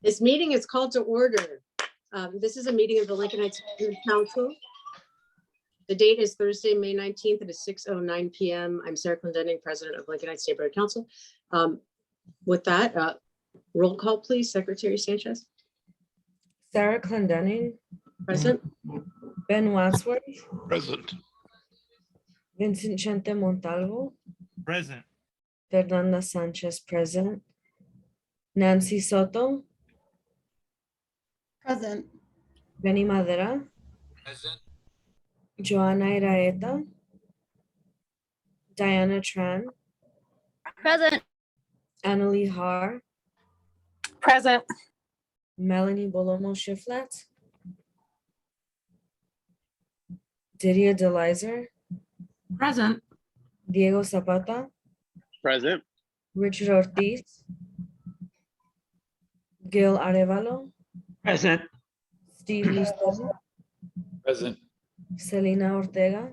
This meeting is called to order. This is a meeting of the Lincoln Heights Council. The date is Thursday, May 19th. It is 6:09 p.m. I'm Sarah Clendenning, President of Lincoln Heights State Board of Council. With that, roll call, please. Secretary Sanchez. Sarah Clendenning. Present. Ben Wadsworth. Present. Vincent Chente Montalvo. Present. Fernanda Sanchez present. Nancy Soto. Present. Benny Madera. Present. Joanna Iraeta. Diana Tran. Present. Annalie Har. Present. Melanie Bolomo Shiflet. Didier Delizer. Present. Diego Zapata. Present. Richard Ortiz. Gil Arevalo. Present. Steve Lucero. Present. Selena Ortega.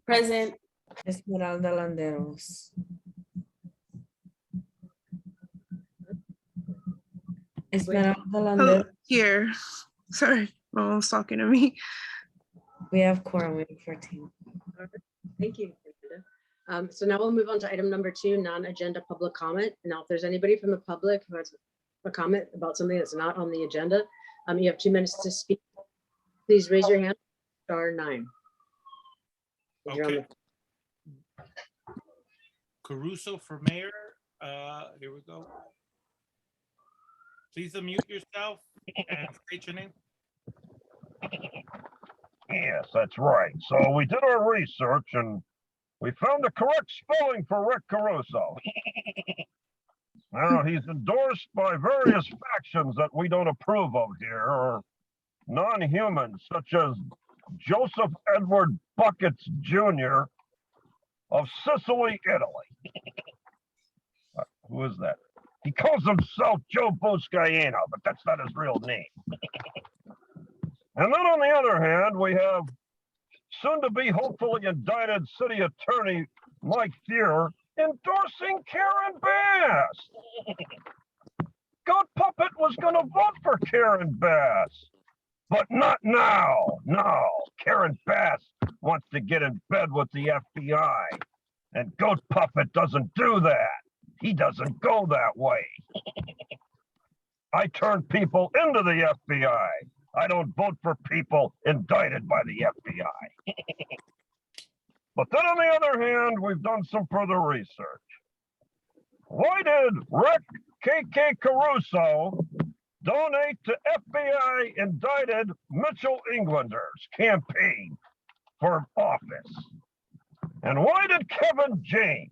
Present. Esmeralda Landeros. Esmeralda Landeros. Here. Sorry, no one was talking to me. We have quorum, we have 14. Thank you. So now we'll move on to item number 2, non-agenda public comment. Now, if there's anybody from the public who has a comment about something that's not on the agenda, you have 2 minutes to speak. Please raise your hand. *9. If you're on Okay. the- Caruso for mayor. Here we go. Please unmute yourself and state your name. Yes, that's right. So we did our research and we found the correct spelling for Rick Caruso. Now, he's endorsed by various factions that we don't approve of here, or non-humans such as Joseph Edward Buckets Jr. of Sicily, Italy. Who is that? He calls himself Joe Buscaino, but that's not his real name. And then on the other hand, we have soon to be hopefully indicted city attorney Mike Fuhrer endorsing Karen Bass. Goat Puppet was going to vote for Karen Bass, but not now. No, Karen Bass wants to get in bed with the FBI, and Goat Puppet doesn't do that. He doesn't go that way. I turn people into the FBI. I don't vote for people indicted by the FBI. But then on the other hand, we've done some further research. Why did Rick K.K. Caruso donate to FBI indicted Mitchell Englander's campaign for office? And why did Kevin James,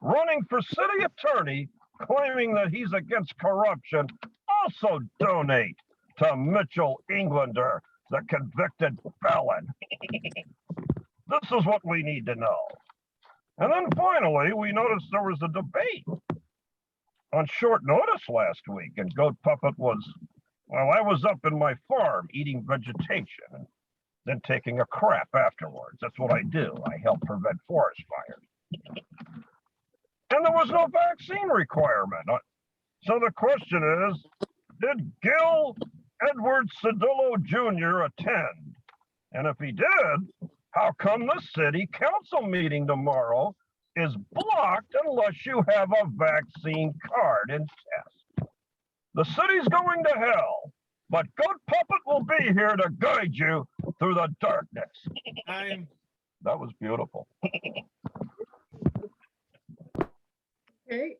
running for city attorney, claiming that he's against corruption, also donate to Mitchell Englander, the convicted felon? This is what we need to know. And then finally, we noticed there was a debate on short notice last week, and Goat Puppet was, well, I was up in my farm eating vegetation and then taking a crap afterwards. That's what I do. I help prevent forest fires. And there was no vaccine requirement. So the question is, did Gil Edward Cedillo Jr. attend? And if he did, how come the city council meeting tomorrow is blocked unless you have a vaccine card and test? The city's going to hell, but Goat Puppet will be here to guide you through the darkness. That was beautiful. Okay,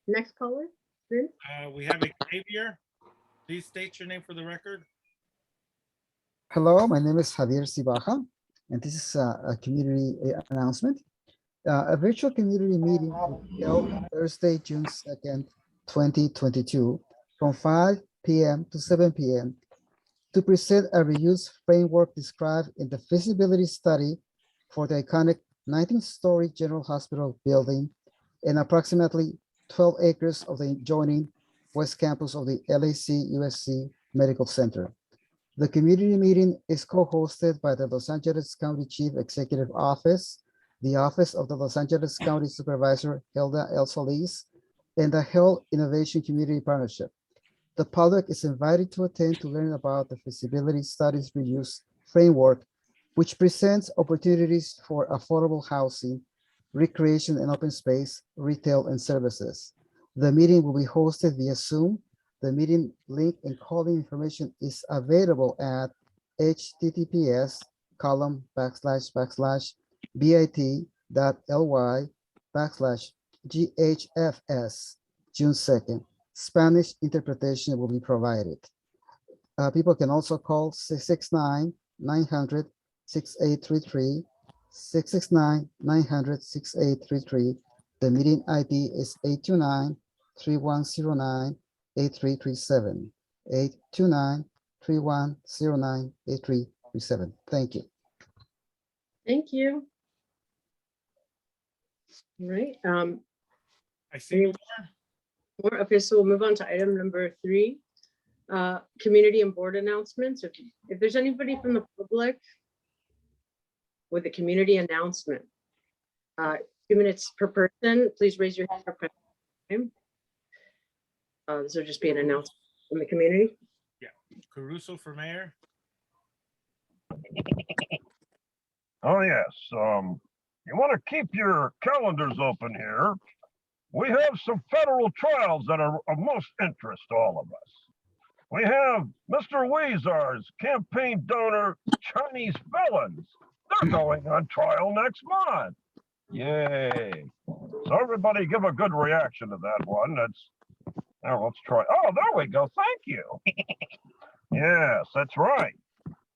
next caller. Vince? We have Xavier. Please state your name for the record. Hello, my name is Javier Cibaja, and this is a community announcement. A virtual community meeting will be held Thursday, June 2nd, 2022, from 5 p.m. to 7 p.m. to present a reuse framework described in the feasibility study for the iconic 19-story General Hospital building and approximately 12 acres of the adjoining West Campus of the LAC USC Medical Center. The community meeting is co-hosted by the Los Angeles County Chief Executive Office, the Office of the Los Angeles County Supervisor, Hilda L. Solis, and the Health Innovation Community Partnership. The public is invited to attend to learn about the feasibility studies reuse framework, which presents opportunities for affordable housing, recreation and open space, retail and services. The meeting will be hosted via Zoom. The meeting link and calling information is available at https://bit.ly/GHFS June 2nd. Spanish interpretation will be provided. People can also call 669-900-6833, 669-900-6833. The meeting ID is 829-3109-8337, 829-3109-8337. Thank you. Thank you. All right. I see no more. Okay, so we'll move on to item number 3. Community and board announcements. If there's anybody from the public with a community announcement, 2 minutes per person, please raise your hand. This will just be an announcement from the community. Caruso for mayor. Oh, yes. You want to keep your calendars open here. We have some federal trials that are of most interest to all of us. We have Mr. Weezar's campaign donor Chinese felons. They're going on trial next month. Yay. So everybody give a good reaction to that one. Now let's try. Oh, there we go. Thank you. Yes, that's right.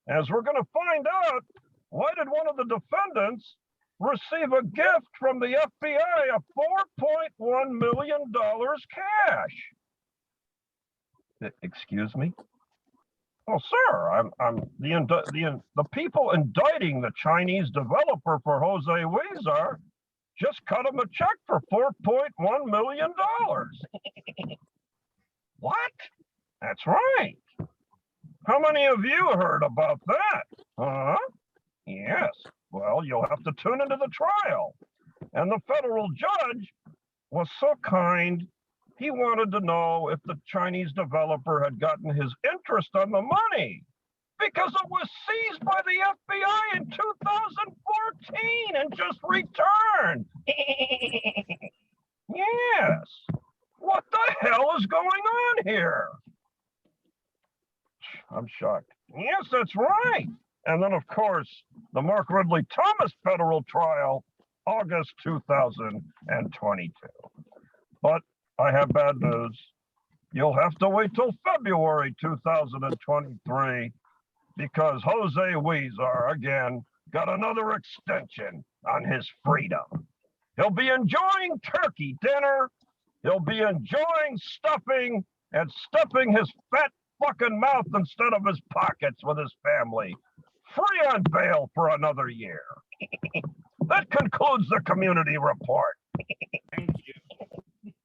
As we're going to find out, why did one of the defendants receive a gift from the FBI of $4.1 million cash? Excuse me? Oh, sir, I'm the people indicting the Chinese developer for Jose Weezar just cut him a check for $4.1 million. What? That's right. How many of you heard about that? Huh? Yes. Well, you'll have to tune into the trial. And the federal judge was so kind, he wanted to know if the Chinese developer had gotten his interest on the money because it was seized by the FBI in 2014 and just returned. Yes. What the hell is going on here? I'm shocked. Yes, that's right. And then, of course, the Mark Ridley Thomas federal trial, August 2022. But I have bad news. You'll have to wait till February 2023 because Jose Weezar, again, got another extension on his freedom. He'll be enjoying turkey dinner. He'll be enjoying stuffing and stuffing his fat fucking mouth instead of his pockets with his family. Free on bail for another year. That concludes the community report. Thank you.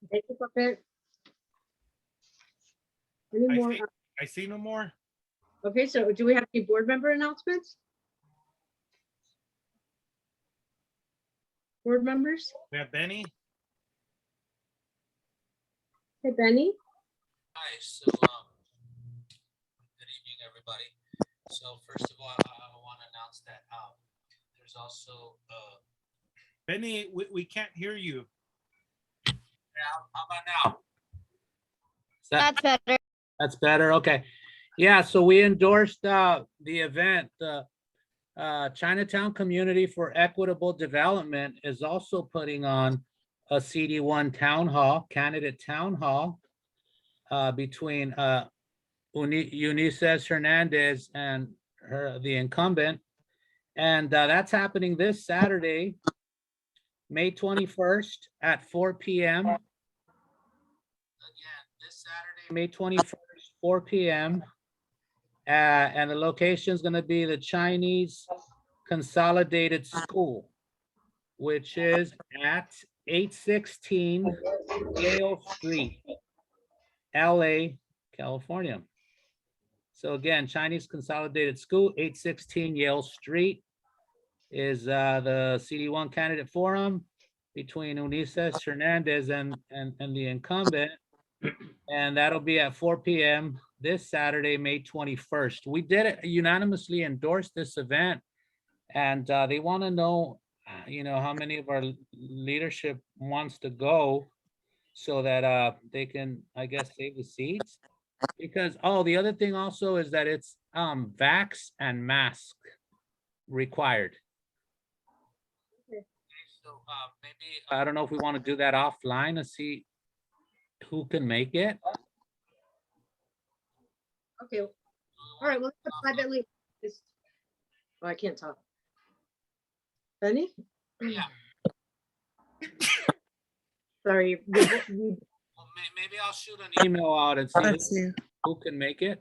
Thank you, Puppet. Any more? I see no more. Okay, so do we have any board member announcements? Board members? We have Benny. Hey, Benny. Hi, so good evening, everybody. So first of all, I want to announce that there's also Benny, we can't hear you. how about now? That's better. That's better. Okay. Yeah, so we endorsed the event. The Chinatown Community for Equitable Development is also putting on a CD1 town hall, candidate town hall between Eunice Hernandez and the incumbent. And that's happening this Saturday, May 21st at 4 p.m. Again, this Saturday, May 21st, 4 p.m. And the location is going to be the Chinese Consolidated School, which is at 816 Yale Street, LA, California. So again, Chinese Consolidated School, 816 Yale Street is the CD1 candidate forum. between Ulises Hernandez and the incumbent. And that'll be at 4 p.m. this Saturday, May 21st. We did unanimously endorse this event, and they want to know, how many of our leadership wants to go, so that they can, I guess, save the seats. Because the other thing also is that it's vax and mask required. So maybe I don't know if we want to do that offline and see who can make it. Okay. All right, well, privately. Oh, I can't talk. Benny? Yeah. Sorry. Well, maybe I'll shoot an email out and see Let's see. who can make it.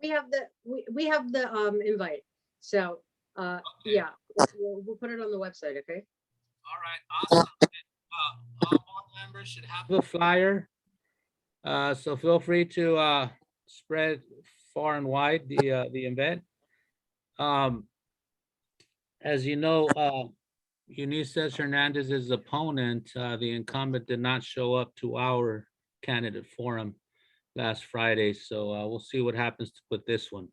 We have the invite. So yeah, we'll put it on the website, okay? All right, awesome. All board members should have a flyer. So feel free to spread far and wide the event. As you know, Ulises Hernandez's opponent, the incumbent, did not show up to our candidate forum last Friday. So we'll see what happens with this one.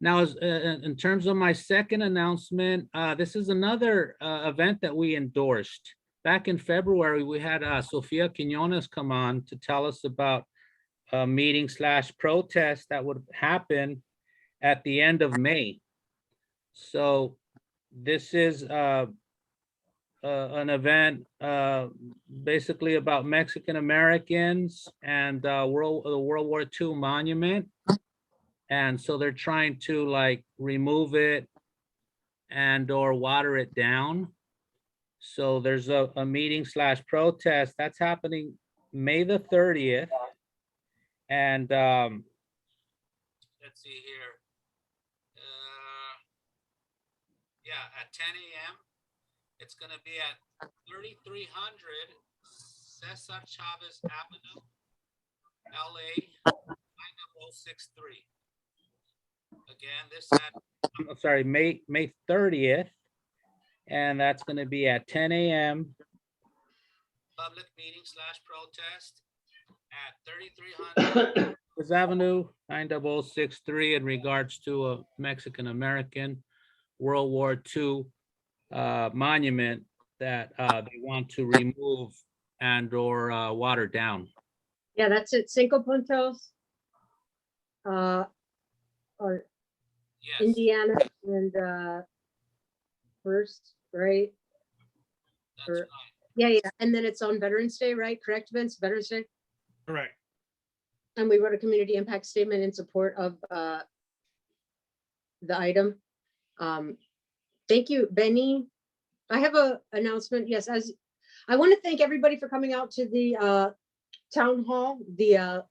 Now, in terms of my second announcement, this is another event that we endorsed. Back in February, we had Sofia Quinones come on to tell us about a meeting/protest that would happen at the end of May. So this is an event basically about Mexican Americans and the World War II monument. And so they're trying to like remove it and or water it down. So there's a meeting/protest that's happening May the 30th. And let's see here. Yeah, at 10 a.m. It's going to be at 3300 Cesar Chavez Avenue, LA 9063. Again, May 30th, and that's going to be at 10 a.m. Public meeting/protest at 3300 Chavez Avenue, 9063, in regards to a Mexican American World War II monument that they want to remove and or water down. Yeah, that's it. Cinco Puntos, or Yes. Indiana and First, right? That's Or- right. Yeah. And then it's on Veterans Day, right? Correct, Vince? Veterans Day? Correct. And we wrote a community impact statement in support of the item. Thank you, Benny. I have a announcement. Yes, as I want to thank everybody for coming out to the town hall, the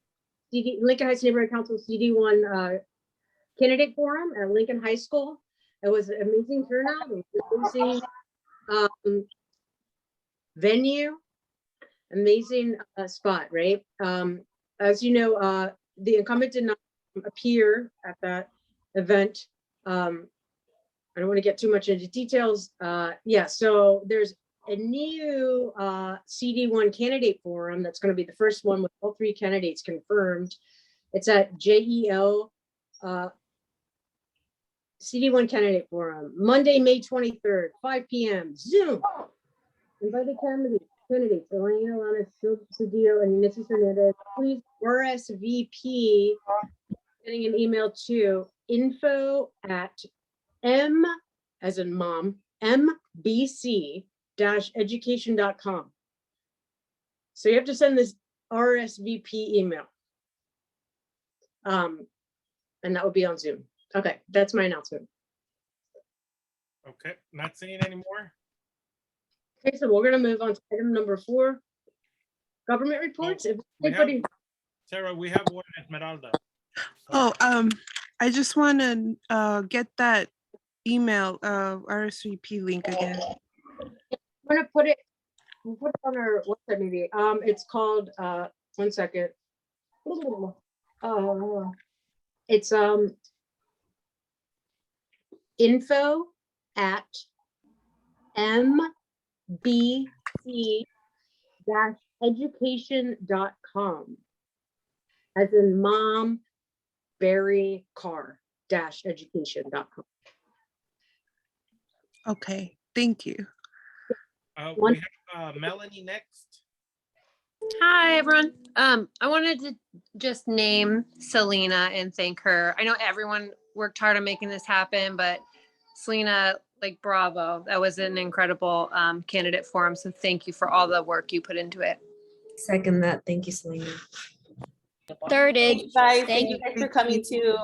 Lincoln Heights Neighborhood Council CD1 candidate forum at Lincoln High School. It was an amazing turnout, it was an amazing venue, amazing spot, right? As you know, the incumbent did not appear at that event. I don't want to get too much into details. Yeah, so there's a new CD1 candidate forum that's going to be the first one with all 3 candidates confirmed. It's at JEL CD1 candidate forum, Monday, May 23rd, 5 p.m. Zoom. Invited candidates, Elena, Lana, Cedillo, and Ulises Hernandez. Please RSVP, getting an email to info@m as in mom, mbc-education.com. So you have to send this RSVP email. And that will be on Zoom. Okay, that's my announcement. Okay, not seeing any more. Okay, so we're gonna move on to item number 4. Government reports. If We have, anybody, Sarah, we have one, Esmeralda. Oh, I just want to get that email RSVP link again. we're gonna put it, we'll put it on our website maybe. It's called, one second. It's info@mbc LHNC-education.com. As in mom, Barry car education.com. Okay, thank you. We have Melanie next. Hi, everyone. I wanted to just name Selena and thank her. I know everyone worked hard on making this happen, but Selena, like, bravo. That was an incredible candidate forum. So thank you for all the work you put into it. Second that. Thank you, Selena. Thirded. Thank you guys. Thank Thank you guys for coming too.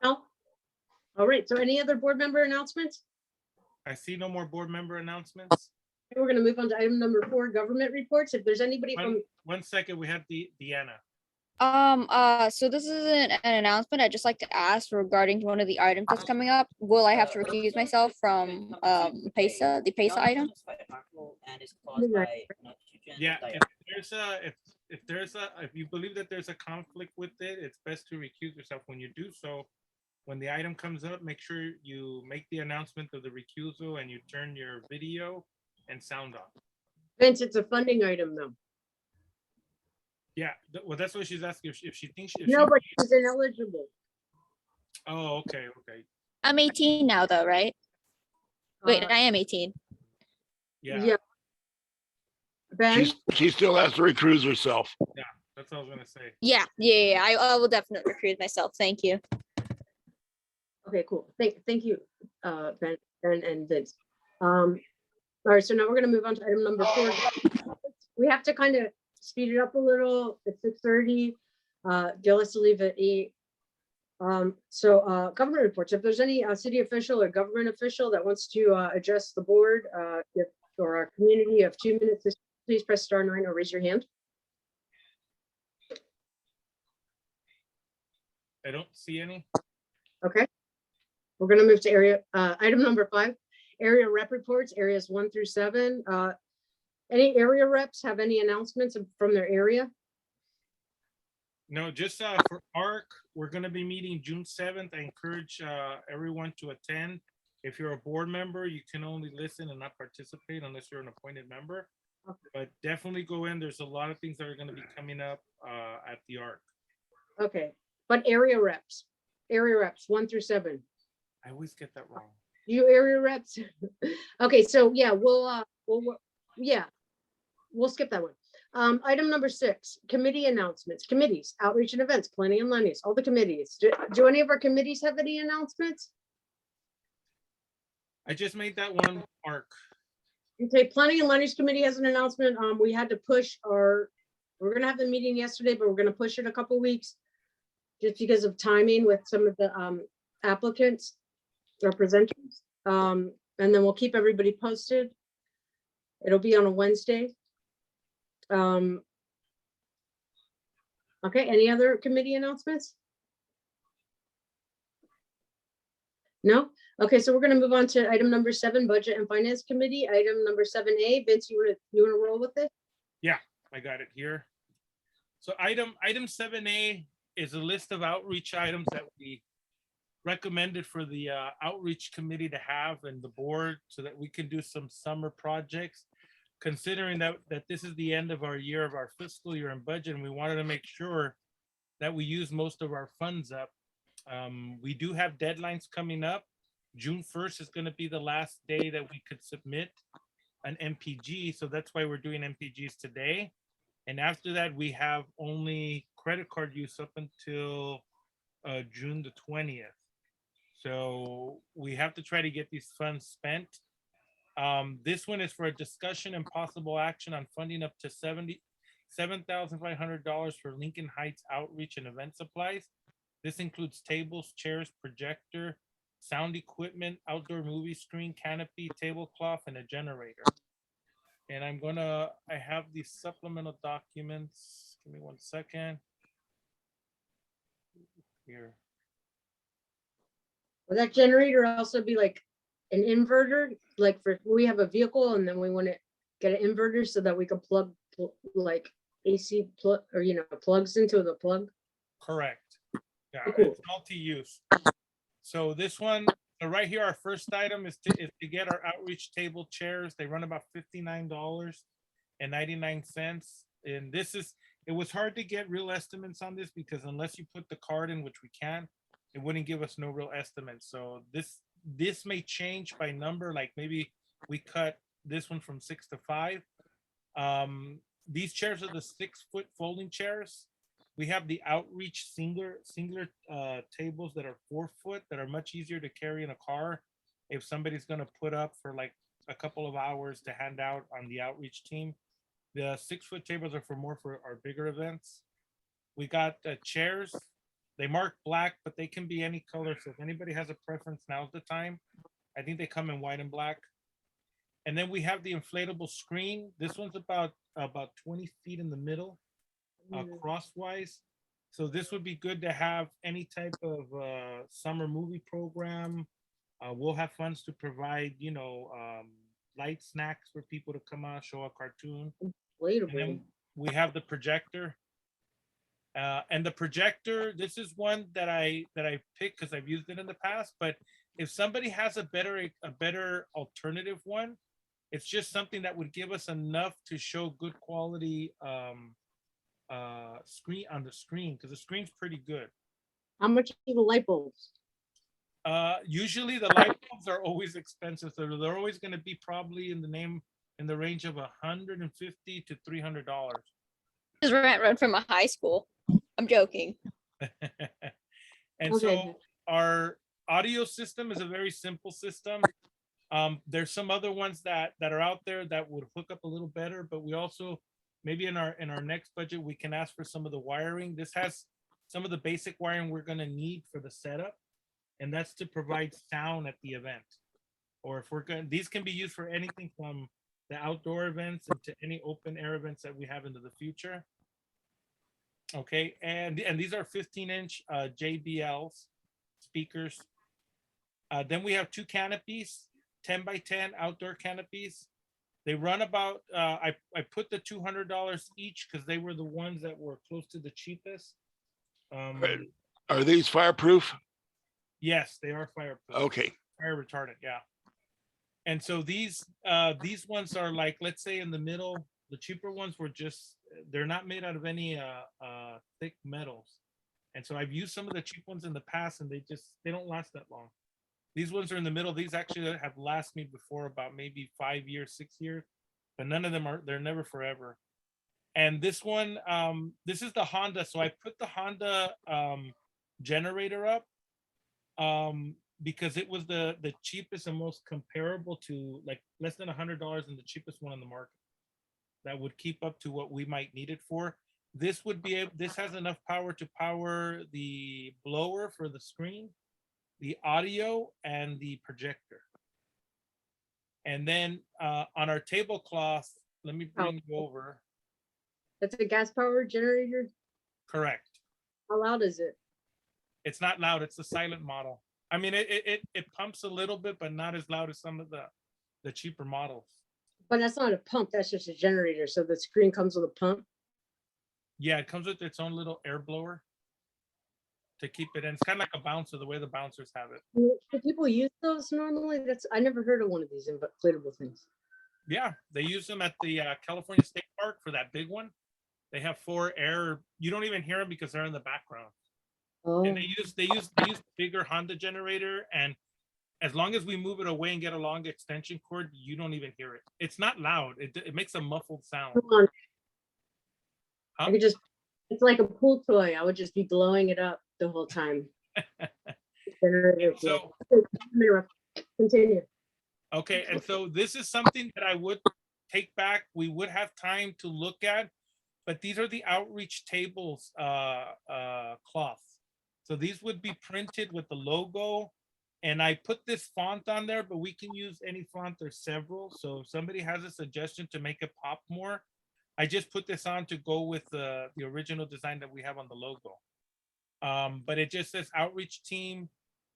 Oh, all right. So any other board member announcements? I see no more board member announcements. We're going to move on to item number 4, government reports. If there's anybody from, One second, we have Deanna. So this isn't an announcement. I'd just like to ask regarding one of the items that's coming up. Will I have to recuse myself from the PESA item? Yeah, if you believe that there's a conflict with it, it's best to recuse yourself. When you do so, when the item comes up, make sure you make the announcement of the recusal and you turn your video and sound off. Vince, it's a funding item though. Yeah, well, that's what she's asking. If she thinks No, but she's ineligible. Oh, okay. I'm 18 now though, right? Wait, Uh, I am 18. Yeah, Ben, She still has to recruit herself. that's what I was gonna say. Yeah. I will definitely recuse myself. Thank you. okay, cool. Thank you, Ben and Vince. All right, so now we're going to move on to item number 4. We have to kind of speed it up a little. It's 6:30. Jill has to leave at 8. So government reports. If there's any city official or government official that wants to address the board or our community, you have 2 minutes. Please press *9 or raise your hand. I don't see any. Okay. We're going to move to item number 5, area rep reports, areas 1 through 7. Any area reps have any announcements from their area? No, just for ARC, we're going to be meeting June 7th. I encourage everyone to attend. If you're a board member, you can only listen and not participate unless you're an appointed member. But definitely go in. There's a lot of things that are going to be coming up at the ARC. Okay, but area reps 1 through 7. I always get that wrong. You area reps? Okay, so yeah, we'll skip that one. Item number 6, committee announcements, committees, outreach and events, planning and land use, all the committees. Do any of our committees have any announcements? I just made that one ARC. Okay, planning and land use committee has an announcement. We had to push we're gonna have the meeting yesterday, but we're gonna push it a couple weeks just because of timing with some of the applicants or presenters. And then we'll keep everybody posted. It'll be on a Wednesday. Okay, any other committee announcements? No? Okay, so we're gonna move on to item number 7, budget and finance committee. Item number 7A, Vince, you wanna roll with it? Yeah, I got it here. So item 7A is a list of outreach items that we recommended for the outreach committee to have and the board so that we can do some summer projects. Considering that this is the end of our year of our fiscal year and budget, and we wanted to make sure that we use most of our funds up. We do have deadlines coming up. June 1st is going to be the last day that we could submit an MPG. So that's why we're doing MPGs today. And after that, we have only credit card use up until June the 20th. So we have to try to get these funds spent. This one is for a discussion and possible action on funding up to $77,500 for Lincoln Heights outreach and event supplies. This includes tables, chairs, projector, sound equipment, outdoor movie screen, canopy, tablecloth, and a generator. And I have these supplemental documents. Give me 1 second. Here. Will that generator also be like an inverter? Like we have a vehicle and then we want to get an inverter so that we can plug like AC plug or, plugs into the plug? Correct. Yeah, Cool. it's multi-use. So this one So right here, our first item is to get our outreach table chairs. They run about $59.99. And it was hard to get real estimates on this because unless you put the card in, which we can, it wouldn't give us no real estimates. So this may change by number, like maybe we cut this one from 6 to 5. These chairs are the 6-foot folding chairs. We have the outreach singular tables that are 4 foot that are much easier to carry in a car if somebody's going to put up for like a couple of hours to hand out on the outreach team. The 6-foot tables are for our bigger events. We got chairs. They mark black, but they can be any color. So if anybody has a preference, now's the time. I think they come in white and black. And then we have the inflatable screen. This one's about 20 feet in the middle. Crosswise. So this would be good to have any type of summer movie program. We'll have funds to provide, light snacks for people to come out, show a cartoon. And then we have the projector. And the projector, this is one that I picked because I've used it in the past. But if somebody has a better alternative one, it's just something that would give us enough to show good quality screen on the screen, because the screen's pretty good. How much are the light bulbs? Usually the light bulbs are always expensive, so they're always going to be probably in the range of $150 to $300. Just rent from a high school. I'm joking. And Okay. so our audio system is a very simple system. There's some other ones that are out there that would hook up a little better, but we also maybe in our next budget we can ask for some of the wiring. This has some of the basic wiring we're going to need for the setup, and that's to provide sound at the event. Or if we're going, these can be used for anything from the outdoor events and to any open air events that we have into the future. Okay, and these are 15-inch JBLs speakers. Then we have 2 canopies, 10 by 10 outdoor canopies. They run about, I put the $200 each because they were the ones that were close to the cheapest. Are these fireproof? Yes, they are fireproof. Okay. Fire retardant, yeah. And so these ones are like, let's say in the middle, the cheaper ones were just, they're not made out of any thick metals. And so I've used some of the cheap ones in the past and they don't last that long. These ones are in the middle. These actually have lasted me before about maybe 5 years, 6 years, but none of them they're never forever. And this one, this is the Honda. So I put the Honda generator up because it was the cheapest and most comparable to like less than $100 and the cheapest one on the market that would keep up to what we might need it for. This has enough power to power the blower for the screen, the audio, and the projector. And then on our tablecloth, let me bring you over. That's a gas powered generator? Correct. How loud is it? It's not loud. It's a silent model. I mean, it pumps a little bit, but not as loud as some of the cheaper models. But that's not a pump. That's just a generator. So the screen comes with a pump. Yeah, it comes with its own little air blower to keep it in. It's kind of like a bouncer, the way the bouncers have it. Do people use those normally? I never heard of one of these inflatable things. Yeah, they use them at the California State Park for that big one. They have 4 air. You don't even hear them because they're in the background. Oh. And they use the bigger Honda generator, and as long as we move it away and get a long extension cord, you don't even hear it. It's not loud. It makes a muffled sound. Come on. Huh? It's like a pool toy. I would just be blowing it up the whole time. So Continue. okay, and so this is something that I would take back. We would have time to look at, but these are the outreach tables cloths. So these would be printed with the logo, and I put this font on there, but we can use any font. There's several. So if somebody has a suggestion to make it pop more, I just put this on to go with the original design that we have on the logo. But it just says outreach team,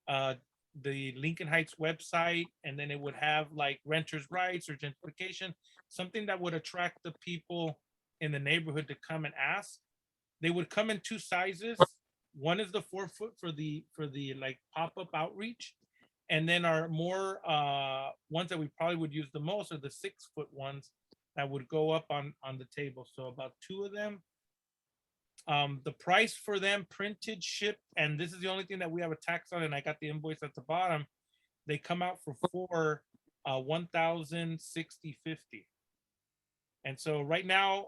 the Lincoln Heights website, and then it would have like renters' rights or gentrification, something that would attract the people in the neighborhood to come and ask. They would come in 2 sizes. One is the 4 foot for the like pop-up outreach, And then our more ones that we probably would use the most are the 6-foot ones that would go up on the table. So about 2 of them. The price for them printed, shipped, and this is the only thing that we have a tax on, and I got the invoice at the bottom. They come out for $1,060.50. And so right now,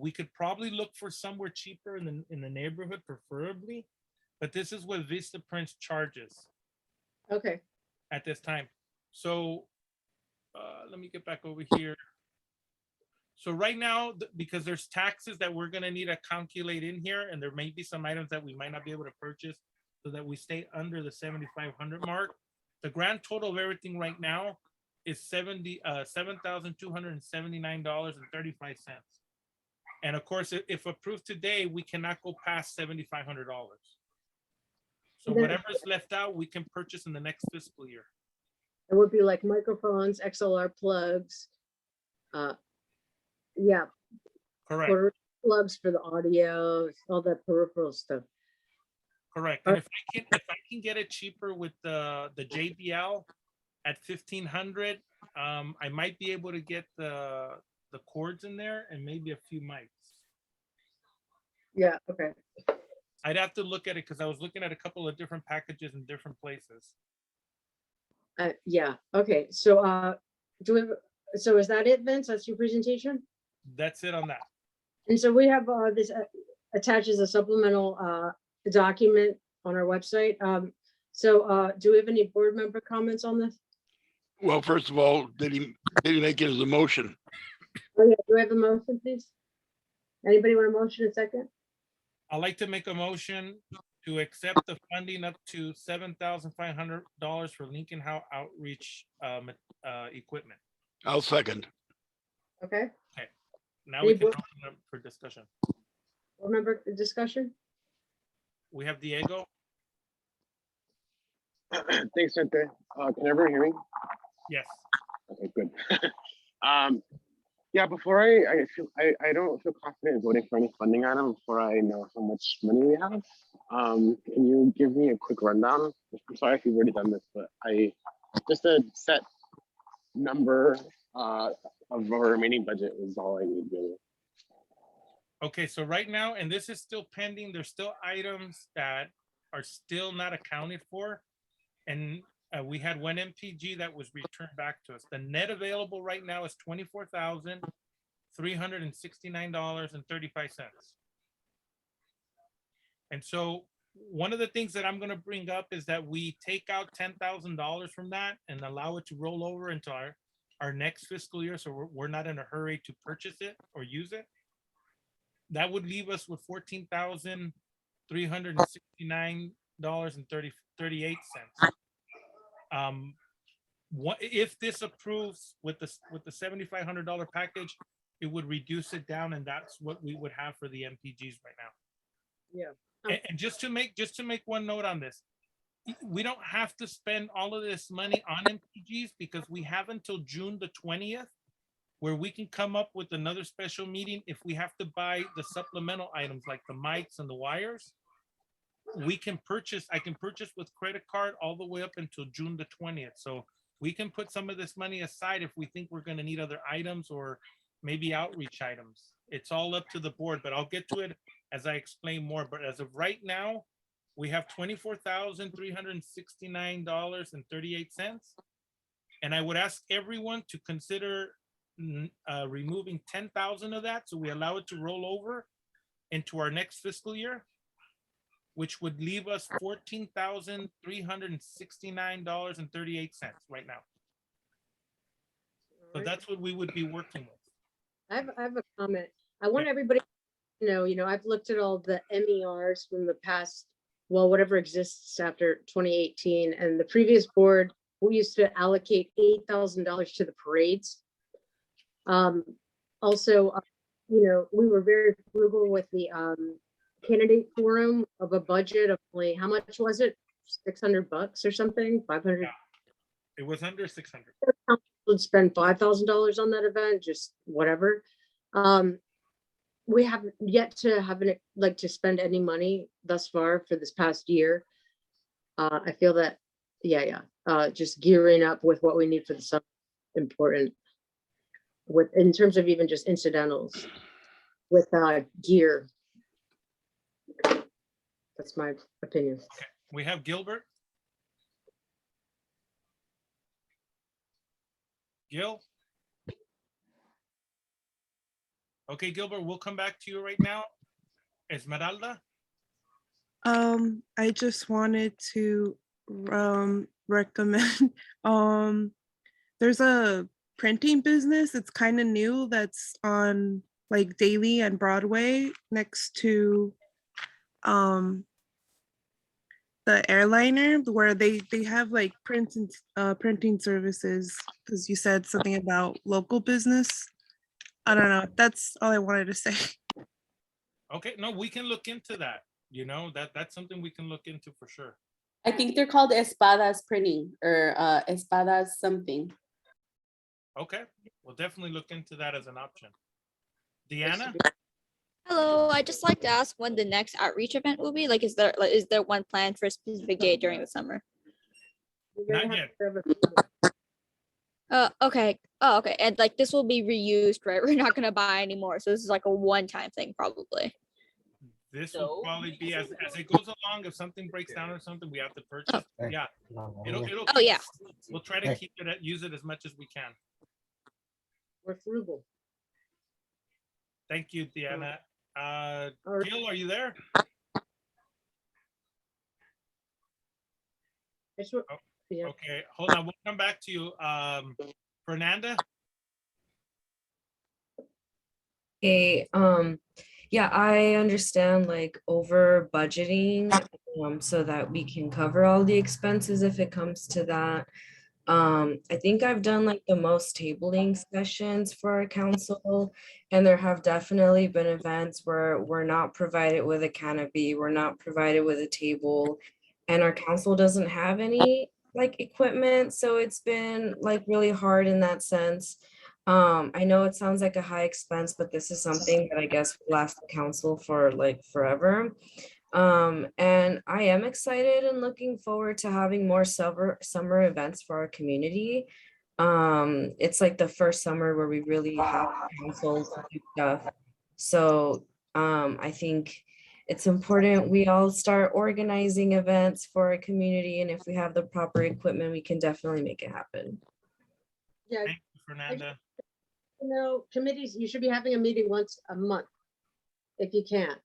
we could probably look for somewhere cheaper in the neighborhood, preferably, but this is what Vista Prints charges Okay, at this time. So let me get back over here. So right now, because there's taxes that we're gonna need to calculate in here, and there may be some items that we might not be able to purchase so that we stay under the 7,500 mark. The grand total of everything right now is $7,279.35. And of course, if approved today, we cannot go past $7,500. So Then- whatever's left out, we can purchase in the next fiscal year. it would be like microphones, XLR plugs. Yeah, Correct, for plugs for the audio, all that peripheral stuff. correct. And if I can get it cheaper with the JBL at 1,500, I might be able to get the cords in there and maybe a few mics. Yeah, okay. I'd have to look at it because I was looking at a couple of different packages in different places. Yeah, okay, so so is that it, Vince? That's your presentation? That's it on that. And so we have this attaches a supplemental document on our website. So do we have any board member comments on this? Well, first of all, did he make it as a motion? Oh yeah, do we have a motion, please? Anybody want a motion a second? I'd like to make a motion to accept the funding up to $7,500 for Lincoln House outreach equipment. I'll second. Okay, Now we Any can board- open up for discussion. board member discussion? We have Diego. Thanks, Cynthia. Can everyone hear me? Yes. Okay, good. Yeah, before I don't feel confident in voting for any funding item before I know how much money we have. Can you give me a quick rundown? I'm sorry if you've already done this, but just a set number of our remaining budget is all I need really. Okay, so right now, and this is still pending, there's still items that are still not accounted for. And we had one MPG that was returned back to us. The net available right now is $24,369.35. And so one of the things that I'm gonna bring up is that we take out $10,000 from that and allow it to roll over into our next fiscal year. So we're not in a hurry to purchase it or use it. That would leave us with $14,369.38. What if this approves with the $7,500 package, it would reduce it down, and that's what we would have for the MPGs right now. Yeah. And just to make one note on this, we don't have to spend all of this money on MPGs because we have until June the 20th, where we can come up with another special meeting. If we have to buy the supplemental items like the mics and the wires, I can purchase with credit card all the way up until June the 20th. So we can put some of this money aside if we think we're going to need other items or maybe outreach items. It's all up to the board, but I'll get to it as I explain more. But as of right now, we have $24,369.38. And I would ask everyone to consider removing 10,000 of that, so we allow it to roll over into our next fiscal year, which would leave us $14,369.38 right now. So that's what we would be working with. I have a comment. I want everybody to know, I've looked at all the MERs from the past, well, whatever exists after 2018, and the previous board, we used to allocate $8,000 to the parades. Also, we were very frugal with the candidate forum of a budget of only, how much was it? $600 or something, 500. Yeah. It was under 600. Would spend $5,000 on that event, just whatever. We haven't yet to have to spend any money thus far for this past year. I feel that yeah. Just gearing up with what we need for the summer, important. With, in terms of even just incidentals, with gear. That's my opinion. We have Gilbert. Gil? Okay, Gilbert, we'll come back to you right now. Esmeralda? I just wanted to recommend there's a printing business. It's kind of new that's on like Daly and Broadway next to the airliner, where they have like printing services, because you said something about local business. I don't know. That's all I wanted to say. Okay, no, we can look into that. You know, that's something we can look into for sure. I think they're called Espadas Printing or Espadas something. Okay, we'll definitely look into that as an option. Deanna? Hello, I just like to ask when the next outreach event will be. Like, is there one planned for a specific date during the summer? Not yet. Okay. Oh, okay. And like this will be reused, right? We're not gonna buy anymore. So this is like a one-time thing, probably. This will probably be as it goes along. If something breaks down or something, we have to purchase. Yeah, it'll. Oh yeah. We'll try to keep it use it as much as we can. We're frugal. Thank you, Deanna. Gil, are you there? Yeah. Okay, hold on. We'll come back to you. Fernanda? Okay, yeah, I understand like over budgeting, so that we can cover all the expenses if it comes to that. I think I've done like the most tabling sessions for our council, and there have definitely been events where we're not provided with a canopy, we're not provided with a table, and our council doesn't have any like equipment, so it's been like really hard in that sense. I know it sounds like a high expense, but this is something that I guess will last the council for like forever. And I am excited and looking forward to having more summer events for our community. It's like the first summer where we really have council to do stuff. So I think it's important we all start organizing events for our community, and if we have the proper equipment, we can definitely make it happen. Yeah. Thank you, Fernanda. You know, committees, you should be having a meeting once a month, if you can.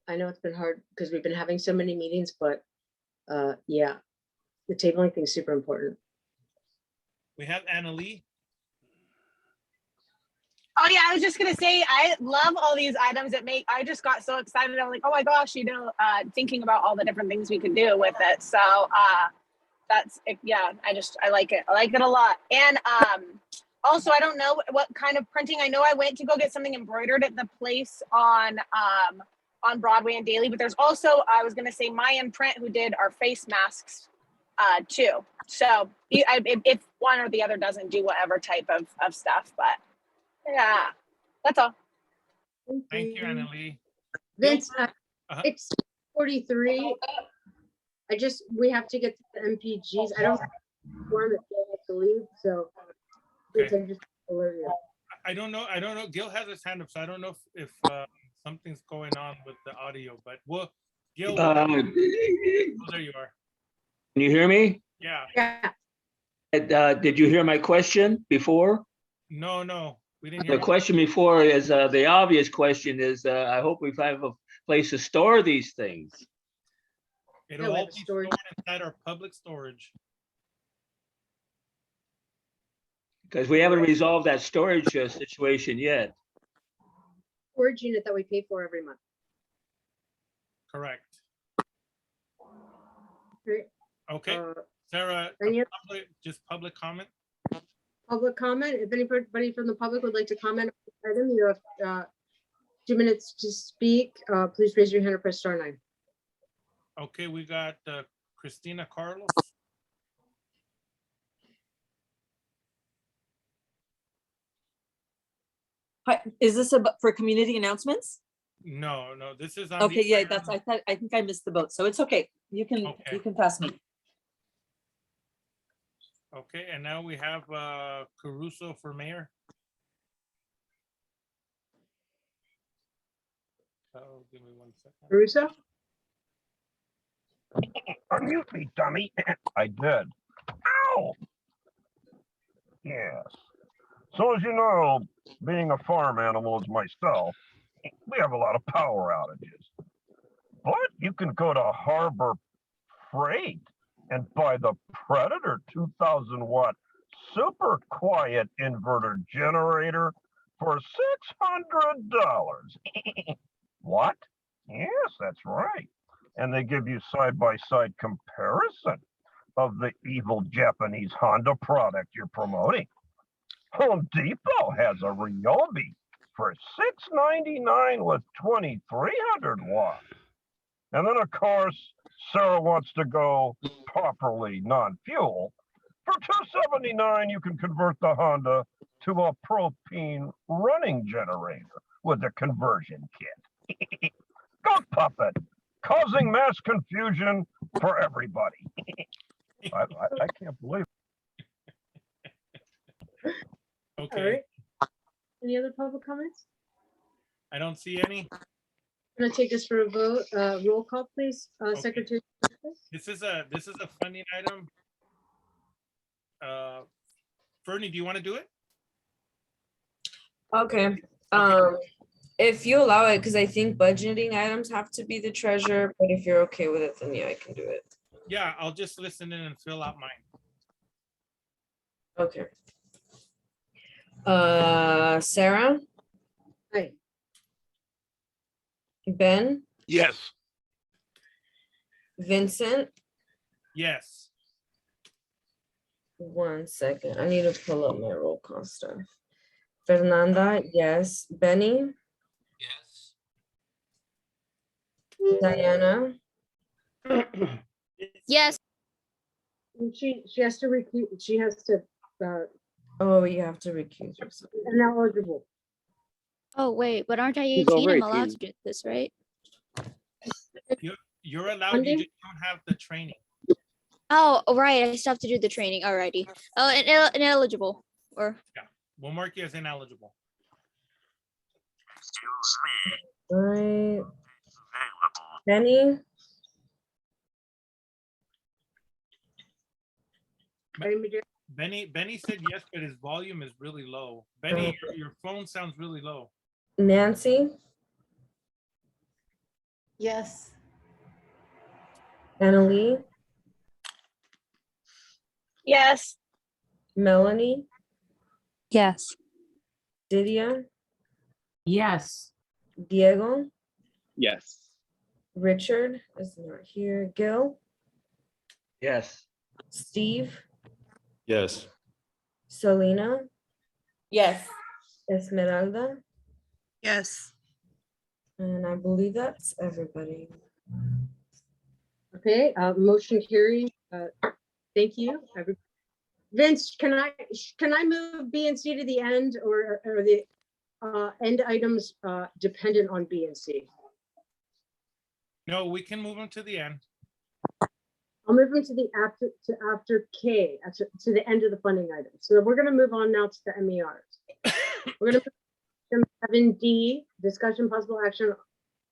I know it's been hard because we've been having so many meetings, but yeah, the tabling thing is super important. We have Anna Lee. Oh yeah, I was just gonna say I love all these items that make. I just got so excited. I'm like, oh my gosh, thinking about all the different things we could do with it. So that's it. Yeah, I like it. I like it a lot. And also, I don't know what kind of printing. I know I went to go get something embroidered at the place on Broadway and Daly, but there's also, I was gonna say, Mayan Print, who did our face masks too. So if one or the other doesn't do whatever type of stuff, but yeah, that's all. Thank you, Anna Lee. Vince, Uh-huh. it's 43. We have to get to the MPGs. I don't want to leave, so Okay. I'm just alert you. I don't know. Gil has his hand up, so I don't know if something's going on with the audio, but Gil, there you are. Can you hear me? Yeah. Yeah. Did you hear my question before? No, we didn't hear The question before is, the obvious question is, I hope we have a place to store these things. It'll all be stored inside our public storage. Because we haven't resolved that storage situation yet. Storage unit that we pay for every month. Correct. Great. Okay, Sarah, just public comment? Public comment. If anybody from the public would like to comment on the item, you have 2 minutes to speak. Please raise your hand or press star 9. Okay, we got Christina Carlos. Hi, is this for community announcements? No, this is on. Okay, yeah, I think I missed the boat, so it's okay. You can pass me. Okay, and now we have Caruso for mayor. Oh, give me 1 second. Caruso? Unmute me, dummy. I did. Ow! Yes. So as you know, being a farm animal as myself, we have a lot of power outages. But you can go to Harbor Freight and buy the Predator 2000 watt super quiet inverter generator for $600. What? Yes, that's right. And they give you side-by-side comparison of the evil Japanese Honda product you're promoting. Home Depot has a Ryobi for $699 with 2300 watts. And then, of course, Sarah wants to go properly non-fuel. For $279, you can convert the Honda to a propane running generator with a conversion kit. Go puppet, causing mass confusion for everybody. I can't believe it. Okay. All right. Any other public comments? I don't see any. I'm gonna take this for a vote. Roll call, please. Okay. Secretary. This is a funding item. Fernie, do you want to do it? Okay. If you allow it, because I think budgeting items have to be the treasurer, but if you're okay with it, then yeah, I can do it. Yeah, I'll just listen in and fill out mine. Okay. Sarah? Hi. Ben? Yes. Vincent? Yes. 1 second. I need to pull up my roll call stuff. Fernanda? Yes. Benny? Yes. Diana? Yes. She has to recuse. She has to. Oh, you have to recuse yourself. Ineligible. Oh, wait, but aren't I He's 18? over I'm allowed 18. to do this, right? You're allowed. You just don't have the training. Oh, right. I still have to do the training. Alrighty. Oh, ineligible. Or We'll mark you as ineligible. Right. Benny? Benny said yes, but his volume is really low. Benny, your phone sounds really low. Nancy? Yes. Annalee? Yes. Melanie? yes. Didia? Yes. Diego? Yes. Richard is not here. Gil? Yes. Steve? Yes. Selena? Yes. Esmeralda? Yes. And I believe that's everybody. Okay, motion carried. Thank you. Vince, can I move B and C to the end, or are the end items dependent on B and C? No, we can move them to the end. I'll move them to the after K, to the end of the funding item. So we're going to move on now to the MERs. We're going to move to 7D, discussion possible action.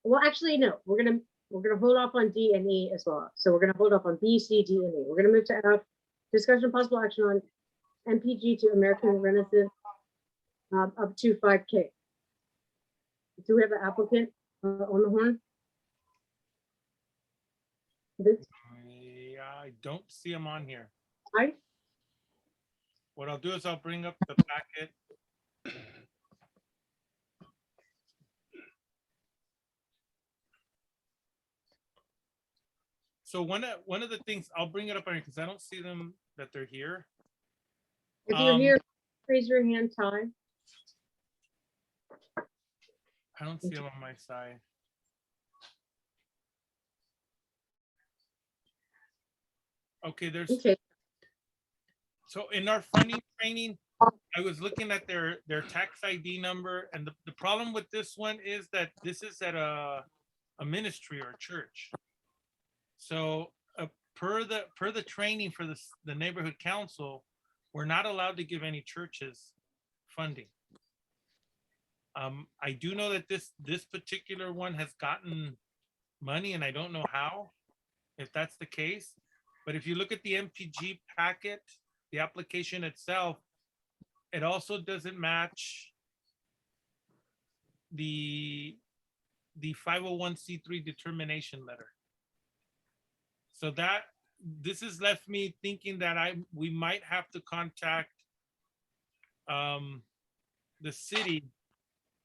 Well, actually, no, we're going to hold off on D and E as well. So we're going to hold off on B, C, D, and E. We're going to move to F, discussion possible action on MPG to American Renascent up to 5K. Do we have an applicant on the horn? This, I don't see them on here. hi. What I'll do is I'll bring up the packet. So one of the things, I'll bring it up on here because I don't see them that they're here. If you're here, raise your hand, Ty. I don't see them on my side. Okay, there's. Okay. So in our funding training, I was looking at their tax ID number, and the problem with this one is that this is at a ministry or a church. So per the training for the neighborhood council, we're not allowed to give any churches funding. I do know that this particular one has gotten money, and I don't know how, if that's the case. But if you look at the MPG packet, the application itself, it also doesn't match the 501c3 determination letter. So this has left me thinking that we might have to contact the city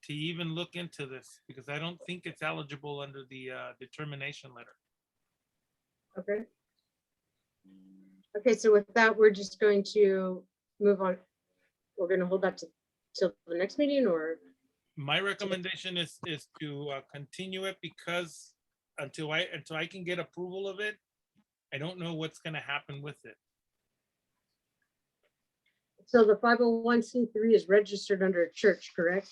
to even look into this, because I don't think it's eligible under the determination letter. Okay. Okay, so with that, we're just going to move on. We're going to hold that till the next meeting, or? My recommendation is to continue it, because until I can get approval of it, I don't know what's going to happen with it. So the 501c3 is registered under a church, correct?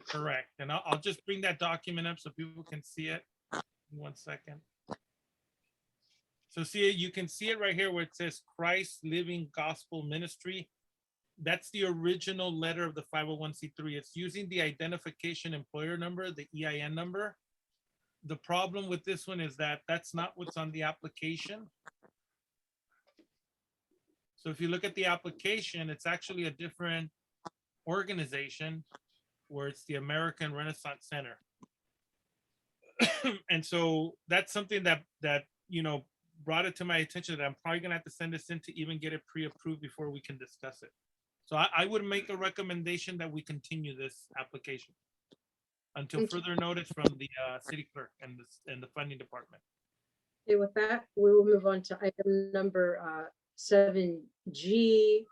Correct. And I'll just bring that document up so people can see it. 1 second. So see, you can see it right here where it says Christ Living Gospel Ministry. That's the original letter of the 501c3. It's using the identification employer number, the EIN number. The problem with this one is that that's not what's on the application. So if you look at the application, it's actually a different organization, where it's the American Renascent Center. And so that's something that brought it to my attention that I'm probably gonna have to send this in to even get it pre-approved before we can discuss it. So I would make a recommendation that we continue this application until further notice from the city clerk and the funding department. Okay, with that, we will move on to item number 7G.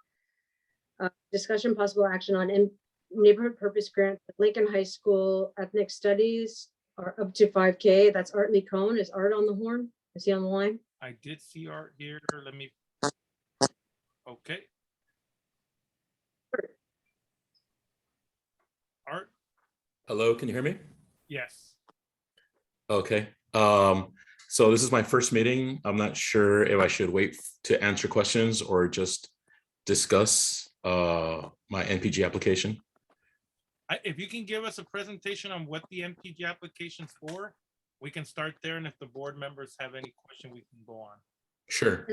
Discussion possible action on neighborhood purpose grant at Lincoln High School ethnic studies are up to 5K. That's Art Lee Cohn. Is Art on the horn? Is he on the line? I did see Art here. Let me. Okay. Art? Hello, can you hear me? Yes. Okay. So this is my first meeting. I'm not sure if I should wait to answer questions or just discuss my NPG application. If you can give us a presentation on what the MPG application's for, we can start there. And if the board members have any question, we can go on. Sure.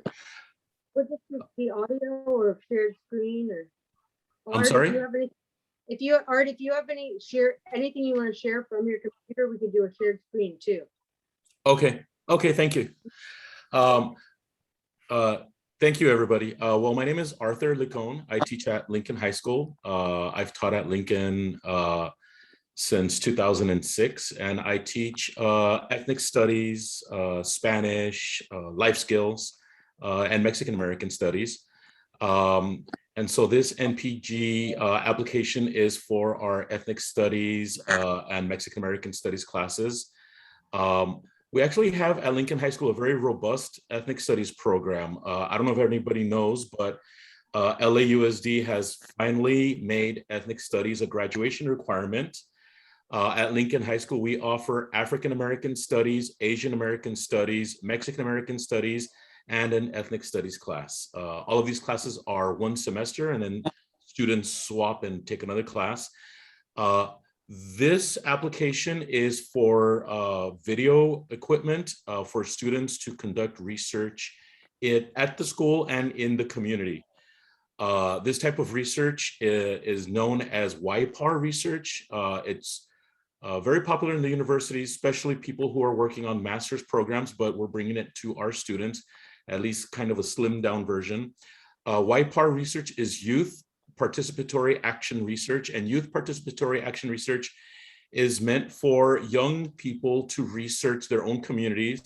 Would this be audio or shared screen, or? I'm Art, sorry? If you have anything you want to share from your computer, we could do a shared screen too. Okay. Okay, thank you. Thank you, everybody. Well, my name is Arthur Licone. I teach at Lincoln High School. I've taught at Lincoln since 2006, and I teach ethnic studies, Spanish, life skills, and Mexican American studies. And so this NPG application is for our ethnic studies and Mexican American studies classes. We actually have at Lincoln High School a very robust ethnic studies program. I don't know if anybody knows, but LAUSD has finally made ethnic studies a graduation requirement. At Lincoln High School, we offer African American studies, Asian American studies, Mexican American studies, and an ethnic studies class. All of these classes are 1 semester, and then students swap and take another class. This application is for video equipment for students to conduct research at the school and in the community. This type of research is known as YPAR research. It's very popular in the universities, especially people who are working on master's programs, but we're bringing it to our students, at least kind of a slimmed down version. YPAR research is youth participatory action research, and youth participatory action research is meant for young people to research their own communities.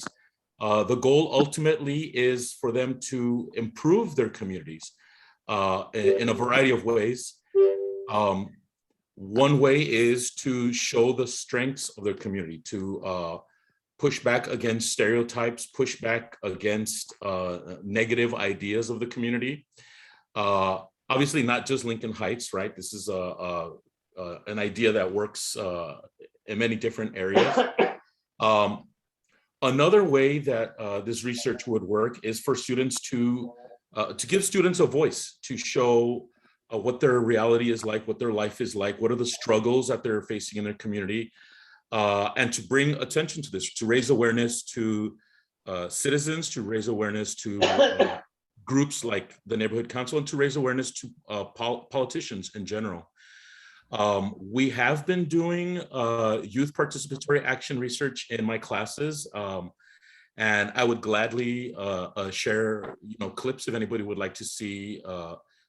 The goal ultimately is for them to improve their communities in a variety of ways. One way is to show the strengths of their community, to push back against stereotypes, push back against negative ideas of the community. Obviously not just Lincoln Heights, right? This is an idea that works in many different areas. Another way that this research would work is for students to to give students a voice, to show what their reality is like, what their life is like, what are the struggles that they're facing in their community, and to bring attention to this, to raise awareness to citizens, to raise awareness to groups like the Neighborhood Council, and to raise awareness to politicians in general. We have been doing youth participatory action research in my classes, and I would gladly share, clips if anybody would like to see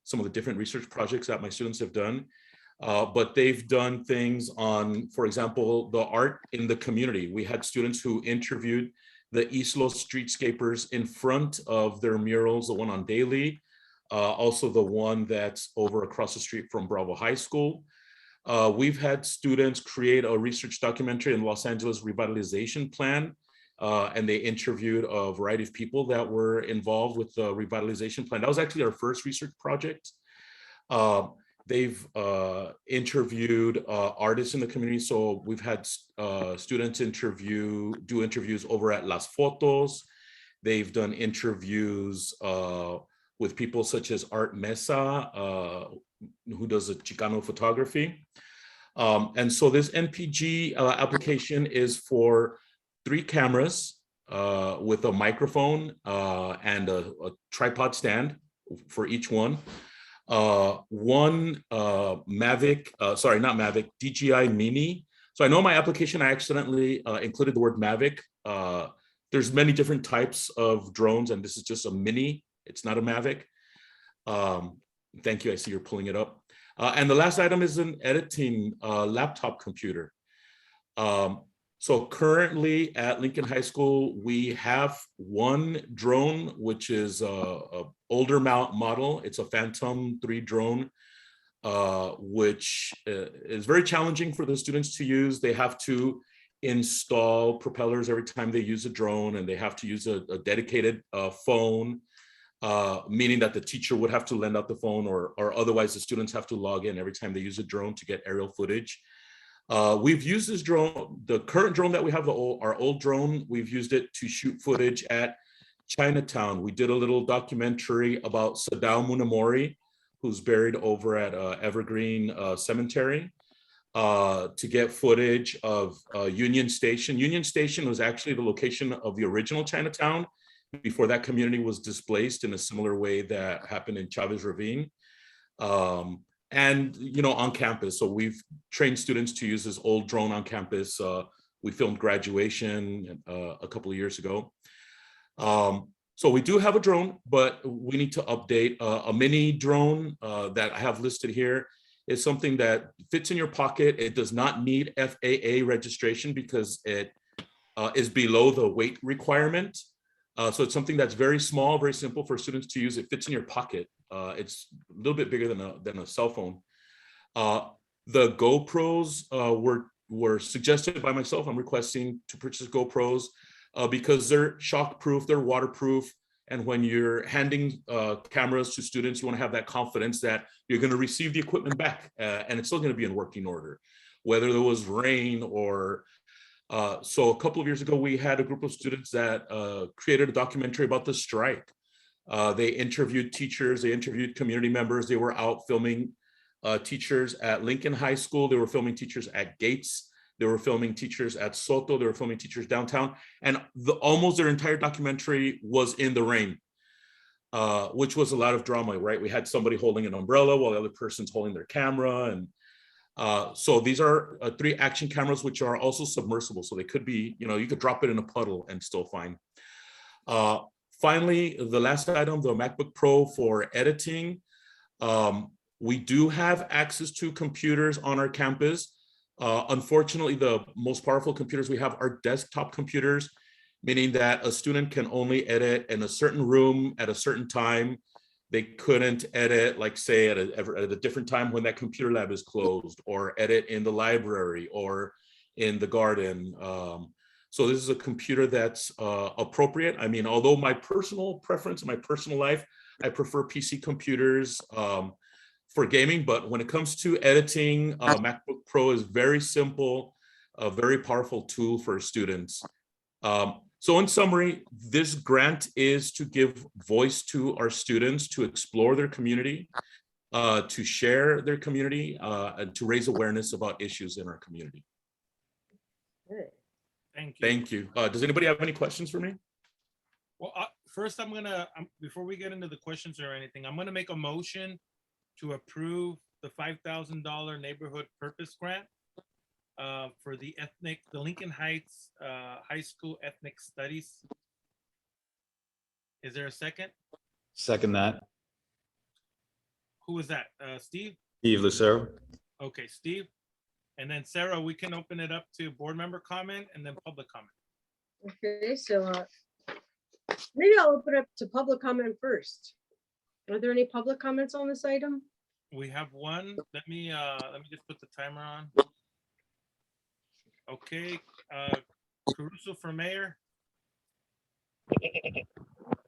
some of the different research projects that my students have done. But they've done things on, for example, the art in the community. We had students who interviewed the East Los streetscapers in front of their murals, the one on Daly, also the one that's over across the street from Bravo High School. We've had students create a research documentary in Los Angeles revitalization plan, and they interviewed a variety of people that were involved with the revitalization plan. That was actually our first research project. They've interviewed artists in the community. So we've had students do interviews over at Las Fotos. They've done interviews with people such as Art Mesa, who does a Chicano photography. And so this NPG application is for 3 cameras with a microphone and a tripod stand for each one. One Mavic, sorry, not Mavic, DJI Mini. So I know my application, I accidentally included the word Mavic. There's many different types of drones, and this is just a Mini. It's not a Mavic. Thank you, I see you're pulling it up. And the last item is an editing laptop computer. So currently at Lincoln High School, we have one drone, which is a older model. It's a Phantom 3 drone, which is very challenging for the students to use. They have to install propellers every time they use a drone, and they have to use a dedicated phone, meaning that the teacher would have to lend out the phone, or otherwise the students have to log in every time they use a drone to get aerial footage. We've used this drone, the current drone that we have, our old drone, we've used it to shoot footage at Chinatown. We did a little documentary about Sadao Munamori, who's buried over at Evergreen Cemetery, to get footage of Union Station. Union Station was actually the location of the original Chinatown before that community was displaced in a similar way that happened in Chavez Ravine. And on campus. So we've trained students to use this old drone on campus. We filmed graduation a couple of years ago. So we do have a drone, but we need to update. A mini drone that I have listed here is something that fits in your pocket. It does not need FAA registration because it is below the weight requirement. So it's something that's very small, very simple for students to use. It fits in your pocket. It's a little bit bigger than a cell phone. The GoPros were suggested by myself. I'm requesting to purchase GoPros because they're shockproof, they're waterproof. And when you're handing cameras to students, you want to have that confidence that you're going to receive the equipment back and it's still going to be in working order, whether there was rain or so a couple of years ago, we had a group of students that created a documentary about the strike. They interviewed teachers, they interviewed community members. They were out filming teachers at Lincoln High School. They were filming teachers at Gates. They were filming teachers at Soto. They were filming teachers downtown. And almost their entire documentary was in the rain, which was a lot of drama, right? We had somebody holding an umbrella while the other person's holding their camera. And so these are 3 action cameras, which are also submersible. So they could be, you could drop it in a puddle and still fine. Finally, the last item, the MacBook Pro for editing. We do have access to computers on our campus. Unfortunately, the most powerful computers we have are desktop computers, meaning that a student can only edit in a certain room at a certain time. They couldn't edit, like say at a different time when that computer lab is closed, or edit in the library or in the garden. So this is a computer that's appropriate. I mean, although my personal preference in my personal life, I prefer PC computers for gaming, but when it comes to editing, MacBook Pro is very simple, a very powerful tool for students. So in summary, this grant is to give voice to our students to explore their community, to share their community, and to raise awareness about issues in our community. Good. Thank you. Thank you. Does anybody have any questions for me? Well, first before we get into the questions or anything, I'm gonna make a motion to approve the $5,000 neighborhood purpose grant for the Lincoln Heights High School Ethnic Studies. Is there a second? Second that. Who was that? Steve? Steve Lucero. Okay, Steve. And then Sarah, we can open it up to board member comment and then public comment. Okay, so maybe I'll open up to public comment first. Are there any public comments on this item? We have one. Let me just put the timer on. Okay, Caruso for mayor.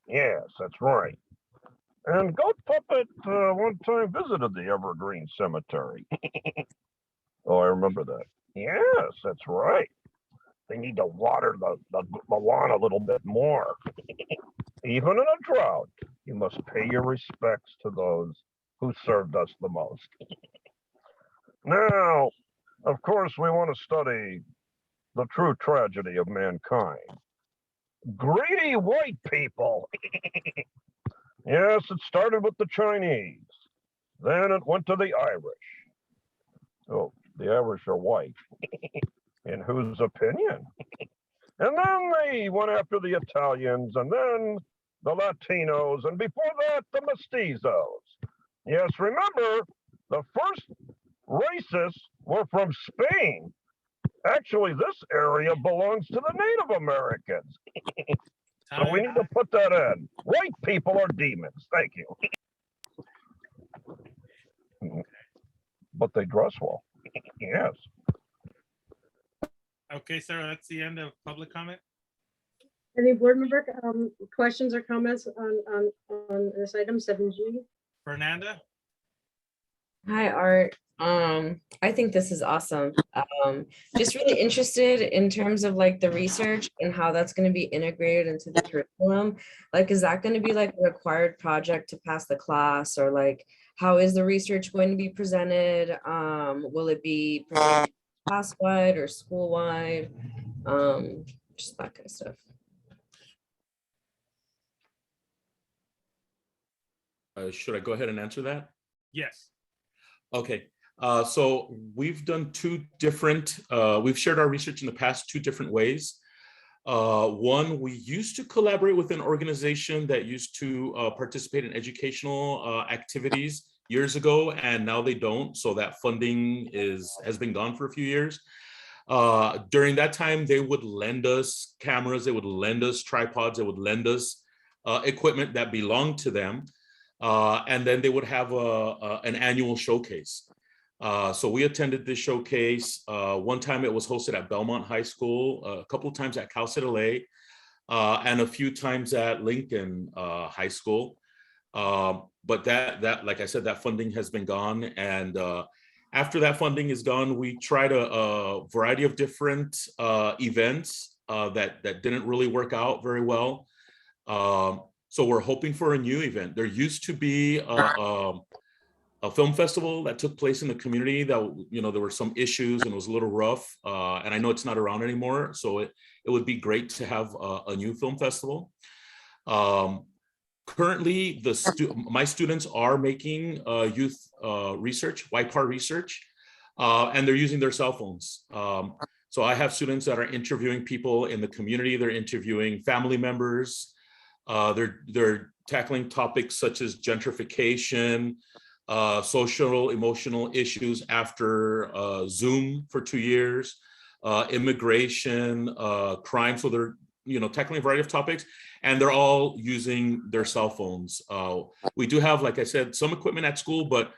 Yes, that's right. And Goat Puppet one time visited the Evergreen Cemetery. Oh, I remember that. Yes, that's right. They need to water the lawn a little bit more. Even in a drought, you must pay your respects to those who served us the most. Now, of course, we want to study the true tragedy of mankind. Greedy white people. Yes, it started with the Chinese. Then it went to the Irish. Oh, the Irish are white. In whose opinion? And then they went after the Italians, and then the Latinos, and before that, the mestizos. Yes, remember, the first racists were from Spain. Actually, this area belongs to the Native Americans. So we need to put that in. White people are demons. Thank you. But they dress well. Yes. Okay, Sarah, that's the end of public comment. Any board member questions or comments on this item 7G? Fernanda? Hi, Art. I think this is awesome. Just really interested in terms of like the research and how that's going to be integrated into the curriculum. Like, is that going to be like a required project to pass the class, or like, how is the research going to be presented? Will it be presented class-wide or school-wide? Just that kind of stuff. Should I go ahead and answer that? Yes. Okay. So we've done two different, we've shared our research in the past two different ways. One, we used to collaborate with an organization that used to participate in educational activities years ago, and now they don't. So that funding has been gone for a few years. During that time, they would lend us cameras, they would lend us tripods, they would lend us equipment that belonged to them. And then they would have an annual showcase. So we attended this showcase. One time it was hosted at Belmont High School, a couple of times at Cal State LA, and a few times at Lincoln High School. But that, like I said, that funding has been gone. And after that funding is gone, we tried a variety of different events that didn't really work out very well. So we're hoping for a new event. There used to be a film festival that took place in the community that, there were some issues and it was a little rough. And I know it's not around anymore. So it would be great to have a new film festival. Currently, my students are making youth research, YPAR research, and they're using their cell phones. So I have students that are interviewing people in the community. They're interviewing family members. They're tackling topics such as gentrification, social, emotional issues after Zoom for 2 years, immigration, crime. So they're tackling a variety of topics, and they're all using their cell phones. We do have, like I said, some equipment at school, but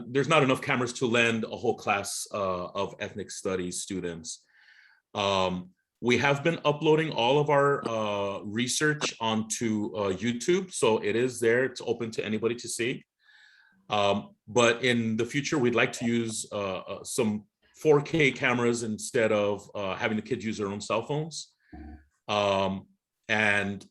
there's not enough cameras to lend a whole class of ethnic studies students. We have been uploading all of our research onto YouTube, so it is there. It's open to anybody to see. But in the future, we'd like to use some 4K cameras instead of having the kids use their own cell phones. And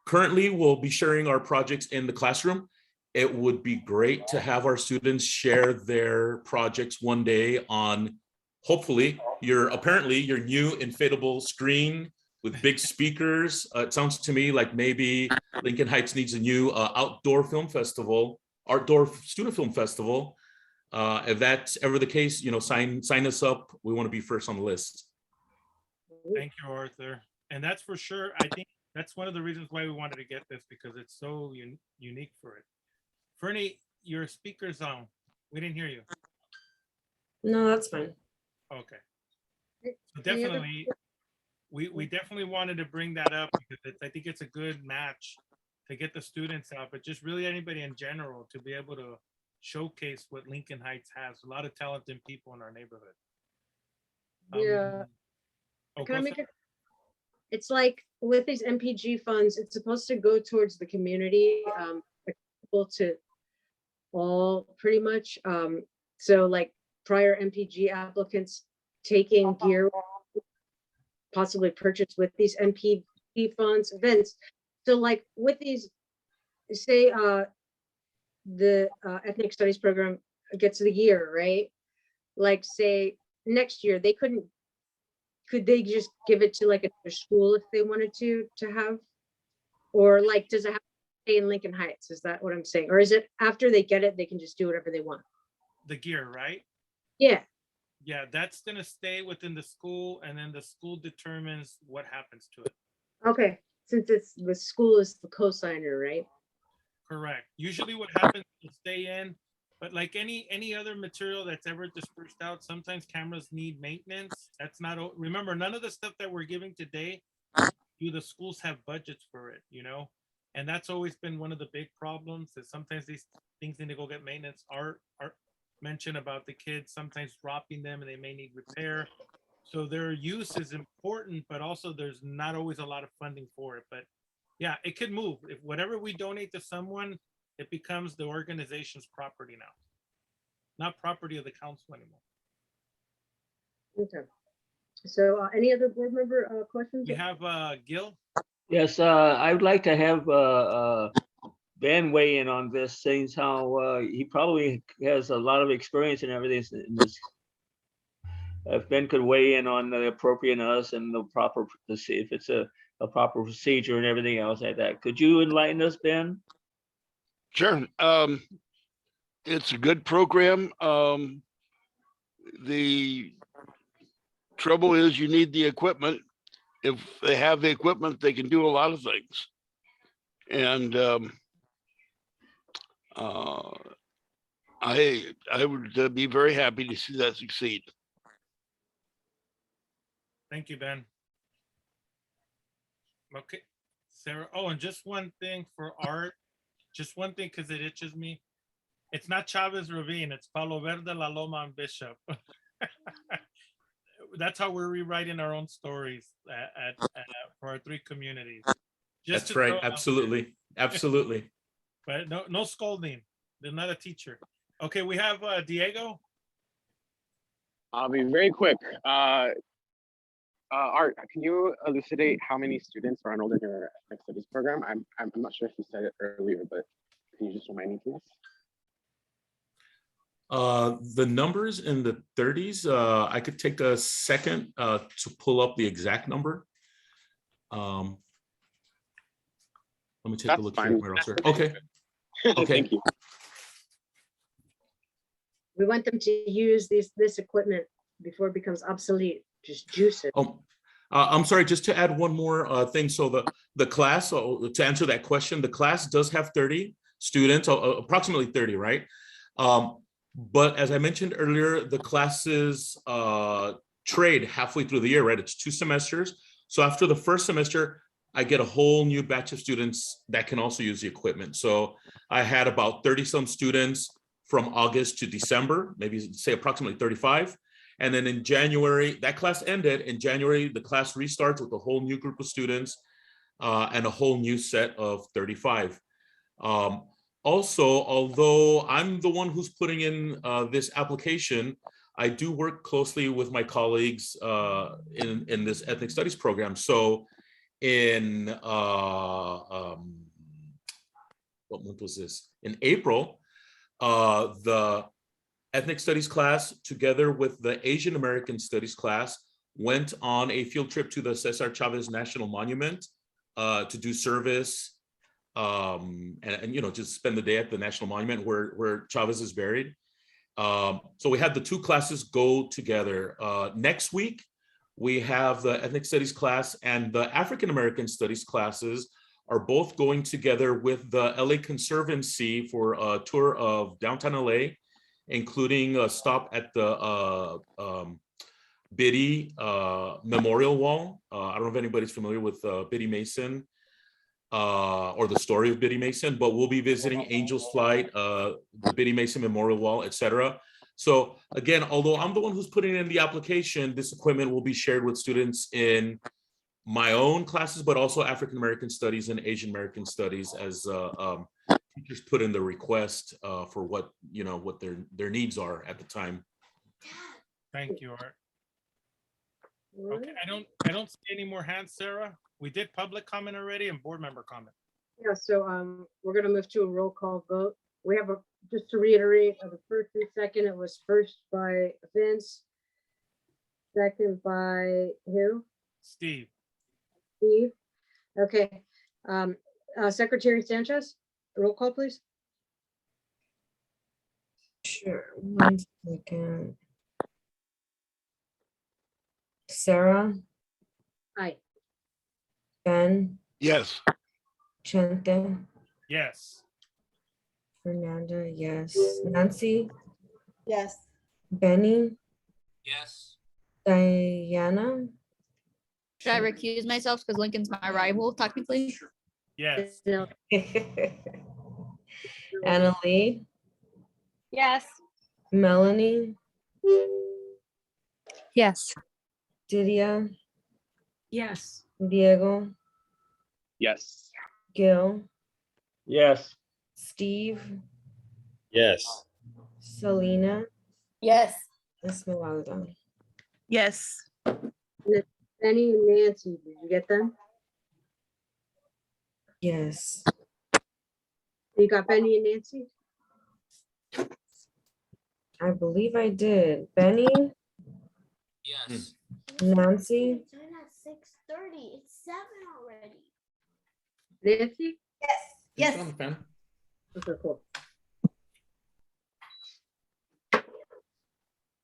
currently we'll be sharing our projects in the classroom. It would be great to have our students share their projects one day on, hopefully, apparently your new inflatable screen with big speakers. It sounds to me like maybe Lincoln Heights needs a new outdoor film festival, outdoor student film festival. If that's ever the case, sign us up. We want to be first on the list. Thank you, Arthur. And that's for sure. I think that's one of the reasons why we wanted to get this, because it's so unique for it. Fernie, your speaker's on. We didn't hear you. No, that's fine. Okay. So definitely, we definitely wanted to bring that up because I think it's a good match to get the students out, but just really anybody in general to be able to showcase what Lincoln Heights has. A lot of talented people in our neighborhood. Yeah. Oh, Can I go make ahead. it? It's like with these MPG funds, it's supposed to go towards the community, accessible to all pretty much. So like prior MPG applicants taking gear possibly purchased with these MPG funds events. So like with these, say the ethnic studies program gets the year, right? Like say next year, could they just give it to like a school if they wanted to have? Or like, does it have to stay in Lincoln Heights? Is that what I'm saying? Or is it after they get it, they can just do whatever they want? The gear, right? Yeah. Yeah, that's gonna stay within the school, and then the school determines what happens to it. Okay. Since it's the school is the co-signer, right? Correct. Usually what happens is stay in, but like any other material that's ever dispersed out, sometimes cameras need maintenance. That's not, remember, none of the stuff that we're giving today, do the schools have budgets for it, And that's always been one of the big problems, is sometimes these things need to go get maintenance. Art mentioned about the kids sometimes dropping them and they may need repair. So their use is important, but also there's not always a lot of funding for it. But yeah, it could move. If whatever we donate to someone, it becomes the organization's property now, not property of the council anymore. Okay. So any other board member questions? We have Gil. Yes, I would like to have Ben weigh in on this, since how he probably has a lot of experience in everything in this. If Ben could weigh in on the appropriateness and the proper, to see if it's a proper procedure and everything else like that. Could you enlighten us, Ben? Sure. It's a good program. The trouble is you need the equipment. If they have the equipment, they can do a lot of things. And I would be very happy to see that succeed. Thank you, Ben. Okay, Sarah. Oh, and just one thing for Art, just one thing, because it itches me. It's not Chavez Ravine, it's Palo Verde, La Loma, and Bishop. That's how we're rewriting our own stories for our three communities. That's right. Absolutely. Absolutely. But no scolding. They're not a teacher. Okay, we have Diego. I'll be very quick. Art, can you elucidate how many students are enrolled in your ethnic studies program? I'm not sure if you said it earlier, but can you just remind me, please? The numbers in the 30s, I could take a second to pull up the exact number. Let me take a look here. Where else? Okay. Okay. Thank you. We want them to use this equipment before it becomes obsolete. Just juice it. Oh, I'm sorry, just to add one more thing. So the class, to answer that question, the class does have 30 students, approximately 30, right? But as I mentioned earlier, the classes trade halfway through the year, right? It's 2 semesters. So after the first semester, I get a whole new batch of students that can also use the equipment. So I had about 30 some students from August to December, maybe say approximately 35. And then in January, that class ended. In January, the class restarts with a whole new group of students and a whole new set of 35. Also, although I'm the one who's putting in this application, I do work closely with my colleagues in this ethnic studies program. So in what month was this? In April, the ethnic studies class, together with the Asian American studies class, went on a field trip to the Cesar Chavez National Monument to do service and you know, just spend the day at the National Monument where Chavez is buried. So we had the two classes go together. Next week, we have the ethnic studies class and the African American studies classes are both going together with the LA Conservancy for a tour of downtown LA, including a stop at the Biddy Memorial Wall. I don't know if anybody's familiar with Biddy Mason or the story of Biddy Mason, but we'll be visiting Angel's Flight, the Biddy Mason Memorial Wall, etc. So again, although I'm the one who's putting in the application, this equipment will be shared with students in my own classes, but also African American studies and Asian American studies as teachers put in the request for what, you know, what their needs are at the time. Thank you, Art. Okay, I don't see any more hands, Sarah. We did public comment already and board member comment. Yeah, so we're gonna move to a roll call vote. We have just to reiterate, the first and second, it was first by Vince, second by who? Steve. Steve. Okay. Secretary Sanchez, roll call, please. Sure, 1 second. Sarah, Aye. Ben, Yes. Chente, Yes. Fernanda, yes. Nancy, Yes. Benny, Yes. Diana, Should I recuse myself because Lincoln's my rival technically? Yes. Annalee, Yes. Melanie, Yes. Didia, Yes. Diego, Yes. Gil, Yes. Steve, Yes. Selena, Yes. Esmeralda. Yes. Benny and Nancy, did you get them? Yes. You got Benny and Nancy? I believe I did. Benny, Yes. Nancy, Done at 6:30. It's 7 already. Nancy? Yes. Okay, cool.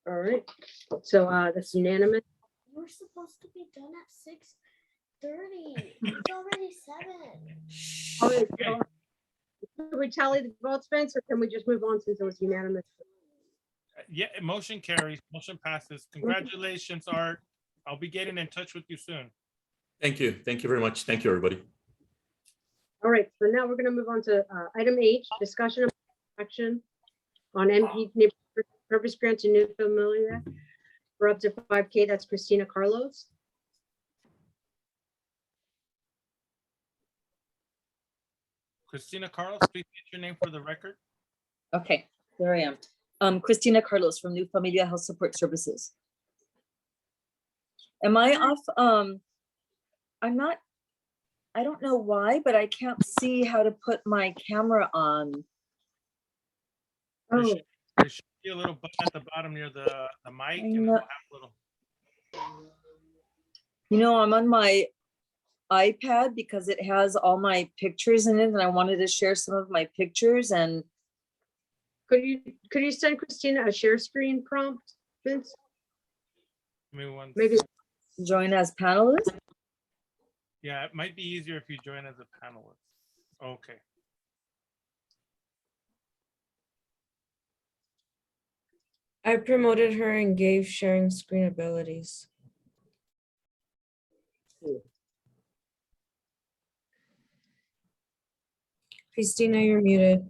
All right, so that's unanimous. You were supposed to be done at 6:30. It's already 7. All right, so, can we tally the votes, Vince, or can we just move on since it was unanimous? Yeah, motion carries, motion passes. Congratulations, Art. I'll be getting in touch with you soon. Thank you. Thank you very much. Thank you, everybody. All right, so now we're gonna move on to item H, discussion of action on MP neighborhood purpose grant to New Familia for up to 5K. That's Christina Carlos. Christina Carlos, please state your name for the record. Okay, there I am. Christina Carlos from New Familia Health Support Services. Am I off? I'm not, I don't know why, but I can't see how to put my camera on. Oh, There should be a little button at the bottom near the mic. And it'll have a little. You know, I'm on my iPad because it has all my pictures in it and I wanted to share some of my pictures and could you send Christina a share screen prompt, Vince? Maybe join as panelist. Yeah, it might be easier if you join as a panelist. Okay. I promoted her and gave sharing screen abilities. Christina, you're muted.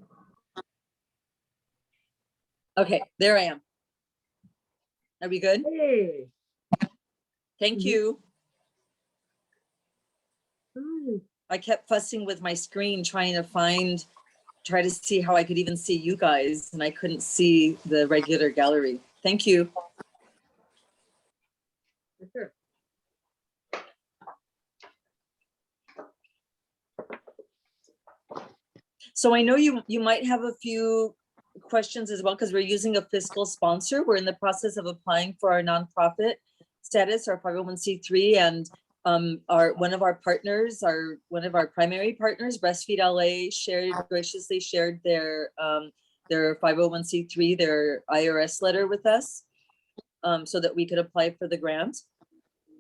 Okay, there I am. Are we good? Hey. Thank you. I kept fussing with my screen trying to try to see how I could even see you guys, and I couldn't see the regular gallery. Thank you. Sure. So I know you might have a few questions as well, because we're using a fiscal sponsor. We're in the process of applying for our nonprofit status, our 501c3, and one of our primary partners, Breastfeed LA, graciously shared their 501c3, their IRS letter with us, so that we could apply for the grant.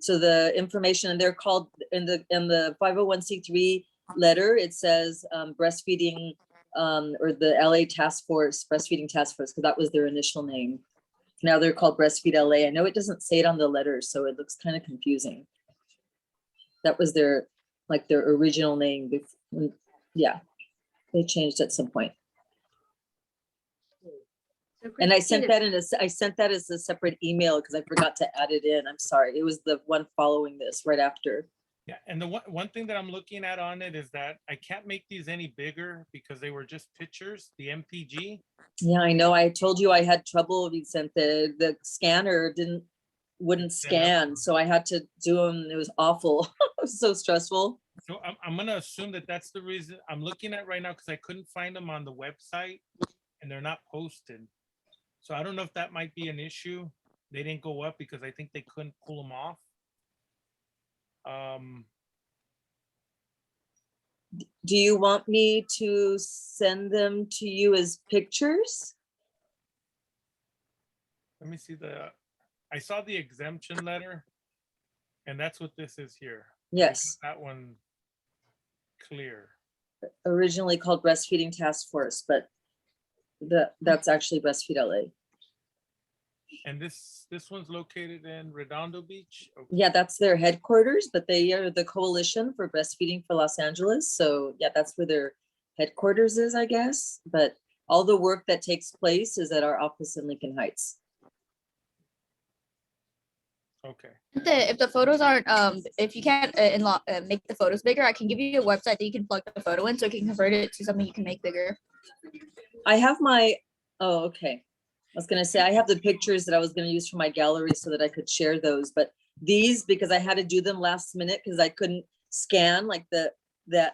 So the information, and they're called in the 501c3 letter, it says breastfeeding, or the LA Task Force, Breastfeeding Task Force, because that was their initial name. Now they're called Breastfeed LA. I know it doesn't say it on the letter, so it looks kind of confusing. That was their original name. Yeah, they changed at some point. And I sent that as a separate email because I forgot to add it in. I'm sorry. It was the one following this right after. Yeah, and the one thing that I'm looking at on it is that I can't make these any bigger because they were just pictures, the MPG. Yeah, I know. I told you I had trouble. We sent the scanner wouldn't scan, so I had to do them. It was awful. It was so stressful. So I'm gonna assume that that's the reason I'm looking at right now, because I couldn't find them on the website and they're not posted. So I don't know if that might be an issue. They didn't go up because I think they couldn't pull them off. Do you want me to send them to you as pictures? Let me see I saw the exemption letter, and that's what this is here. Yes. That one clear. Originally called Breastfeeding Task Force, but that's actually Breastfeed LA. And this one's located in Redondo Beach. Okay. Yeah, that's their headquarters, but they are the Coalition for Breastfeeding for Los Angeles. So yeah, that's where their headquarters is, I guess. But all the work that takes place is at our office in Lincoln Heights. Okay. If the photos aren't, if you can't make the photos bigger, I can give you a website that you can plug the photo in so you can convert it to something you can make bigger. I have okay. I was gonna say, I have the pictures that I was gonna use for my gallery so that I could share those, but these, because I had to do them last minute because I couldn't scan like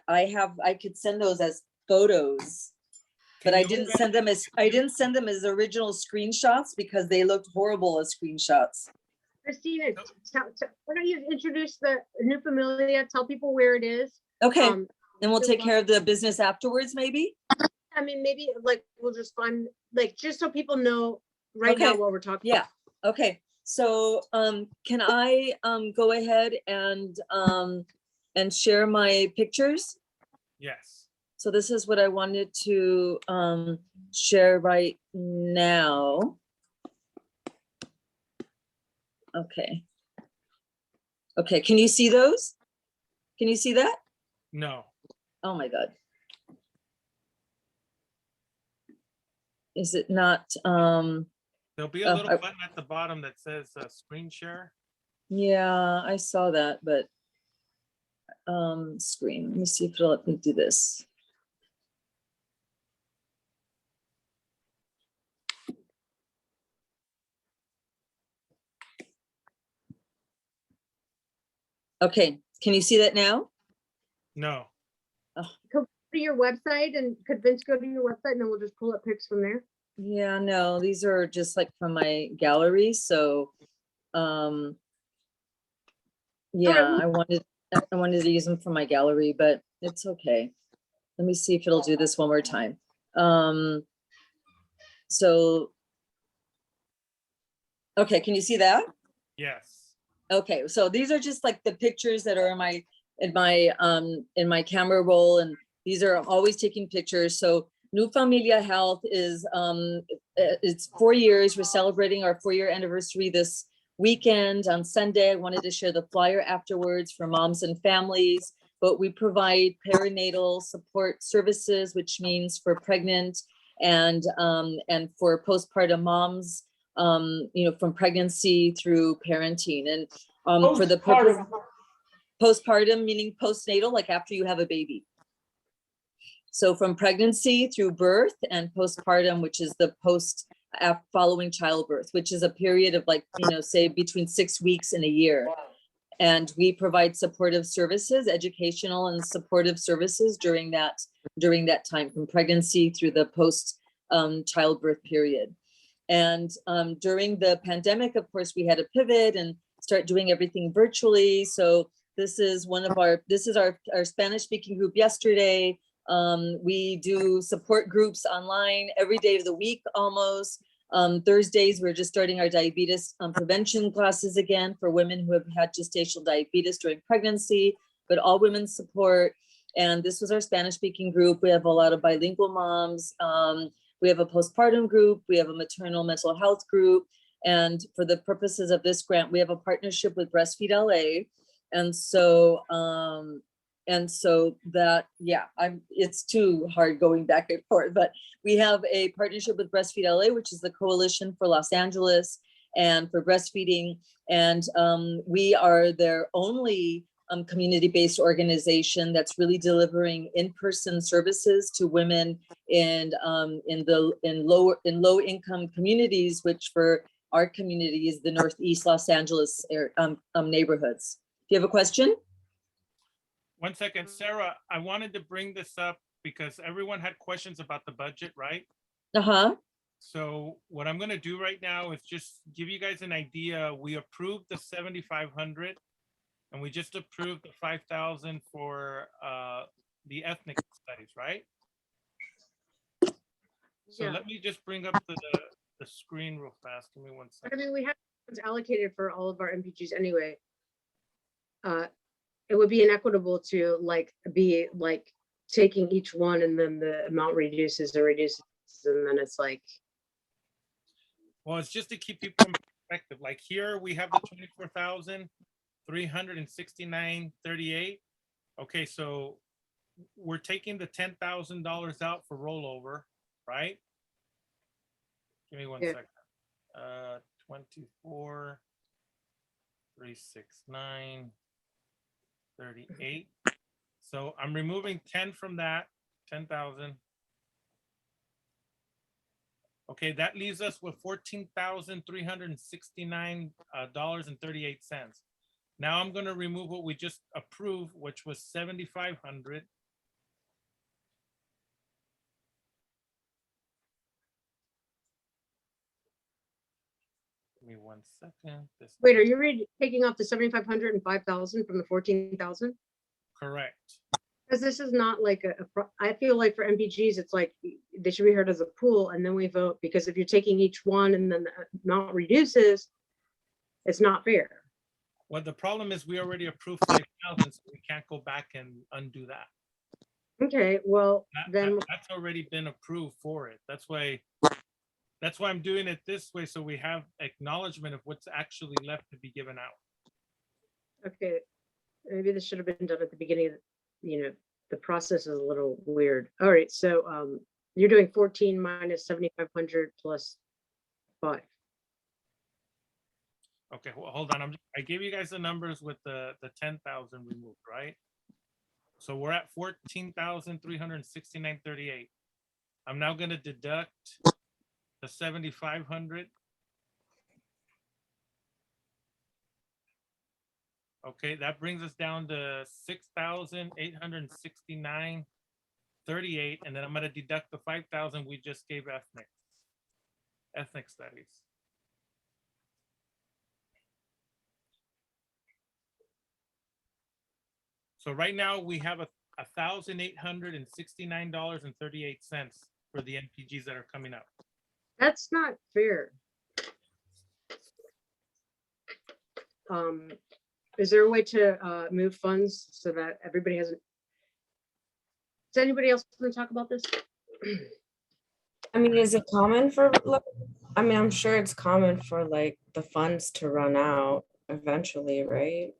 I could send those as photos, but I didn't send them as original screenshots because they looked horrible as screenshots. Christina, why don't you introduce the new Familia, tell people where it is. Okay, and we'll take care of the business afterwards, maybe? I mean, maybe like we'll just find, like, just so people know right now what we're talking about. Yeah, okay. So can I go ahead and share my pictures? Yes. So this is what I wanted to share right now. Okay. Okay, can you see those? Can you see that? No. Oh my God. Is it not? There'll be a little button at the bottom that says screen share. Yeah, I saw that, but screen. Let me see if it'll let me do this. Okay, can you see that now? No. Go to your website, and could Vince go to your website, and then we'll just pull up pics from there. Yeah, no, these are just like from my gallery. So yeah, I wanted to use them for my gallery, but it's okay. Let me see if it'll do this one more time. So okay, can you see that? Yes. Okay, so these are just like the pictures that are in my camera roll, and these are always taking pictures. So New Familia Health is it's 4 years. We're celebrating our 4-year anniversary this weekend on Sunday. I wanted to share the flyer afterwards for moms and families, but we provide perinatal support services, which means for pregnant and for postpartum moms, from pregnancy through parenting, and for the purpose postpartum, meaning postnatal, like after you have a baby. So from pregnancy through birth, and postpartum, which is the following childbirth, which is a period of say between 6 weeks and a year. And we provide supportive services, educational and supportive services during that time, from pregnancy through the post childbirth period. And during the pandemic, of course, we had to pivot and start doing everything virtually. So this is our Spanish speaking group yesterday. We do support groups online every day of the week almost. Thursdays, we're just starting our diabetes prevention classes again for women who have had gestational diabetes during pregnancy, but all women support. And this was our Spanish speaking group. We have a lot of bilingual moms. We have a postpartum group. We have a maternal mental health group. And for the purposes of this grant, we have a partnership with Breastfeed LA. And so that, yeah, it's too hard going back and forth, but we have a partnership with Breastfeed LA, which is the coalition for Los Angeles and for breastfeeding. And we are their only community-based organization that's really delivering in-person services to women in low-income communities, which for our community is the Northeast Los Angeles neighborhoods. Do you have a question? 1 second, Sarah, I wanted to bring this up because everyone had questions about the budget, right? Uh-huh. So what I'm gonna do right now is just give you guys an idea. We approved the 7,500 and we just approved the 5,000 for the ethnic studies, right? So Yeah. let me just bring up the screen real fast. Give me 1 I second. mean, we have funds allocated for all of our MPGs anyway. It would be inequitable to be taking each one and then the amount reduces and reduces, and then it's like. Well, it's just to keep people in perspective. Like here, we have the 24,369.38. Okay, so we're taking the $10,000 out for rollover, right? Give me 1 second. 24,369.38. So I'm removing 10 from that, 10,000. Okay, that leaves us with $14,369.38. Now I'm going to remove what we just approved, which was 7,500. Give me 1 second. Wait, are you taking off the 7,500 and 5,000 from the 14,000? Correct. Because this is not like I feel like for MPGs, it's like they should be heard as a pool and then we vote, because if you're taking each one and then the amount reduces, it's not fair. Well, the problem is we already approved 5,000, so we can't go back and undo that. Okay, well, then That's already been approved for it. That's why I'm doing it this way, so we have acknowledgement of what's actually left to be given out. okay, maybe this should have been done at the beginning of the process is a little weird. All right, so you're doing 14 minus 7,500 plus 5. Okay, well, hold on. I gave you guys the numbers with the 10,000 removed, right? So we're at 14,369.38. I'm now going to deduct the 7,500. Okay, that brings us down to 6,869.38, and then I'm going to deduct the 5,000 we just gave ethnic studies. So right now we have $1,869.38 for the NPGs that are coming up. That's not fair. Is there a way to move funds so that everybody has? Does anybody else want to talk about this? I mean, is it common for, I mean, I'm sure it's common for the funds to run out eventually, right?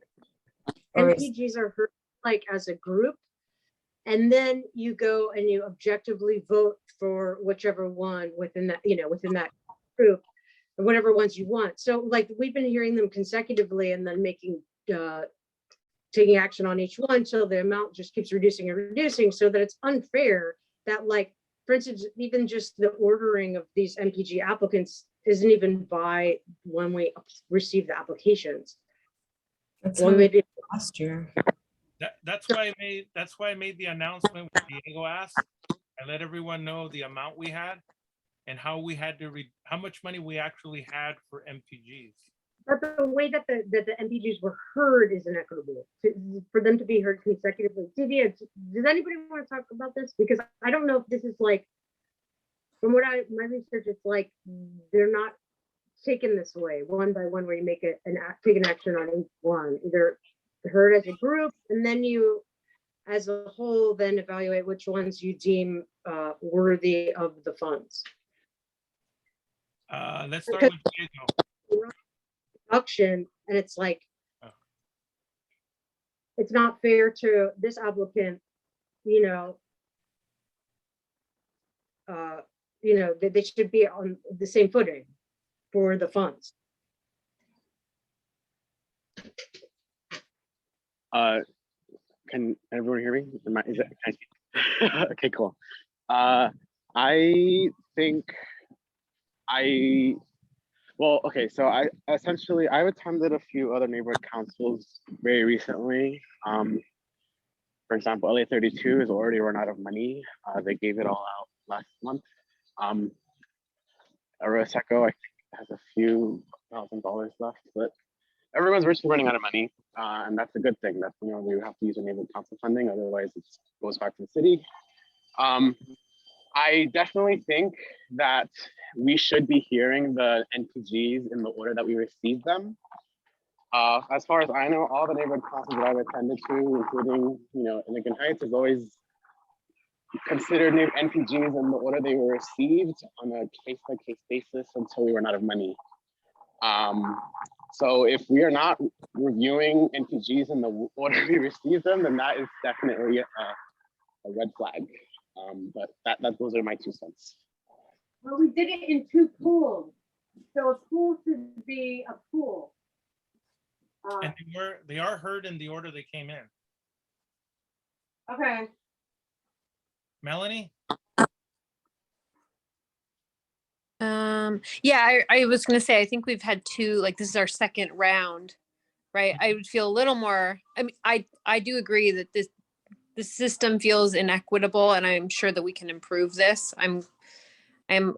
NPGs are heard as a group, and then you go and you objectively vote for whichever one within that, within that group, or whatever ones you want. So we've been hearing them consecutively and then taking action on each one, so the amount just keeps reducing and reducing, so that it's unfair that for instance, even just the ordering of these MPG applicants isn't even by when we receive the applications. That's Well, how we we did- did last year. That's why I made the announcement when Diego asked. I let everyone know the amount we had and how we had to read, how much money we actually had for MPGs. But the way that the MPGs were heard is inequitable. For them to be heard consecutively. Divya, does anybody want to talk about this? Because I don't know if this is like, from what my research, it's like they're not taken this way, one by one, where you make take an action on each one. Either heard as a group, and then you, as a whole, then evaluate which ones you deem worthy of the funds. Let's start with Diego. Auction, and it's like, it's not fair to this applicant, they should be on the same footing for the funds. Can everyone hear me? Okay, cool. I think okay, so I attended a few other neighborhood councils very recently. For example, LA 32 is already run out of money. They gave it all out last month. Arroseco, I think, has a few $1,000s left, but everyone's virtually running out of money, and that's a good thing. That's, we have to use our neighborhood council funding, otherwise it goes back to the city. I definitely think that we should be hearing the NPGs in the order that we receive them. As far as I know, all the neighborhood councils that I've attended to, including Lincoln Heights, has always considered NPGs in the order they were received on a case-by-case basis until we run out of money. So if we are not reviewing NPGs in the order we receive them, then that is definitely a red flag. But those are my 2 cents. Well, we did it in 2 pools, so a pool should be a pool. And they are heard in the order they came in. Okay. Melanie? Yeah, I was gonna say, I think we've had 2, like this is our second round, right? I would feel a little more, I mean, I do agree that the system feels inequitable, and I'm sure that we can improve this. I'm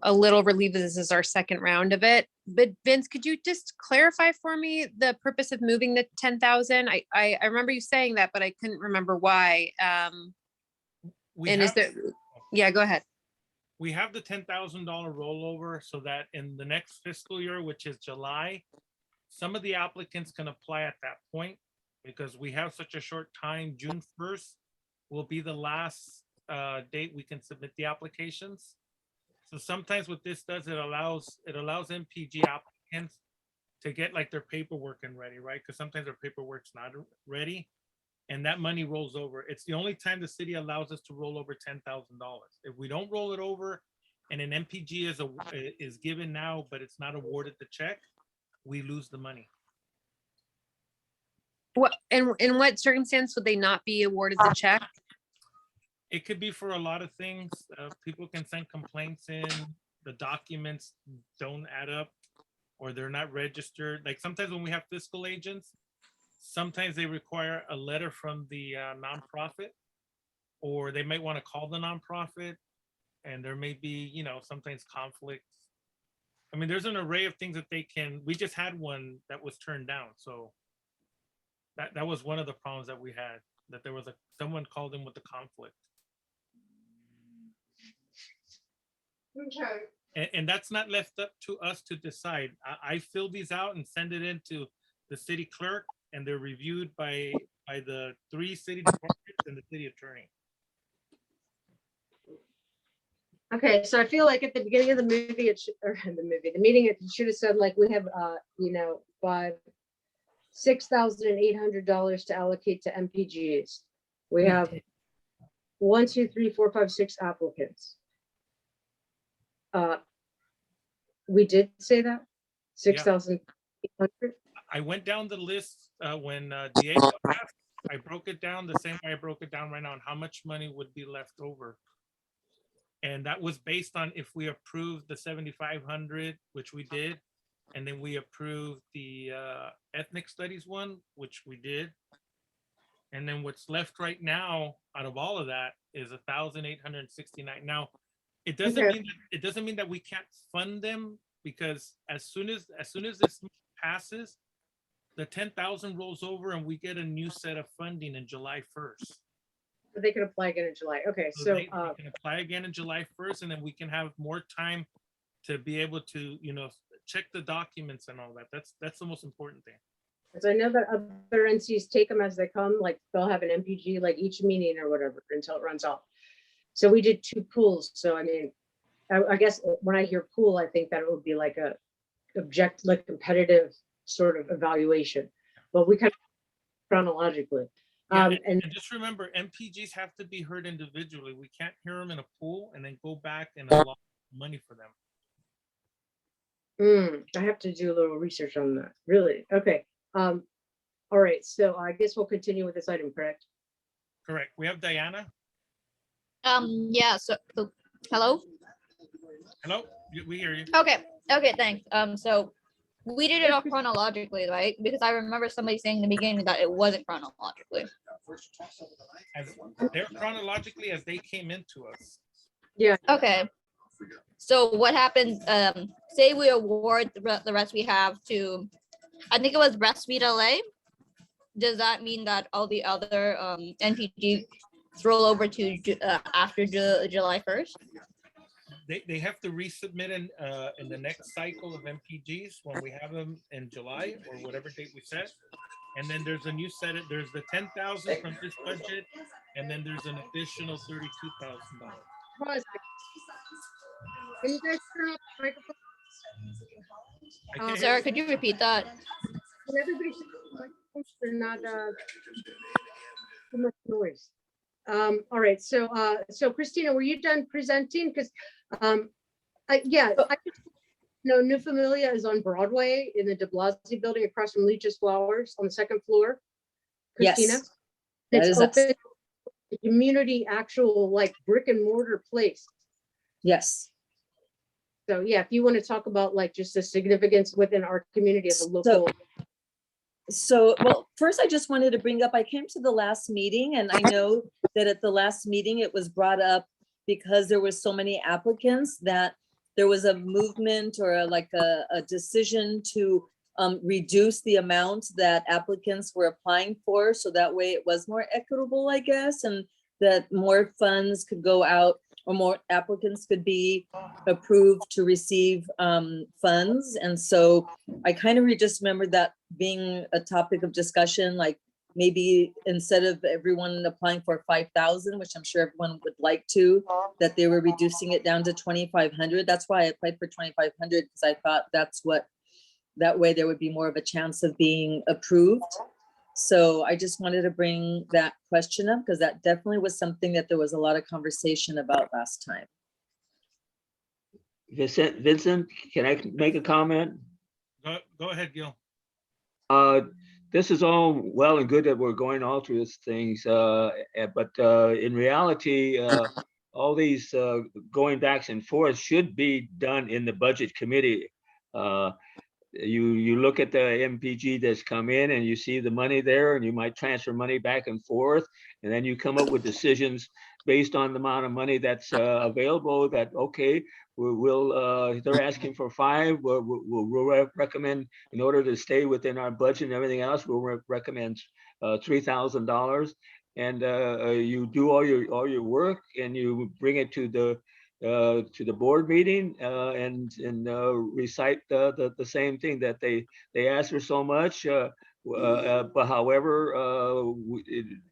a little relieved that this is our second round of it. But Vince, could you just clarify for me the purpose of moving the 10,000? I remember you saying that, but I couldn't remember why. Yeah, go ahead. We have the $10,000 rollover so that in the next fiscal year, which is July, some of the applicants can apply at that point because we have such a short time. June 1st will be the last date we can submit the applications. So sometimes what this does, it allows MPG applicants to get like their paperwork and ready, right? Because sometimes their paperwork's not ready. And that money rolls over. It's the only time the city allows us to roll over $10,000. If we don't roll it over and an MPG is given now, but it's not awarded the check, we lose the money. What, and in what circumstance would they not be awarded the check? It could be for a lot of things. People can send complaints in, the documents don't add up, or they're not registered. Like sometimes when we have fiscal agents, sometimes they require a letter from the nonprofit, or they might want to call the nonprofit, and there may be, sometimes conflicts. I mean, there's an array of things that they can. We just had one that was turned down, so that was one of the problems that we had. That there was someone called in with the conflict. Okay. And that's not left up to us to decide. I fill these out and send it into the city clerk, and they're reviewed by the 3 city departments and the city attorney. Okay, so I feel like at the beginning of the movie, the meeting, it should have said like we have, $6,800 to allocate to MPGs. We have 1, 2, 3, 4, 5, 6 applicants. We did say that 6,800. I went down the list when Diego asked. I broke it down the same way I broke it down right now on how much money would be left over. And that was based on if we approved the 7,500, which we did, And then we approved the ethnic studies one, which we did. And then what's left right now out of all of that is 1,869. Now, it doesn't Okay. mean it doesn't mean that we can't fund them, because as soon as this passes, the 10,000 rolls over and we get a new set of funding in July 1st. But they can apply again in July. Okay, So so they can apply again in July 1st, and then we can have more time to be able to, check the documents and all that. That's the most important thing. because I know that other NCs take them as they come, like they'll have an MPG like each meeting or whatever until it runs out. So we did 2 pools. So I mean, I guess when I hear pool, I think that it would be like a competitive sort of evaluation, but we kind of chronologically. Yeah, And and just remember, MPGs have to be heard individually. We can't hear them in a pool and then go back and allot money for them. I have to do a little research on that. Really? Okay. All right. So I guess we'll continue with this item, correct? Correct. We have Diana. Yeah, so hello? Hello, we hear you. Okay, thanks. So we did it all chronologically, right? Because I remember somebody saying in the beginning that it wasn't chronologically. They're chronologically as they came into us. Yeah. Okay. So what happens, say we award the rest we have to, I think it was Breastfeed LA. Does that mean that all the other NPG roll over to after July 1st? They have to resubmit in the next cycle of MPGs when we have them in July or whatever date we set. And then there's a new set. There's the 10,000 from this budget, and then there's an additional $32,000. Can you guys turn off the microphone? Sarah, could you repeat that? Can everybody turn off the microphones? They're not too much noise. All right. So Christina, were you done presenting? Because I just know New Familia is on Broadway in the de Blasio building across from Leach's Flowers on the 2nd floor. Christina? Yes, that It's is us. open, community, actual like brick and mortar place. Yes. So yeah, if you want to talk about like just the significance within our community as a local. So, well, first I just wanted to bring up, I came to the last meeting and I know that at the last meeting it was brought up because there were so many applicants that there was a movement or a decision to reduce the amount that applicants were applying for. So that way it was more equitable, I guess, and that more funds could go out or more applicants could be approved to receive funds. And so I kind of just remembered that being a topic of discussion, like maybe instead of everyone applying for 5,000, which I'm sure everyone would like to, that they were reducing it down to 2,500. That's why I applied for 2,500, because I thought that way there would be more of a chance of being approved. So I just wanted to bring that question up because that definitely was something that there was a lot of conversation about last time. Vincent, can I make a comment? Go ahead, Gil. This is all well and good that we're going all through these things, but in reality, all these going backs and forth should be done in the budget committee. You look at the MPG that's come in and you see the money there, and you might transfer money back and forth, and then you come up with decisions based on the amount of money that's available. That okay, they're asking for 5. We'll recommend, in order to stay within our budget and everything else, we'll recommend $3,000, and you do all your work and you bring it to the board meeting and recite the same thing, that they asked for so much, but however,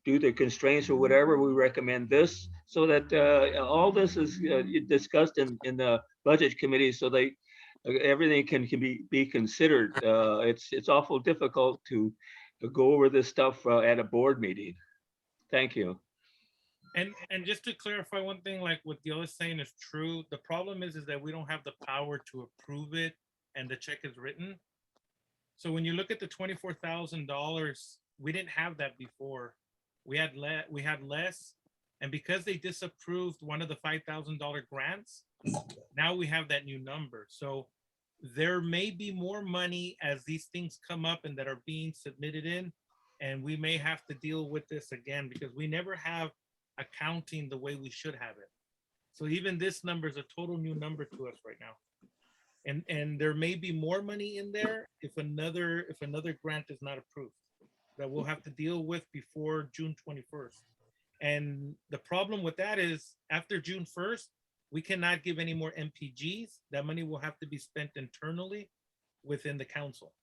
due to constraints or whatever, we recommend this, so that all this is discussed in the budget committee, so everything can be considered. It's awful difficult to go over this stuff at a board meeting. Thank you. And just to clarify one thing, like what Gil is saying is true. The problem is that we don't have the power to approve it and the check is written. So when you look at the $24,000, we didn't have that before. We had less, and because they disapproved one of the $5,000 grants, now we have that new number. So There may be more money as these things come up and that are being submitted in, and we may have to deal with this again because we never have accounting the way we should have it. So even this number is a total new number to us right now. And there may be more money in there if another grant is not approved that we'll have to deal with before June 21st. And the problem with that is after June 1st, we cannot give any more MPGs. That money will have to be spent internally within the council.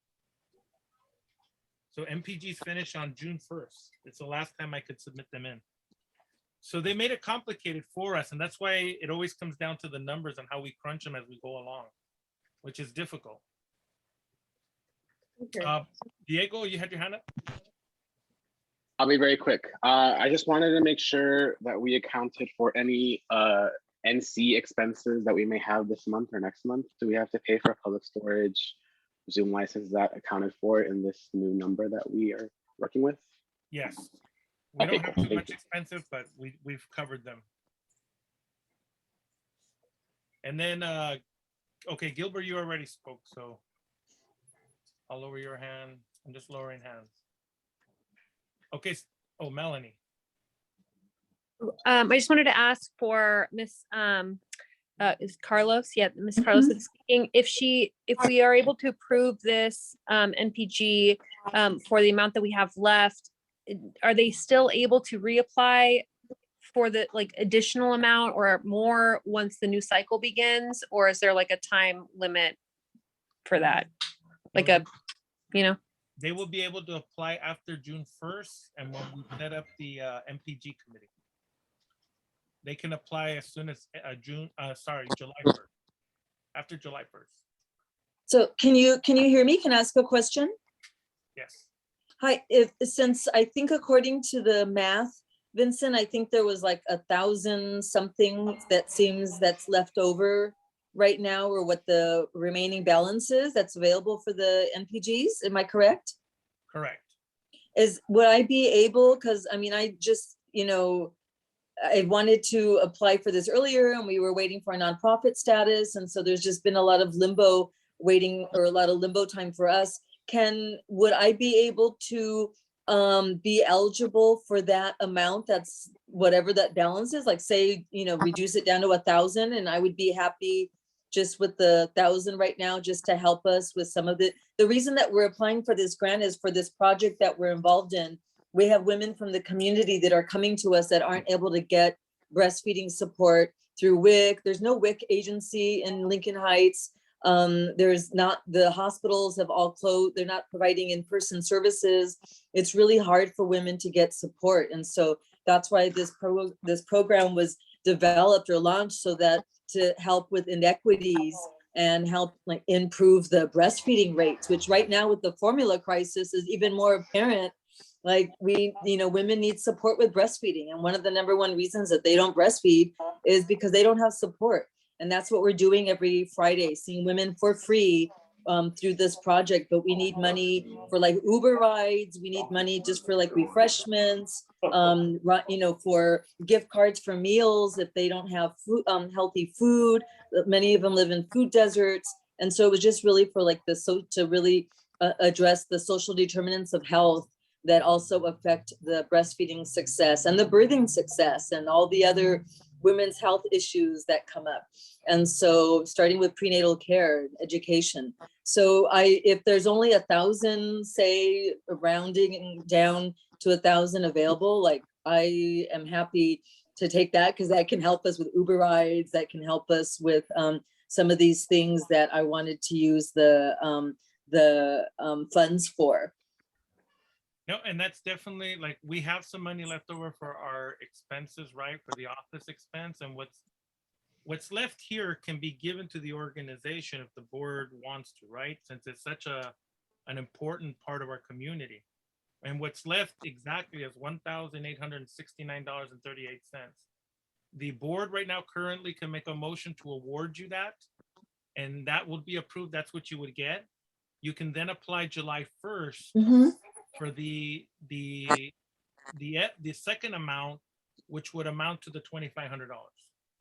So MPGs finish on June 1st. It's the last time I could submit them in. So they made it complicated for us. And that's why it always comes down to the numbers and how we crunch them as we go along, which is difficult. Okay. Diego, you had your hand up? I'll be very quick. I just wanted to make sure that we accounted for any NC expenses that we may have this month or next month. Do we have to pay for public storage, Zoom license, that accounted for in this new number that we are working with? Yes. We Okay, don't have cool. too Thank much you. expensive, but we've covered them. And then, okay, Gilbert, you already spoke, so I'll lower your hand. I'm just lowering hands. Okay, oh, Melanie. I just wanted to ask for Miss is Carlos? Yeah, Miss Carlos is speaking. If we are able to approve this NPG for the amount that we have left, are they still able to reapply for the like additional amount or more once the new cycle begins? Or is there like a time limit for that? Like a, you know? They will be able to apply after June 1st and when we set up the MPG committee. They can apply as soon as July 1st, after July 1st. So can you hear me? Can I ask a question? Yes. Hi, since I think according to the math, Vincent, I think there was like 1,000 something that seems that's left over right now, or what the remaining balance is that's available for the NPGs. Am I correct? Correct. Would I be able, because I mean, I just, I wanted to apply for this earlier and we were waiting for a nonprofit status. And so there's just been a lot of limbo waiting, or a lot of limbo time for us. Would I be able to be eligible for that amount? That's whatever that balance is, like say, reduce it down to 1,000 and I would be happy just with the 1,000 right now, just to help us with some of the reason that we're applying for this grant is for this project that we're involved in. We have women from the community that are coming to us that aren't able to get breastfeeding support through WIC. There's no WIC agency in Lincoln Heights. There's not, the hospitals have all closed. They're not providing in-person services. It's really hard for women to get support. And so that's why this program was developed or launched, so that to help with inequities and help like improve the breastfeeding rates, which right now with the formula crisis is even more apparent. Like women need support with breastfeeding. And one of the #1 reasons that they don't breastfeed is because they don't have support. And that's what we're doing every Friday, seeing women for free through this project. But we need money for like Uber rides. We need money just for like refreshments, for gift cards for meals if they don't have food, healthy food. Many of them live in food deserts. And so it was just really for like to really address the social determinants of health that also affect the breastfeeding success and the birthing success and all the other women's health issues that come up. And so starting with prenatal care, education. So if there's only 1,000, say rounding down to 1,000 available, like I am happy to take that, because that can help us with Uber rides, that can help us with some of these things that I wanted to use the funds for. No, and that's definitely like, we have some money left over for our expenses, right? For the office expense, and what's left here can be given to the organization if the board wants to, right? Since it's such an important part of our community. And what's left exactly is $1,869.38. The board right now currently can make a motion to award you that, and that will be approved. That's what you would get. You can then apply July 1st for the second amount, which would amount to the $2,500.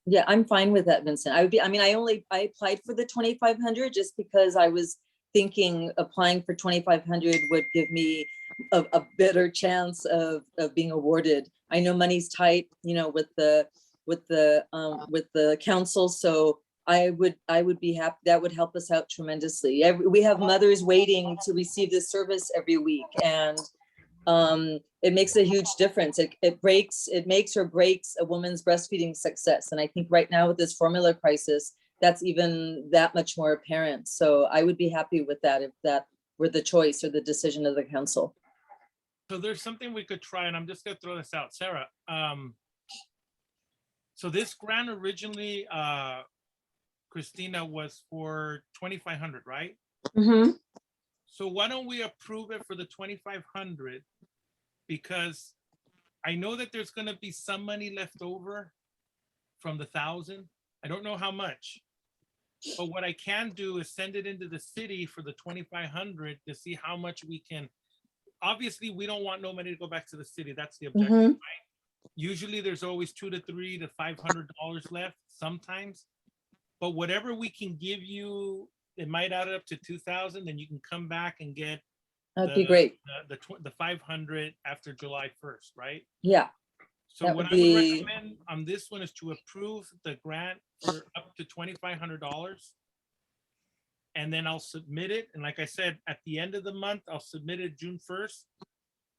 Yeah, I'm fine with that, Vincent. I would be, I mean, I applied for the 2,500 just because I was thinking applying for 2,500 would give me a better chance of being awarded. I know money's tight, you know, with the council, so I would be happy. That would help us out tremendously. We have mothers waiting to receive this service every week, and it makes a huge difference. It makes or breaks a woman's breastfeeding success. And I think right now with this formula crisis, that's even that much more apparent. So I would be happy with that if that were the choice or the decision of the council. So there's something we could try, and I'm just gonna throw this out, Sarah. So this grant originally, Christina, was for 2,500, right? Mm-hmm. So why don't we approve it for the 2,500? Because I know that there's gonna be some money left over from the 1,000. I don't know how much. But what I can do is send it into the city for the 2,500 to see how much we can. Obviously, we don't want no money to go back to the city. That's the objective, Mhm. right? Usually there's always $200 to $300 to $500 left sometimes. But whatever we can give you, it might add up to 2,000, then you can come back and get That'd be great. the 500 after July 1st, right? Yeah. So that what would I would be- recommend on this one is to approve the grant for up to $2,500. And then I'll submit it. And like I said, at the end of the month, I'll submit it June 1st.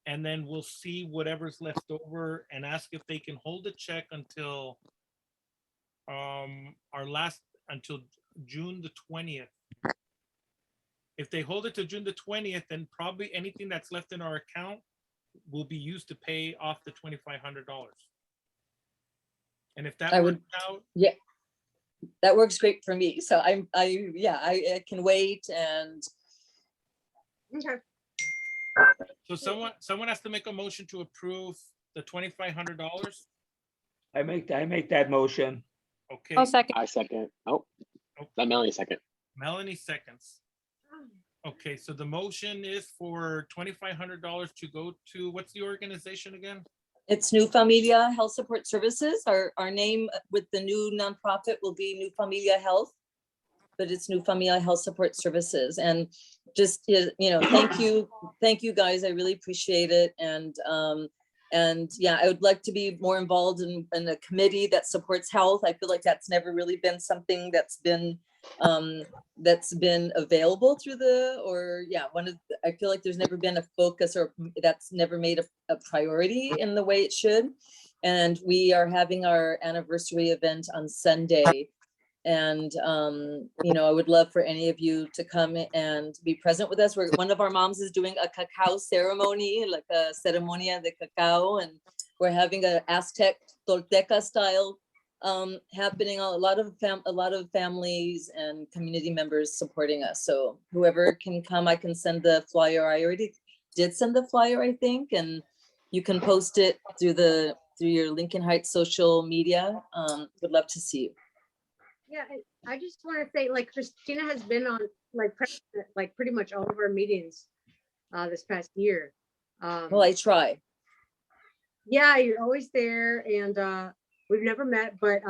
And then we'll see whatever's left over and ask if they can hold the check until until June the 20th. If they hold it to June the 20th, then probably anything that's left in our account will be used to pay off the $2,500. And if that works out, yeah, that works great for me. So I can wait and. Okay. so someone has to make a motion to approve the $2,500. I make that motion. Okay. I'll second. I second. Oh, that Melanie second. Melanie seconds. Okay, so the motion is for $2,500 to go to, what's the organization again? It's New Familia Health Support Services. Our name with the new nonprofit will be New Familia Health, but it's New Familia Health Support Services. And just, you know, thank you guys. I really appreciate it. And yeah, I would like to be more involved in a committee that supports health. I feel like that's never really been something that's been available through I feel like there's never been a focus, or that's never made a priority in the way it should. And we are having our anniversary event on Sunday. And, you know, I would love for any of you to come and be present with us. One of our moms is doing a cacao ceremony, like a ceremonia de cacao. And we're having an Aztec Tolteca style happening. A lot of families and community members supporting us. So whoever can come, I can send the flyer. I already did send the flyer, I think, and you can post it through your Lincoln Heights social media. Would love to see you. Yeah, I just want to say, like, Christina has been on like pretty much all of our meetings this past year. Well, I try. Yeah, you're always there, and we've never met, but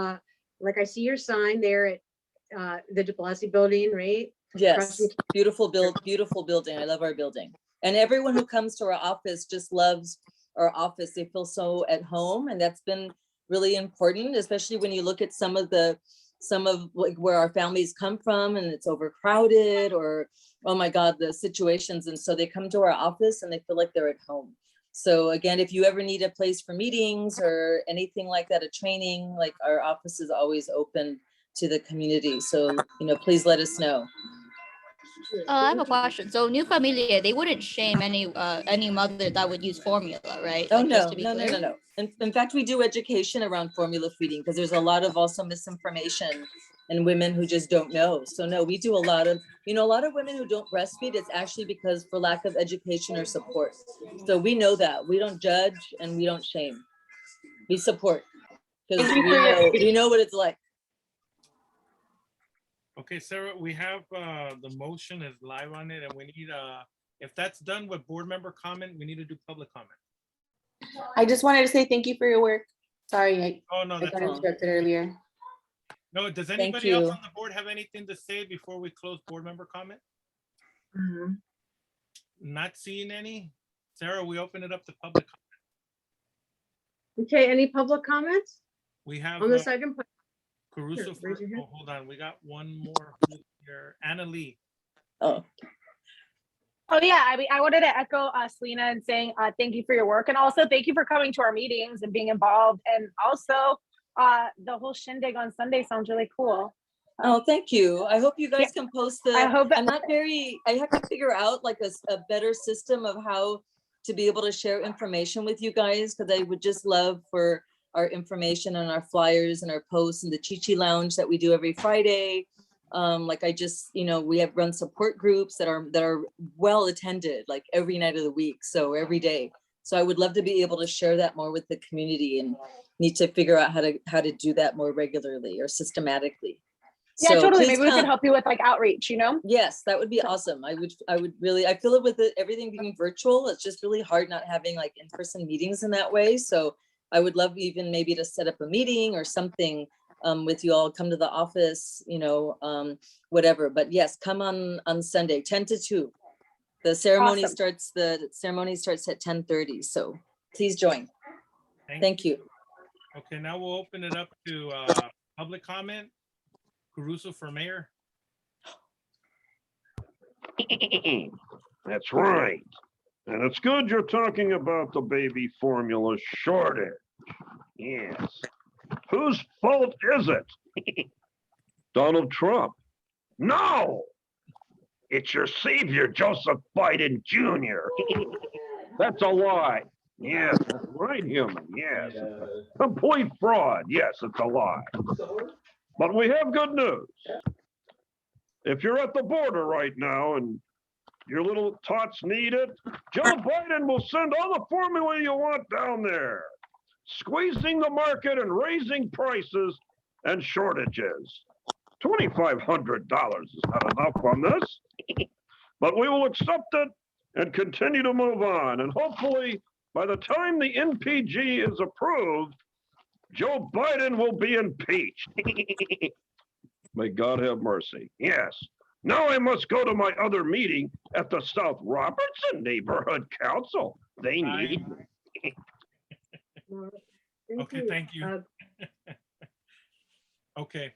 like I see your sign there at the De Blasio building, right? Yes, beautiful building. I love our building. And everyone who comes to our office just loves our office. They feel so at home, and that's been really important, especially when you look at some of like where our families come from and it's overcrowded, or, oh my God, the situations. And so they come to our office and they feel like they're at home. So again, if you ever need a place for meetings or anything like that, a training, like our office is always open to the community. So, you know, please let us know. I have a question. So New Familia, they wouldn't shame any mother that would use formula, right? Oh, Like, no, just to be no. clear? In fact, we do education around formula feeding because there's a lot of also misinformation and women who just don't know. So no, we do a lot of women who don't breastfeed. It's actually because for lack of education or support. So we know that. We don't judge and we don't shame. We support because we know what it's like. Okay, Sarah, we have the motion is live on it, and we need if that's done with board member comment, we need to do public comment. I just wanted to say thank you for your work. Sorry, I Oh no, got that's all. interrupted earlier. No, does Thank anybody else you. on the board have anything to say before we close board member comment? Not seeing any. Sarah, we open it up to public. Okay, any public comments We have on this item? Caruso. Here, raise your hand. Oh, hold on, we got one more here. Anna Lee. Oh, Oh yeah, I mean, I wanted to echo Selena and saying thank you for your work, and also thank you for coming to our meetings and being involved. And also, the whole shindig on Sunday sounds really cool. oh, thank you. I hope you guys can post the, I hope that- I'm not very, I have to figure out like a better system of how to be able to share information with you guys, because I would just love for our information and our flyers and our posts and the Chi-Chi Lounge that we do every Friday. Like I just, we have run support groups that are well attended, like every night of the week, so every day. So I would love to be able to share that more with the community, and need to figure out how to do that more regularly or systematically. Yeah, So totally. please Maybe we could come. help you with like outreach, Yes, that would be awesome. I would really, I feel it with everything being virtual. It's just really hard not having like in-person meetings in that way. So I would love even maybe to set up a meeting or something with you all, come to the office, whatever. But yes, come on Sunday, 10 to 2. The ceremony Awesome. starts at 10:30. So please join. Thank you. Okay, now we'll open it up to public comment. Caruso for mayor. That's right. And it's good you're talking about the baby formula shortage. Yes. Whose fault is it? Donald Trump? No! It's your savior, Joseph Biden Jr. That's a lie. Yes, that's right, human. Yes. Complete fraud. Yes, it's a lie. But we have good news. If you're at the border right now and your little tots need it, Joe Biden will send all the formula you want down there, squeezing the market and raising prices and shortages. $2,500 is not enough on this, but we will accept it and continue to move on. And hopefully, by the time the NPG is approved, Joe Biden will be impeached. May God have mercy. Yes. Now I must go to my other meeting at the South Robertson Neighborhood Council. They need me. Okay, thank you. Okay,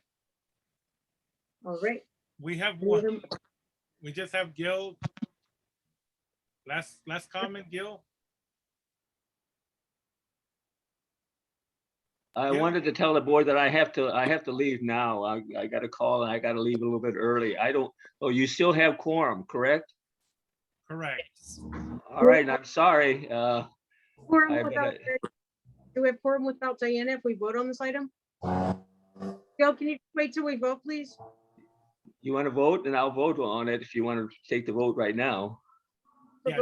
All right. we have one. We just have Gil. Last comment, Gil. I wanted to tell the board that I have to leave now. I got a call and I got to leave a little bit early. Oh, you still have quorum, correct? Correct. All right, I'm sorry. Quorum I without- better- Do we have quorum without Diana if we vote on this item? Gil, can you wait till we vote, please? You want to vote, and I'll vote on it if you want to take the vote right now. Yeah,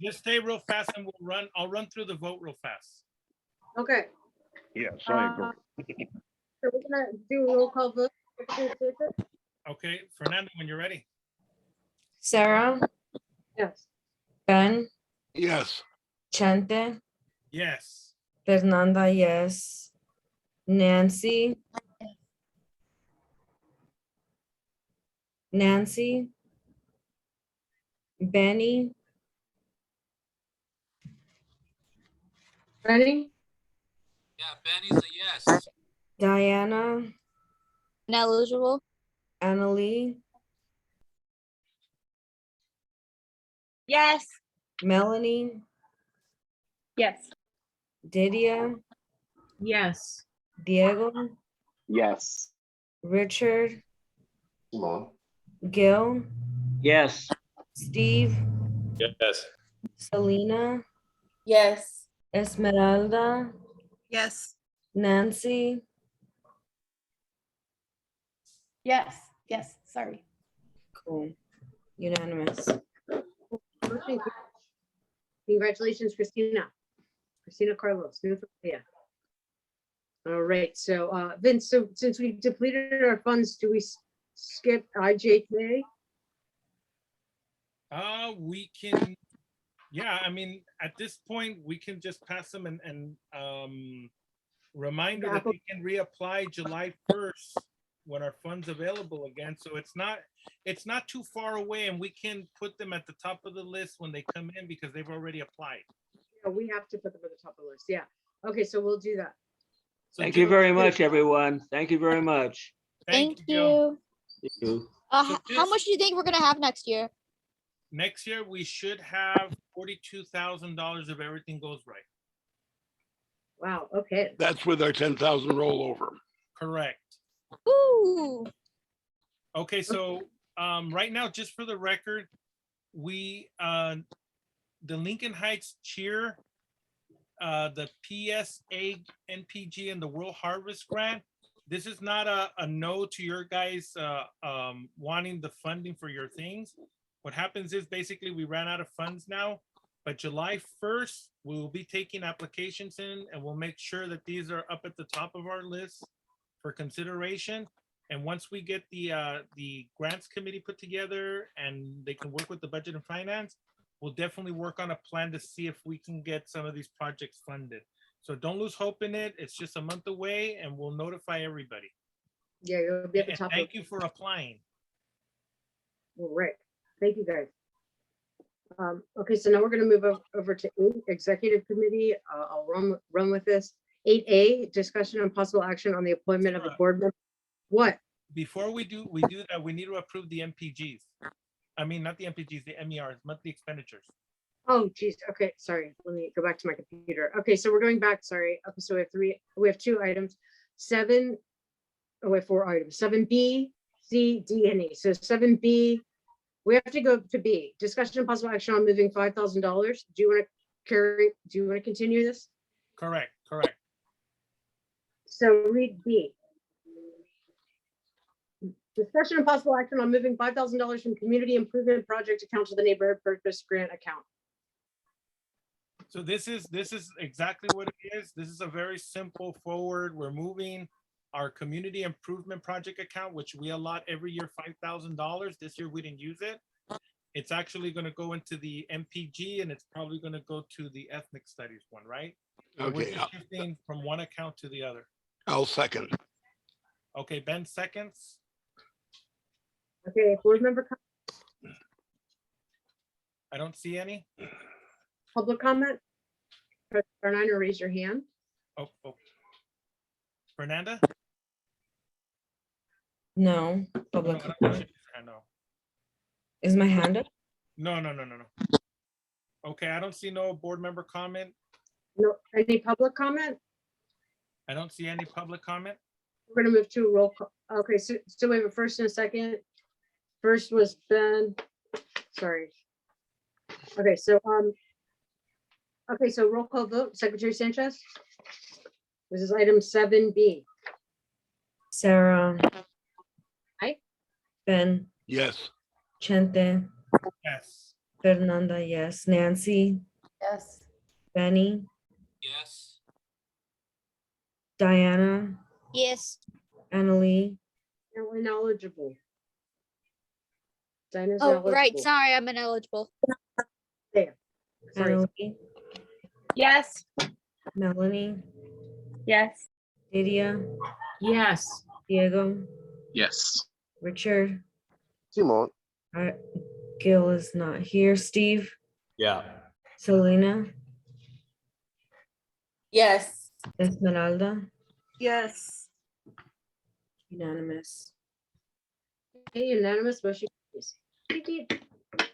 just stay real fast and I'll run through the vote real fast. Okay. Yes, I agree. So we're gonna do a roll call vote. Okay, Fernando, when you're ready. Sarah, Yes. Ben, Yes. Chente, Yes. Fernanda, yes. Nancy. Nancy. Benny, Ready? Yeah, Benny's a yes. Diana, Ineligible. Annalie, Yes. Melanie, Yes. Didia, Yes. Diego, Yes. Richard, Simone. Gil, Yes. Steve, Yes. Selena, Yes. Esmeralda, Yes. Nancy, Yes. Yes. Sorry. cool, unanimous. Okay. Congratulations, Christina. Christina Carlos. Yeah. All right, so Vince, so since we depleted our funds, do we skip IJK? We can, yeah, I mean, at this point, we can just pass them and reminder that they can reapply July 1st when our funds available again. So it's not too far away, and we can put them at the top of the list when they come in because they've already applied. Yeah, we have to put them at the top of the list. Yeah. Okay, so we'll do that. So Thank you Joe, very much, everyone. Thank you very much. Thank Joe. you. Thank you. So How much do you think we're gonna have next year? Next year, we should have $42,000 if everything goes right. Wow, okay. That's with our 10,000 rollover. Correct. Ooh. Okay, so right now, just for the record, we the Lincoln Heights cheer, the PSA NPG and the World Harvest Grant. This is not a no to your guys wanting the funding for your things. What happens is basically we ran out of funds now, but July 1st, we will be taking applications in and we'll make sure that these are up at the top of our list for consideration. And once we get the grants committee put together and they can work with the budget and finance, we'll definitely work on a plan to see if we can get some of these projects funded. So don't lose hope in it. It's just a month away and we'll notify everybody. Yeah, you'll be at the And top. thank you for applying. All right. Thank you, guys. Okay, so now we're going to move over to 8, Executive Committee. I'll run with this. 8A, discussion on possible action on the appointment of a board member. What? Before we do that, we need to approve the MPGs. I mean, not the MPGs, the MERs, monthly expenditures. Oh, geez. Okay, sorry. Let me go back to my computer. Okay, so we're going back. Sorry. Okay, so we have 2 items. 7. Oh, we have 4 items. 7B, C, D, and E. So 7B, we have to go to B. Discussion and possible action on moving $5,000. Do you want to continue this? Correct. So read B. Discussion and possible action on moving $5,000 from community improvement project account to the neighborhood purpose grant account. So this is exactly what it is. This is a very simple forward. We're moving our community improvement project account, which we allot every year $5,000. This year we didn't use it. It's actually going to go into the MPG and it's probably going to go to the ethnic studies one, right? So we're Okay, just shifting from one account to the other. I'll second. Okay, Ben seconds. Okay, board member, I don't see any. public comment? Press star 9 or raise your hand. Oh. Fernanda? No, public No, comment. I know. Is my hand up? No. Okay, I don't see no board member comment. No, any public comment? I don't see any public comment. We're gonna move to a roll call. Okay, so we have a first and a second. First was Ben. Sorry. Okay, so roll call vote. Secretary Sanchez. This is item 7B. Sarah. Aye. Ben. Yes. Chente. Yes. Fernanda, yes. Nancy. Yes. Benny. Yes. Diana. Yes. Annalee. Now ineligible. Dinah's Oh, right. ineligible. Sorry, I'm ineligible. There. Sorry. Annalee. Yes. Melanie. Yes. Lydia. Yes. Diego. Yes. Richard. Simon. Gil is not here. Steve. Yeah. Selena. Yes. Esmeralda. Yes. Unanimous. Okay, unanimous motion carries. Thank you.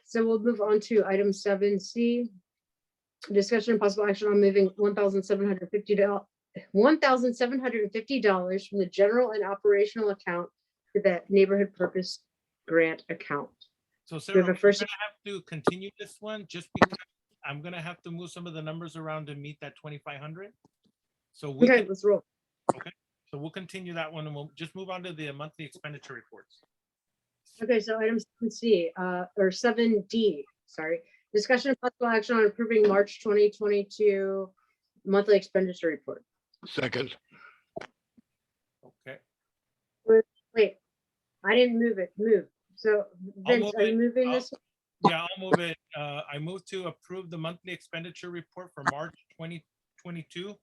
So we'll move on to item 7C. Discussion and possible action on moving $1,750 from the general and operational account to the neighborhood purpose grant account. So We Sarah, have a we're first- gonna have to continue this one just because I'm gonna have to move some of the numbers around to meet that 2,500. So we Okay, can, let's roll. so we'll continue that one and we'll just move on to the monthly expenditure reports. Okay, so item 7C, or 7D, sorry. Discussion and possible action on approving March 2022 monthly expenditure report. Second. Okay. Wait, I didn't move it, move. So I'll Vince, move are you it. moving this? Yeah, I'll move it. I move to approve the monthly expenditure report for March 2022.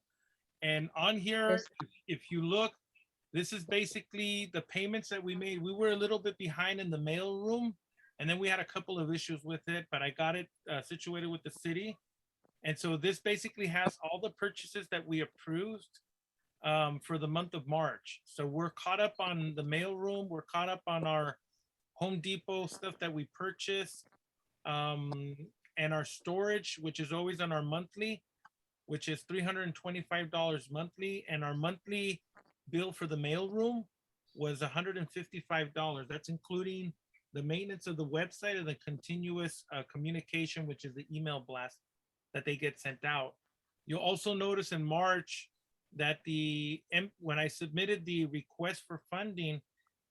And on here, Yes. if you look, This is basically the payments that we made. We were a little bit behind in the mail room, and then we had a couple of issues with it, but I got it situated with the city. And so this basically has all the purchases that we approved for the month of March. So we're caught up on the mail room. We're caught up on our Home Depot stuff that we purchased, and our storage, which is always on our monthly, which is $325 monthly. And our monthly bill for the mail room was $155. That's including the maintenance of the website and the continuous communication, which is the email blast that they get sent out. You'll also notice in March that when I submitted the request for funding,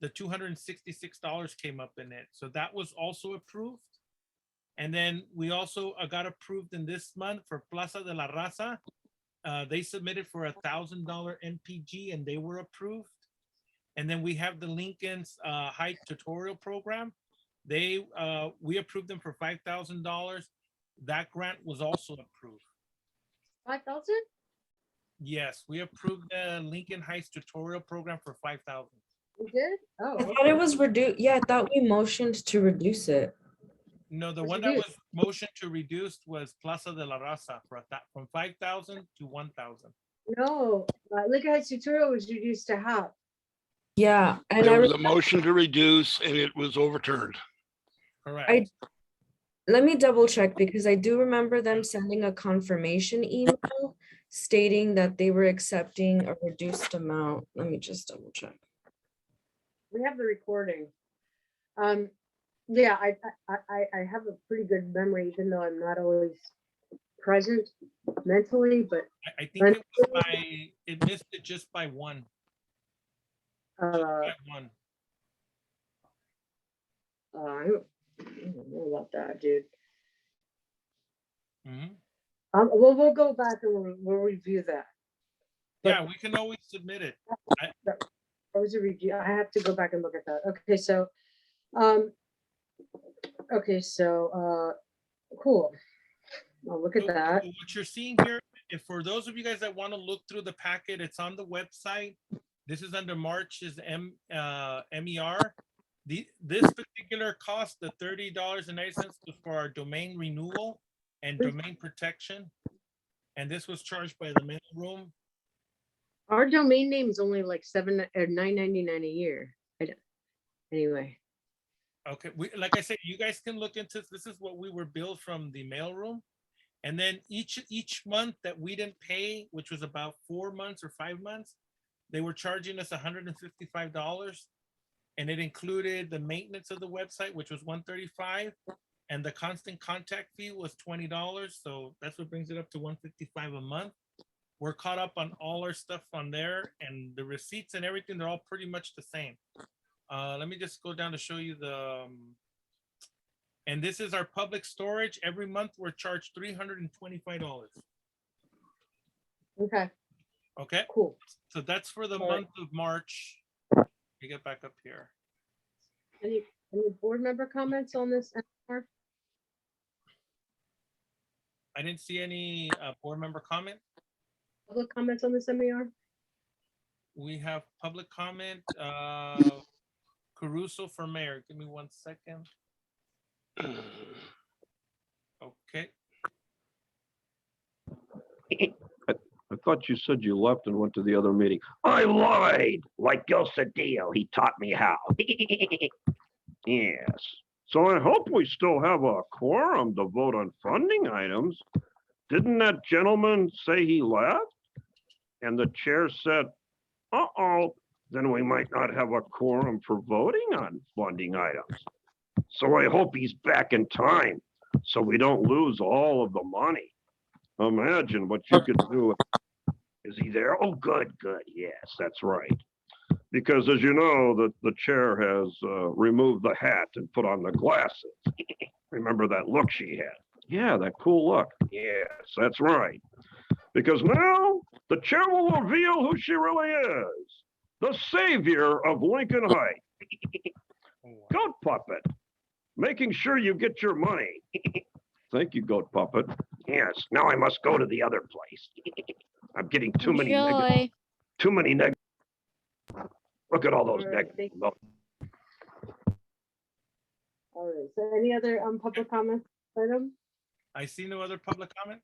the $266 came up in it. So that was also approved. And then we also got approved in this month for Plaza de la Raza. They submitted for $1,000 NPG and they were approved. And then we have the Lincoln's Height tutorial program. We approved them for $5,000. That grant was also approved. 5,000? Yes, we approved the Lincoln Heights tutorial program for 5,000. We did? Oh, I thought it was reduced. Yeah, I thought we motioned to reduce it. No, the What's one that reduced? was motioned to reduce was Plaza de la Raza from 5,000 to 1,000. No, Lincoln Heights tutorial was reduced to half. Yeah, and There was a motion to reduce and it was overturned. Correct. Let me double check because I do remember them sending a confirmation email stating that they were accepting a reduced amount. Let me just double check. We have the recording. Yeah, I have a pretty good memory, even though I'm not always present mentally, but I think it missed it just by one. I don't know about that, dude. Mhm. We'll go back and we'll review that. Yeah, we can always submit it. That was a review. I have to go back and look at that. Okay, so cool. I'll look at that. What you're seeing here, if for those of you guys that want to look through the packet, it's on the website. This is under March's MER. This particular cost, the $30.90, was for our domain renewal and domain protection. And this was charged by the mail room. Our domain name is only like $9.99 a year. Anyway. Okay, like I said, you guys can look into this. Is what we were billed from the mail room. And then each month that we didn't pay, which was about 4 months or 5 months, they were charging us $155. And it included the maintenance of the website, which was $135, and the constant contact fee was $20. So that's what brings it up to $155 a month. We're caught up on all our stuff on there, and the receipts and everything, they're all pretty much the same. Let me just go down to show you and this is our public storage. Every month we're charged $325. Okay. Okay. Cool. So that's for the All month of March. Let me get back up here. Any board member comments on this? I didn't see any board member comment. Public comments on this MER? We have public comment. Caruso for mayor. Give me 1 second. Okay. I thought you said you left and went to the other meeting. I lied, like El Cedillo. He taught me how. Yes. So I hope we still have a quorum to vote on funding items. Didn't that gentleman say he left? And the chair said, uh-oh, then we might not have a quorum for voting on funding items. So I hope he's back in time so we don't lose all of the money. Imagine what you could do. Is he there? Oh, good. Yes, that's right. Because as you know, the chair has removed the hat and put on the glasses. Remember that look she had? Yeah, that cool look. Yes, that's right. Because now the chair will reveal who she really is. The savior of Lincoln Heights. Goat Puppet. Making sure you get your money. Thank you, Goat Puppet. Yes, now I must go to the other place. I'm getting too many negative. Look at all those All right, negative. thank All right, so any other public comments item? I see no other public comment.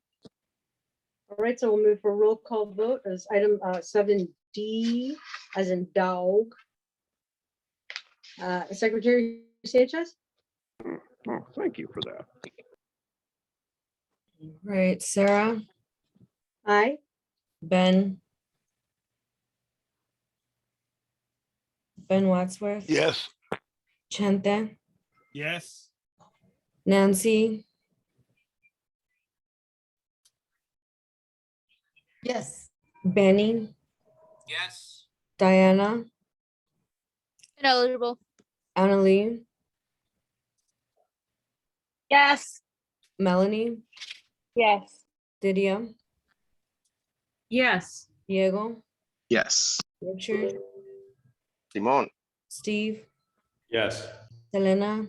All right, so we'll move for roll call vote as item 7D as in dog. Secretary Sanchez? Oh, thank you for that. Right, Sarah, Aye. Ben Wadsworth, Yes. Chente, Yes. Nancy, Yes. Benny, Yes. Diana, Ineligible. Annalee, Yes. Melanie, Yes. Didia, Yes. Diego, Yes. Richard, Simón. Steve, Yes. Selena,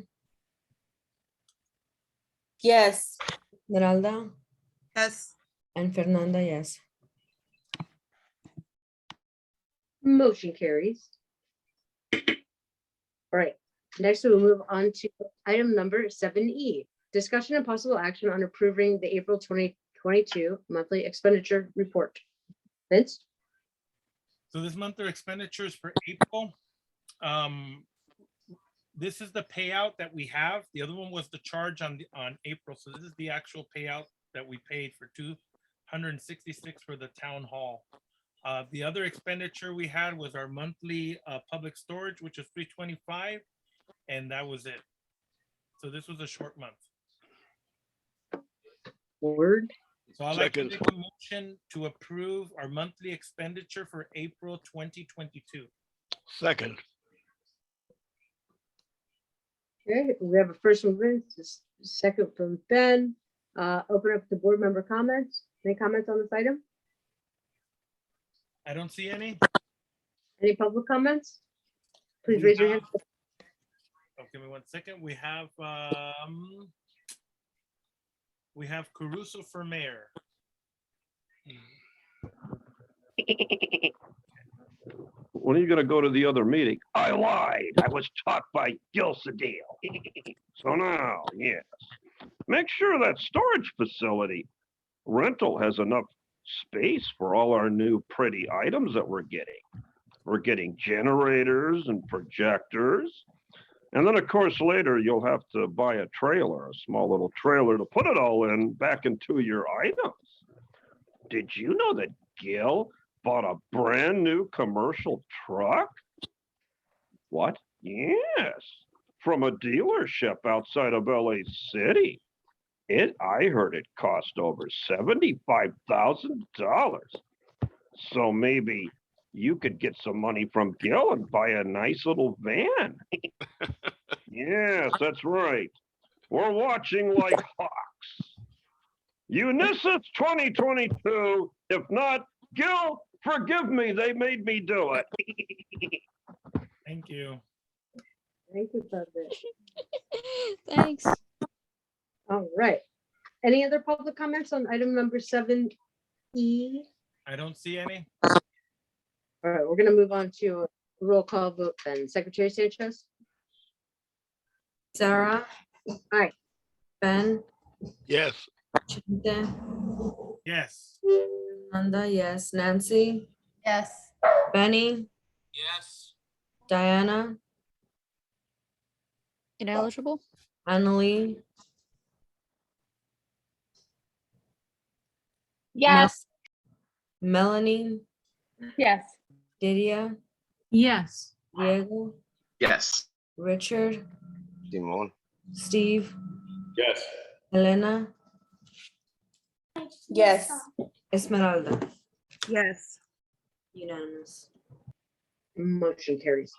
Yes. Esmeralda, Yes. and Fernanda, yes. Motion carries. All right, next we will move on to item number 7E. Discussion and possible action on approving the April 2022 monthly expenditure report. Vince? So this month their expenditures for April. This is the payout that we have. The other one was the charge on April. So this is the actual payout that we paid for 266 for the town hall. The other expenditure we had was our monthly public storage, which is 325, and that was it. So this was a short month. Word. So I'd like to Second. make a motion to approve our monthly expenditure for April 2022. Second. Okay, we have a first from Vince, a second from Ben. Open up to board member comments. Any comments on this item? I don't see any. Any public comments? Please We raise your hand. have- Oh, give me 1 second. We have Caruso for mayor. When are you gonna go to the other meeting? I lied. I was taught by Gil Sedale. So now, yes. Make sure that storage facility rental has enough space for all our new pretty items that we're getting. We're getting generators and projectors. And then, of course, later you'll have to buy a trailer, a small little trailer to put it all in back into your items. Did you know that Gil bought a brand new commercial truck? What? Yes, from a dealership outside of LA City. I heard it cost over $75,000. So maybe you could get some money from Gil and buy a nice little van. Yes, that's right. We're watching like hawks. Unisys 2022. If not, Gil, forgive me. They made me do it. Thank you. Thank you, President. Thanks. All right. Any other public comments on item number 7E? I don't see any. All right, we're gonna move on to a roll call vote then. Secretary Sanchez? Sarah, Aye. Ben, Yes. Chente, Yes. Fernanda, yes, Nancy, Yes. Benny, Yes. Diana, Ineligible. Annalee, Yes. Melanie, Yes. Didia, Yes. Diego, Yes. Richard, Simón. Steve, Yes. Elena, Yes. Esmeralda. Yes. Unanimous. Motion carries.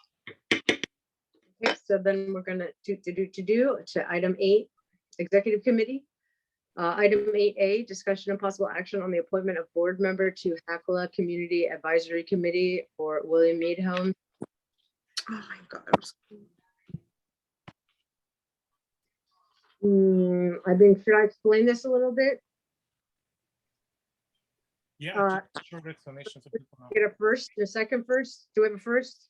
Okay, so then we're gonna to item 8, Executive Committee. Item 8A, discussion and possible action on the appointment of board member to HACLA Community Advisory Committee for William Mead Home. Oh my God. I think, should I explain this a little bit? Yeah. Short explanation so people know. Get a first, a second first. Do we have a first?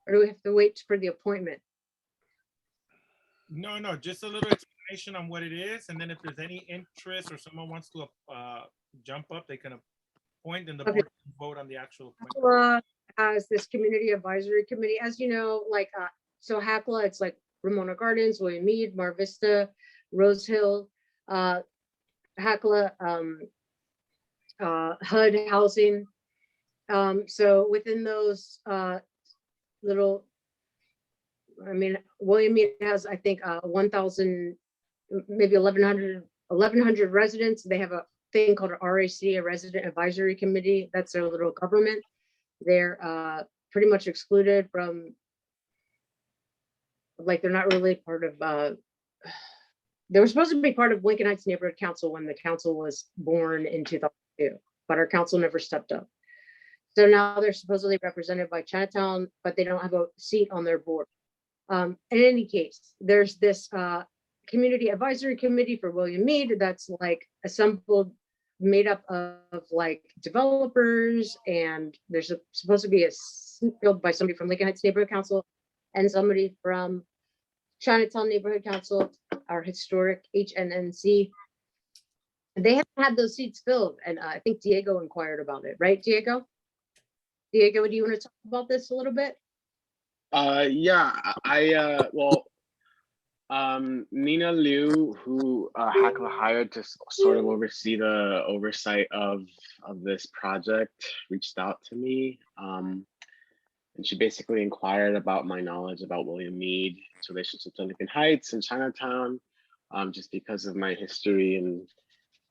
Or do we have to wait for the appointment? No, no, just a little explanation on what it is, and then if there's any interest or someone wants to jump up, they can appoint, and the Okay. board can vote on the actual appointment. HACLA has this community advisory committee, as you know, like, so HACLA, it's like Ramona Gardens, William Mead, Mar Vista, Rose Hill, HACLA, HUD housing. So within those little, I mean, William Mead has, I think, 1,000, maybe 1,100 residents. They have a thing called an RAC, a Resident Advisory Committee. That's their little government. They're pretty much excluded from, like, they're not really part of, they were supposed to be part of Lincoln Heights Neighborhood Council when the council was born in 2002, but our council never stepped up. So now they're supposedly represented by Chinatown, but they don't have a seat on their board. In any case, there's this community advisory committee for William Mead that's like assembled, made up of like developers, and there's supposed to be a filled by somebody from Lincoln Heights Neighborhood Council and somebody from Chinatown Neighborhood Council, our historic LHNC. They haven't had those seats filled, and I think Diego inquired about it, right, Diego? Diego, do you want to talk about this a little bit? Yeah, Nina Liu, who HACLA hired to sort of oversee the oversight of this project, reached out to me. And she basically inquired about my knowledge about William Mead, its relationship to Lincoln Heights and Chinatown, just because of my history and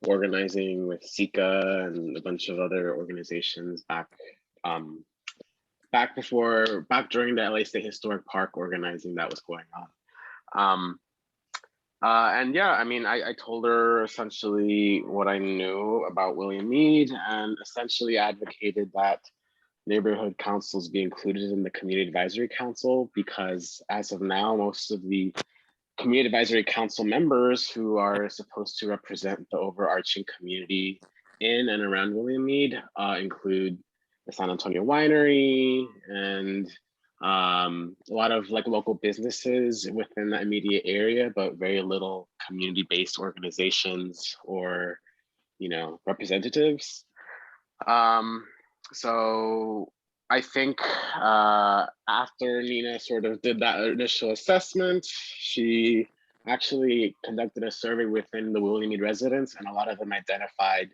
organizing with SICA and a bunch of other organizations back during the LA State Historic Park organizing that was going on. And yeah, I mean, I told her essentially what I knew about William Mead and essentially advocated that neighborhood councils be included in the community advisory council, because as of now, most of the community advisory council members who are supposed to represent the overarching community in and around William Mead include the San Antonio Winery and a lot of like local businesses within the immediate area, but very little community-based organizations or, you know, representatives. So I think after Nina sort of did that initial assessment, she actually conducted a survey within the William Mead residents, and a lot of them identified,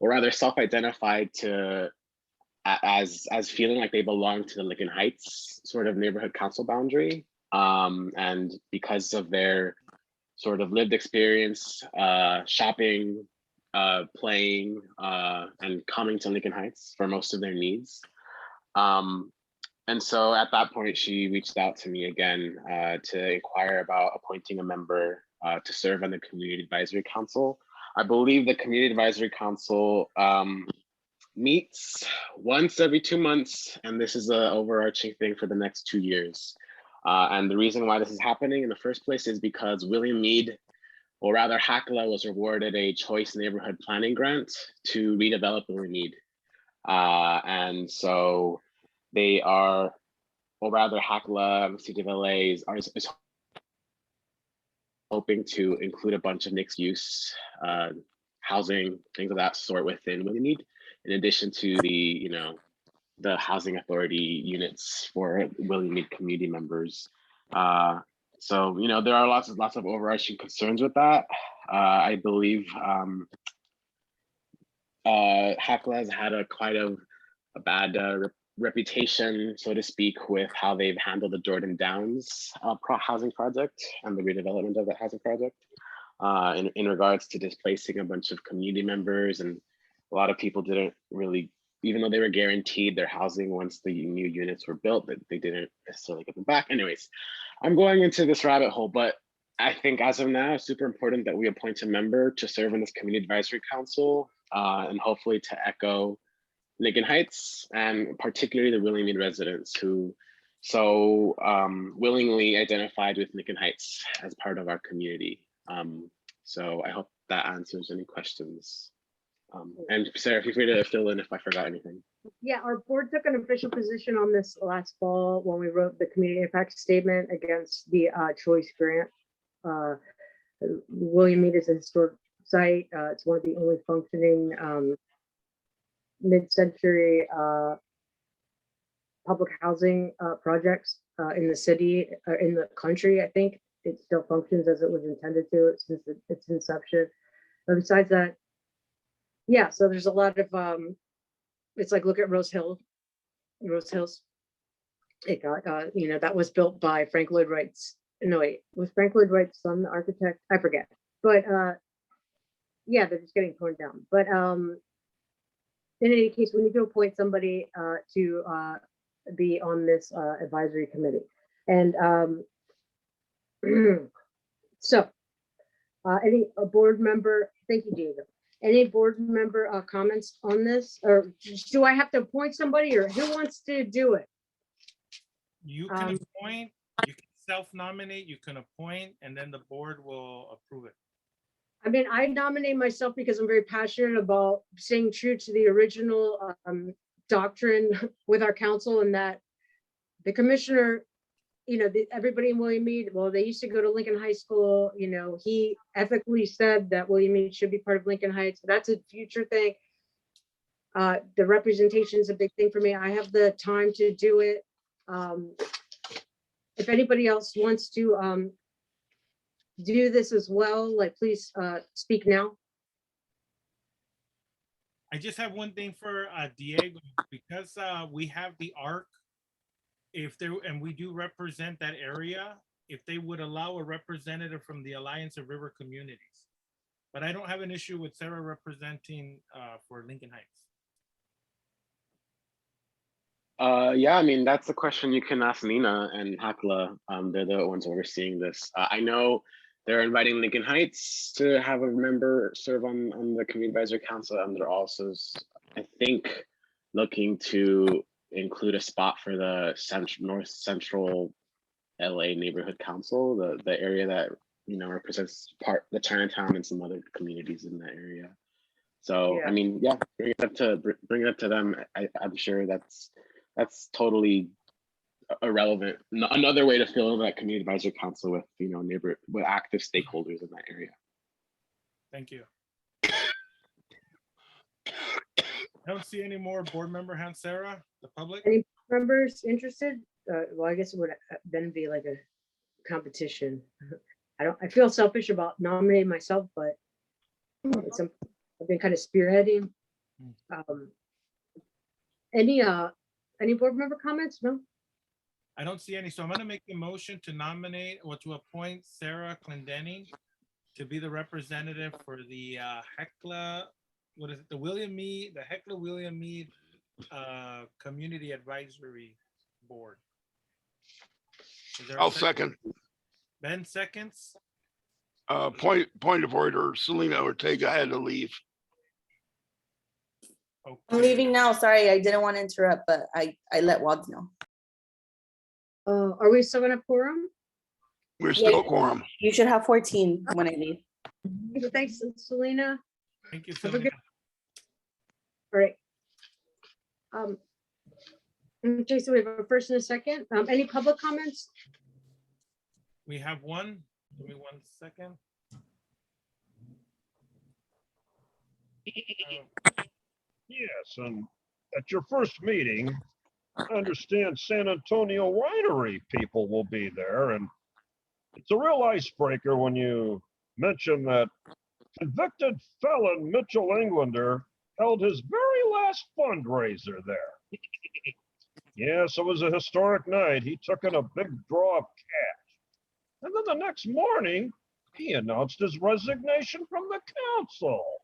or rather self-identified as feeling like they belong to the Lincoln Heights sort of neighborhood council boundary. And because of their sort of lived experience, shopping, playing, and coming to Lincoln Heights for most of their needs. And so at that point, she reached out to me again to inquire about appointing a member to serve on the Community Advisory Council. I believe the Community Advisory Council meets once every 2 months, and this is an overarching thing for the next 2 years. And the reason why this is happening in the first place is because William Mead, or rather HACLA, was awarded a choice neighborhood planning grant to redevelop William Mead. And so they are, or rather HACLA, City of LA is hoping to include a bunch of mixed use housing, things of that sort within William Mead, in addition to the, you know, the housing authority units for William Mead community members. So, you know, there are lots of overarching concerns with that. I believe HACLA has had quite a bad reputation, so to speak, with how they've handled the Jordan Downs housing project and the redevelopment of that housing project in regards to displacing a bunch of community members. And a lot of people didn't really, even though they were guaranteed their housing once the new units were built, that they didn't necessarily get them back. Anyways, I'm going into this rabbit hole, but I think as of now, it's super important that we appoint a member to serve in this community advisory council and hopefully to echo Lincoln Heights and particularly the William Mead residents who so willingly identified with Lincoln Heights as part of our community. So I hope that answers any questions. And Sarah, feel free to fill in if I forgot anything. Yeah, our board took an official position on this last fall when we wrote the community impact statement against the choice grant. William Mead is a historic site. It's one of the only functioning mid-century public housing projects in the city, in the country. I think it still functions as it was intended to since its inception. But besides that, yeah, so there's a lot of it's like, look at Rose Hills. It got that was built by Frank Lloyd Wright's, no wait, was Frank Lloyd Wright's son the architect? I forget. But yeah, they're just getting torn down. But in any case, we need to appoint somebody to be on this advisory committee. And so any board member, thank you, Diego. Any board member comments on this? Or do I have to appoint somebody, or who wants to do it? You can appoint, you can self-nominate, you can appoint, and then the board will approve it. I mean, I nominate myself because I'm very passionate about staying true to the original doctrine with our council, and that the commissioner, everybody in William Mead, well, they used to go to Lincoln High School. He ethically said that William Mead should be part of Lincoln Heights. That's a future thing. The representation is a big thing for me. I have the time to do it. If anybody else wants to do this as well, like, please speak now. I just have one thing for Diego, because we have the ARC. And we do represent that area, if they would allow a representative from the Alliance of River Communities. But I don't have an issue with Sarah representing for Lincoln Heights. Yeah, I mean, that's a question you can ask Nina and Hakla. They're the ones overseeing this. I know they're inviting Lincoln Heights to have a member serve on the Community Advisory Council, and they're also, I think, looking to include a spot for the North Central LA Neighborhood Council, the area that represents the Chinatown and some other communities in that area. So yeah. I mean, yeah, bring it up to them. I'm sure that's totally irrelevant. Another way to fill that Community Advisory Council with with active stakeholders in that area. Thank you. I don't see any more board member hands. Sarah, the public. Any members interested? Well, I guess it would then be like a competition. I feel selfish about nominating myself, but it's something I've been kind of spearheading. Any board member comments? No. I don't see any. So I'm going to make a motion to nominate or to appoint Sarah Clendenny to be the representative for the Hecla. What is it? The Hecla William Mead Community Advisory Board. I'll second. Ben seconds. Point of order. Selena Ortega had to leave. Okay. I'm leaving now. Sorry, I didn't want to interrupt, but I let Wads know. Are we still gonna quorum? We're still quorum. You should have 14 when I leave. Thanks, Selena. Thank you, Selena. All right. Okay, so we have a first and a second. Any public comments? We have one. Give me 1 second. Yes, and at your first meeting, I understand San Antonio winery people will be there, and it's a real icebreaker when you mention that convicted felon Mitchell Englander held his very last fundraiser there. Yes, it was a historic night. He took in a big draw of cash. And then the next morning, he announced his resignation from the council.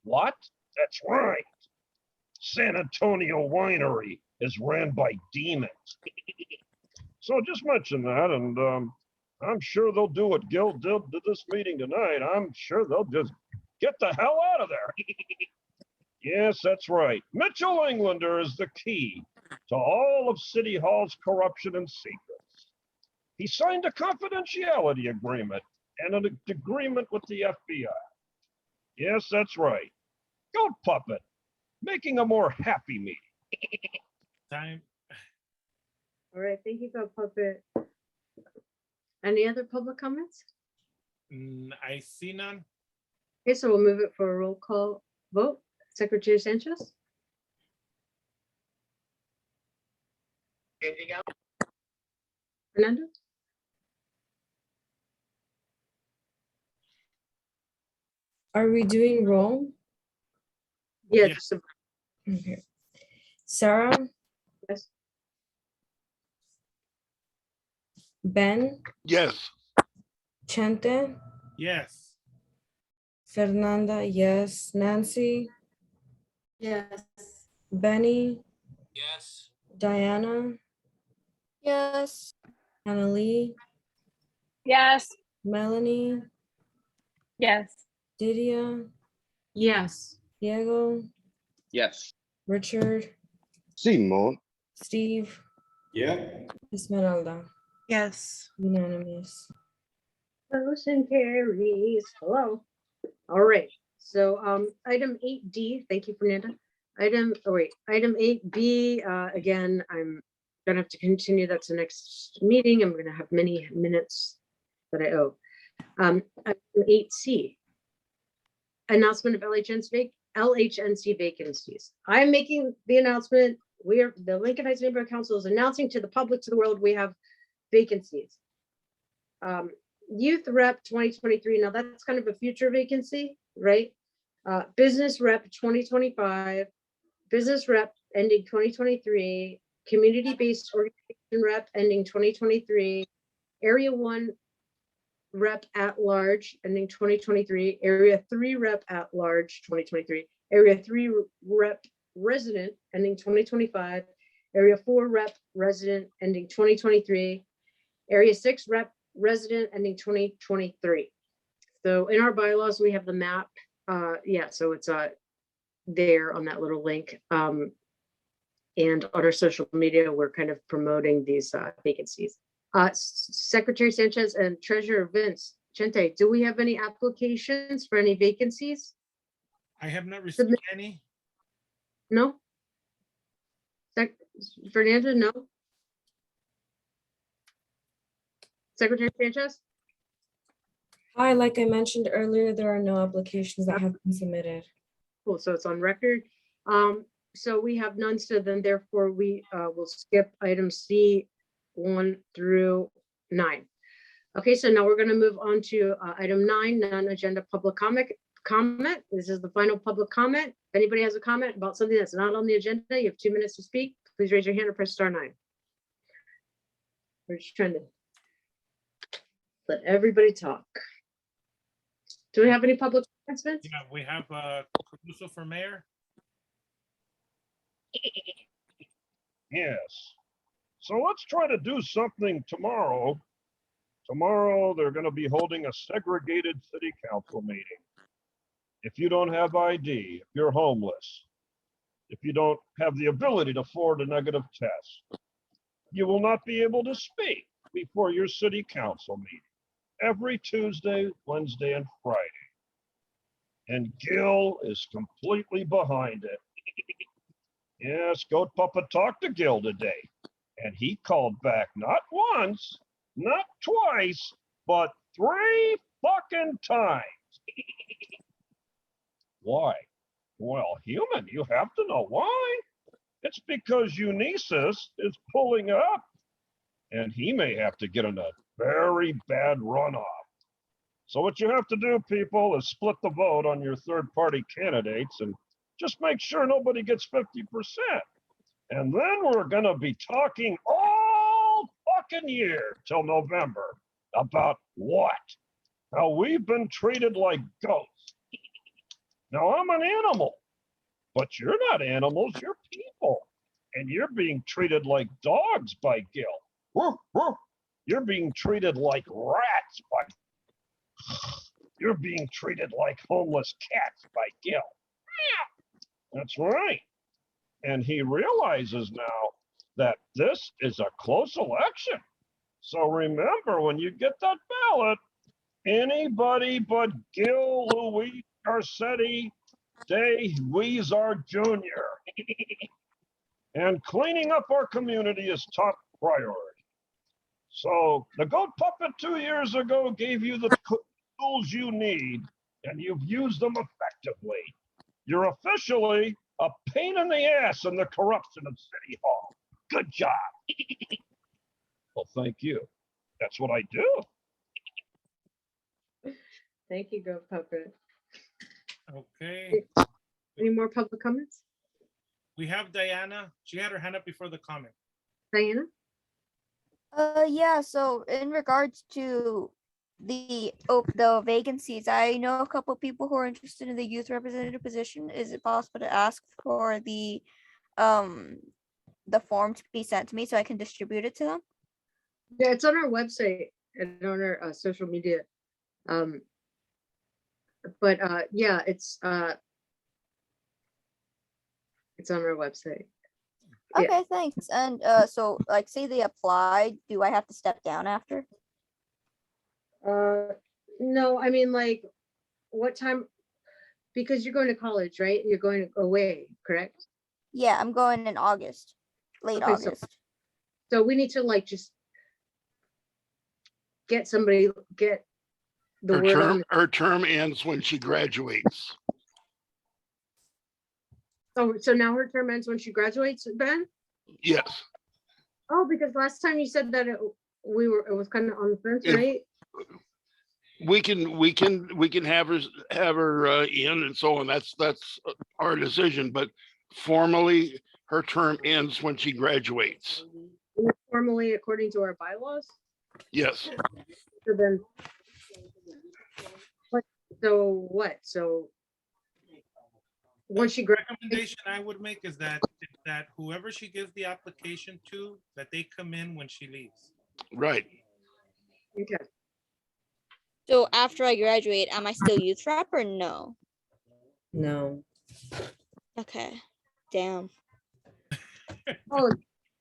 What? That's right. San Antonio Winery is ran by demons. So just mention that, and I'm sure they'll do what Gil did to this meeting tonight. I'm sure they'll just get the hell out of there. Yes, that's right. Mitchell Englander is the key to all of City Hall's corruption and secrets. He signed a confidentiality agreement and an agreement with the FBI. Yes, that's right. Goat Puppet making a more happy meeting. Time. All right, thank you, God Puppet. Any other public comments? I see none. Okay, so we'll move it for a roll call vote. Secretary Sanchez? Fernando? Are we doing roll? Yeah, Yeah. just a- Okay. Sarah, yes. Ben, Yes. Chente, Yes. Fernanda, yes. Nancy, Yes. Benny, Yes. Diana, Yes. Annalie, Yes. Melanie, Yes. Didia, Yes. Diego, Yes. Richard, Simon. Steve, Yeah. Esmeralda, Yes. unanimous. Motion carries. Hello. All right. So item 8D, thank you, Fernanda. Item 8B, again, I'm gonna have to continue that to next meeting. I'm gonna have many minutes that I owe. Item 8C, announcement of LHNC vacancies. I'm making the announcement. The Lincoln Heights Neighborhood Council is announcing to the public, to the world, we have vacancies. Youth Rep 2023, now that's kind of a future vacancy, right? Business Rep 2025, Business Rep ending 2023, Community-Based Organization Rep ending 2023, Area 1 Rep at Large ending 2023, Area 3 Rep at Large 2023, Area 3 Rep Resident ending 2025, Area 4 Rep Resident ending 2023, Area 6 Rep Resident ending 2023. So in our bylaws, we have the map. Yeah, so it's there on that little link. And on our social media, we're kind of promoting these vacancies. Secretary Sanchez and Treasurer Vince Chente, do we have any applications for any vacancies? I have not received any. No? Fernanda, no? Secretary Sanchez? Hi, like I mentioned earlier, there are no applications that have been submitted. Cool, so it's on record. So we have none, so then therefore we will skip item C 1 through 9. Okay, so now we're gonna move on to item 9, non-agenda public comment. This is the final public comment. If anybody has a comment about something that's not on the agenda, you have 2 minutes to speak. Please raise your hand or press star 9. We're just trying to let everybody talk. Do we have any public announcements? Yeah, we have Caruso for mayor. Yes. So let's try to do something tomorrow. Tomorrow, they're going to be holding a segregated city council meeting. If you don't have ID, if you're homeless, if you don't have the ability to afford a negative test, you will not be able to speak before your city council meeting every Tuesday, Wednesday, and Friday. And Gil is completely behind it. Yes, Goat Papa talked to Gil today, and he called back not once, not twice, but 3 fucking times. Why? Well, human, you have to know why. It's because Eunesis is pulling up, and he may have to get in a very bad runoff. So what you have to do, people, is split the vote on your third-party candidates and just make sure nobody gets 50%. And then we're going to be talking all fucking year till November about what? How we've been treated like ghosts. Now, I'm an animal, but you're not animals, you're people. And you're being treated like dogs by Gil. Woof, woof. You're being treated like rats by You're being treated like homeless cats by Gil. That's right. And he realizes now that this is a close election. So remember, when you get that ballot, anybody but Gil Louis Garcetti Day Weezer Jr. And cleaning up our community is top priority. So the goat puppet 2 years ago gave you the tools you need, and you've used them effectively. You're officially a pain in the ass in the corruption of City Hall. Good job. Well, thank you. That's what I do. Thank you, Goat Puppet. Okay, Any more public comments? we have Diana. She had her hand up before the comment. Diana? Yeah, so in regards to the vacancies, I know a couple people who are interested in the youth representative position. Is it possible to ask for the form to be sent to me so I can distribute it to them? Yeah, it's on our website and on our social media. But yeah, it's on our website. Yeah. Okay, thanks. And so like say they applied, do I have to step down after? No, I mean, like, what time? Because you're going to college, right? You're going away, correct? Yeah, I'm going in August, late Okay, August. So we need to like just get the word on. Her term ends when she graduates. Oh, so now her term ends when she graduates, Ben? Yes. Oh, because last time you said that it was kind of on the fence, If- right? We can have her in and so on. That's our decision. But formally, her term ends when she graduates. Formally, according to our bylaws. Yes. So then, so what? So once she graduates, Recommendation I would make is that whoever she gives the application to, that they come in when she leaves. Right. okay. So after I graduate, am I still youth rep or no? No. Okay. Damn. Oh,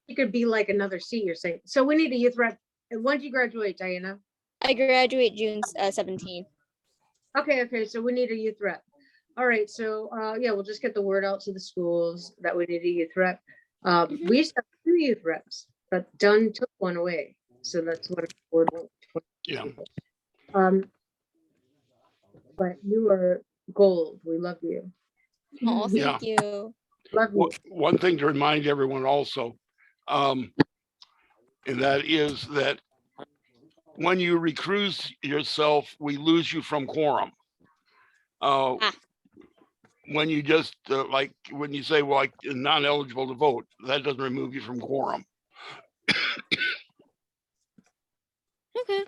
it could be like another seat, you're saying. So we need a youth rep. And when do you graduate, Diana? I graduate June 17th. Okay, so we need a youth rep. All right, so yeah, we'll just get the word out to the schools that we need a youth rep. We used to have 2 youth reps, but Dunn took one away. So that's what word. Yeah. But you are gold. We love you. Oh, Yeah. thank you. Love you. One thing to remind everyone also, and that is that when you recuse yourself, we lose you from quorum. When you just like when you say, well, like non-eligible to vote, that doesn't remove you from quorum. Okay.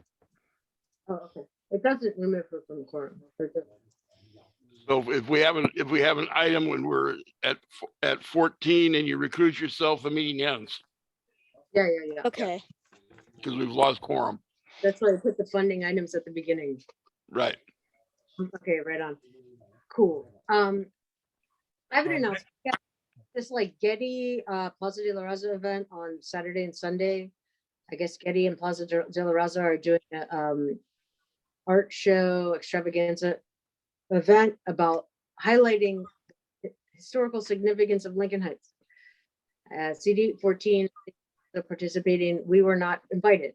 Oh, okay. It doesn't remove her from quorum. So if we have an item when we're at 14 and you recuse yourself, the meeting ends Yeah. Okay. because we've lost quorum. That's why I put the funding items at the beginning. Right. Okay, right on. Cool. I have an announcement. Yeah, this like Getty Plaza de la Raza event on Saturday and Sunday. I guess Getty and Plaza de la Raza are doing a art show extravaganza event about highlighting the historical significance of Lincoln Heights. CD 14 participating. We were not invited.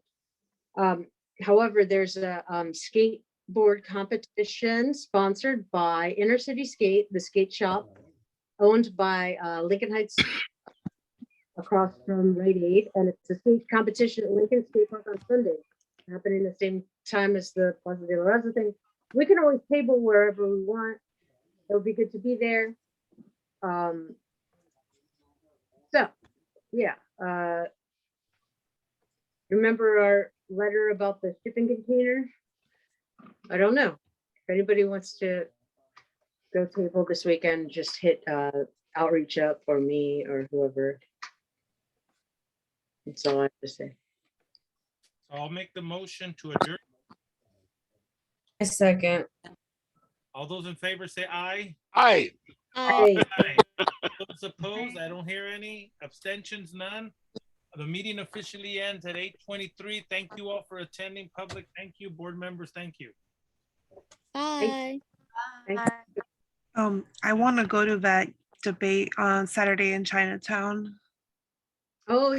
However, there's a skateboard competition sponsored by Inner City Skate, the skate shop, owned by Lincoln Heights across from Rite Aid, and it's a skate competition at Lincoln Skate Park on Sunday, happening the same time as the Plaza de la Raza thing. We can always table wherever we want. It would be good to be there. So, yeah. Remember our letter about the shipping container? I don't know. If anybody wants to go table this weekend, just hit outreach up or me or whoever. That's all I have to say. So I'll make the motion to adjourn. A second. All those in favor say aye. Aye. Aye. Those opposed, I don't hear any. Abstentions, none. The meeting officially ends at 8:23. Thank you all for attending. Public, thank you. Board members, thank you. Bye. Thank you. I want to go to that debate on Saturday in Chinatown. Oh,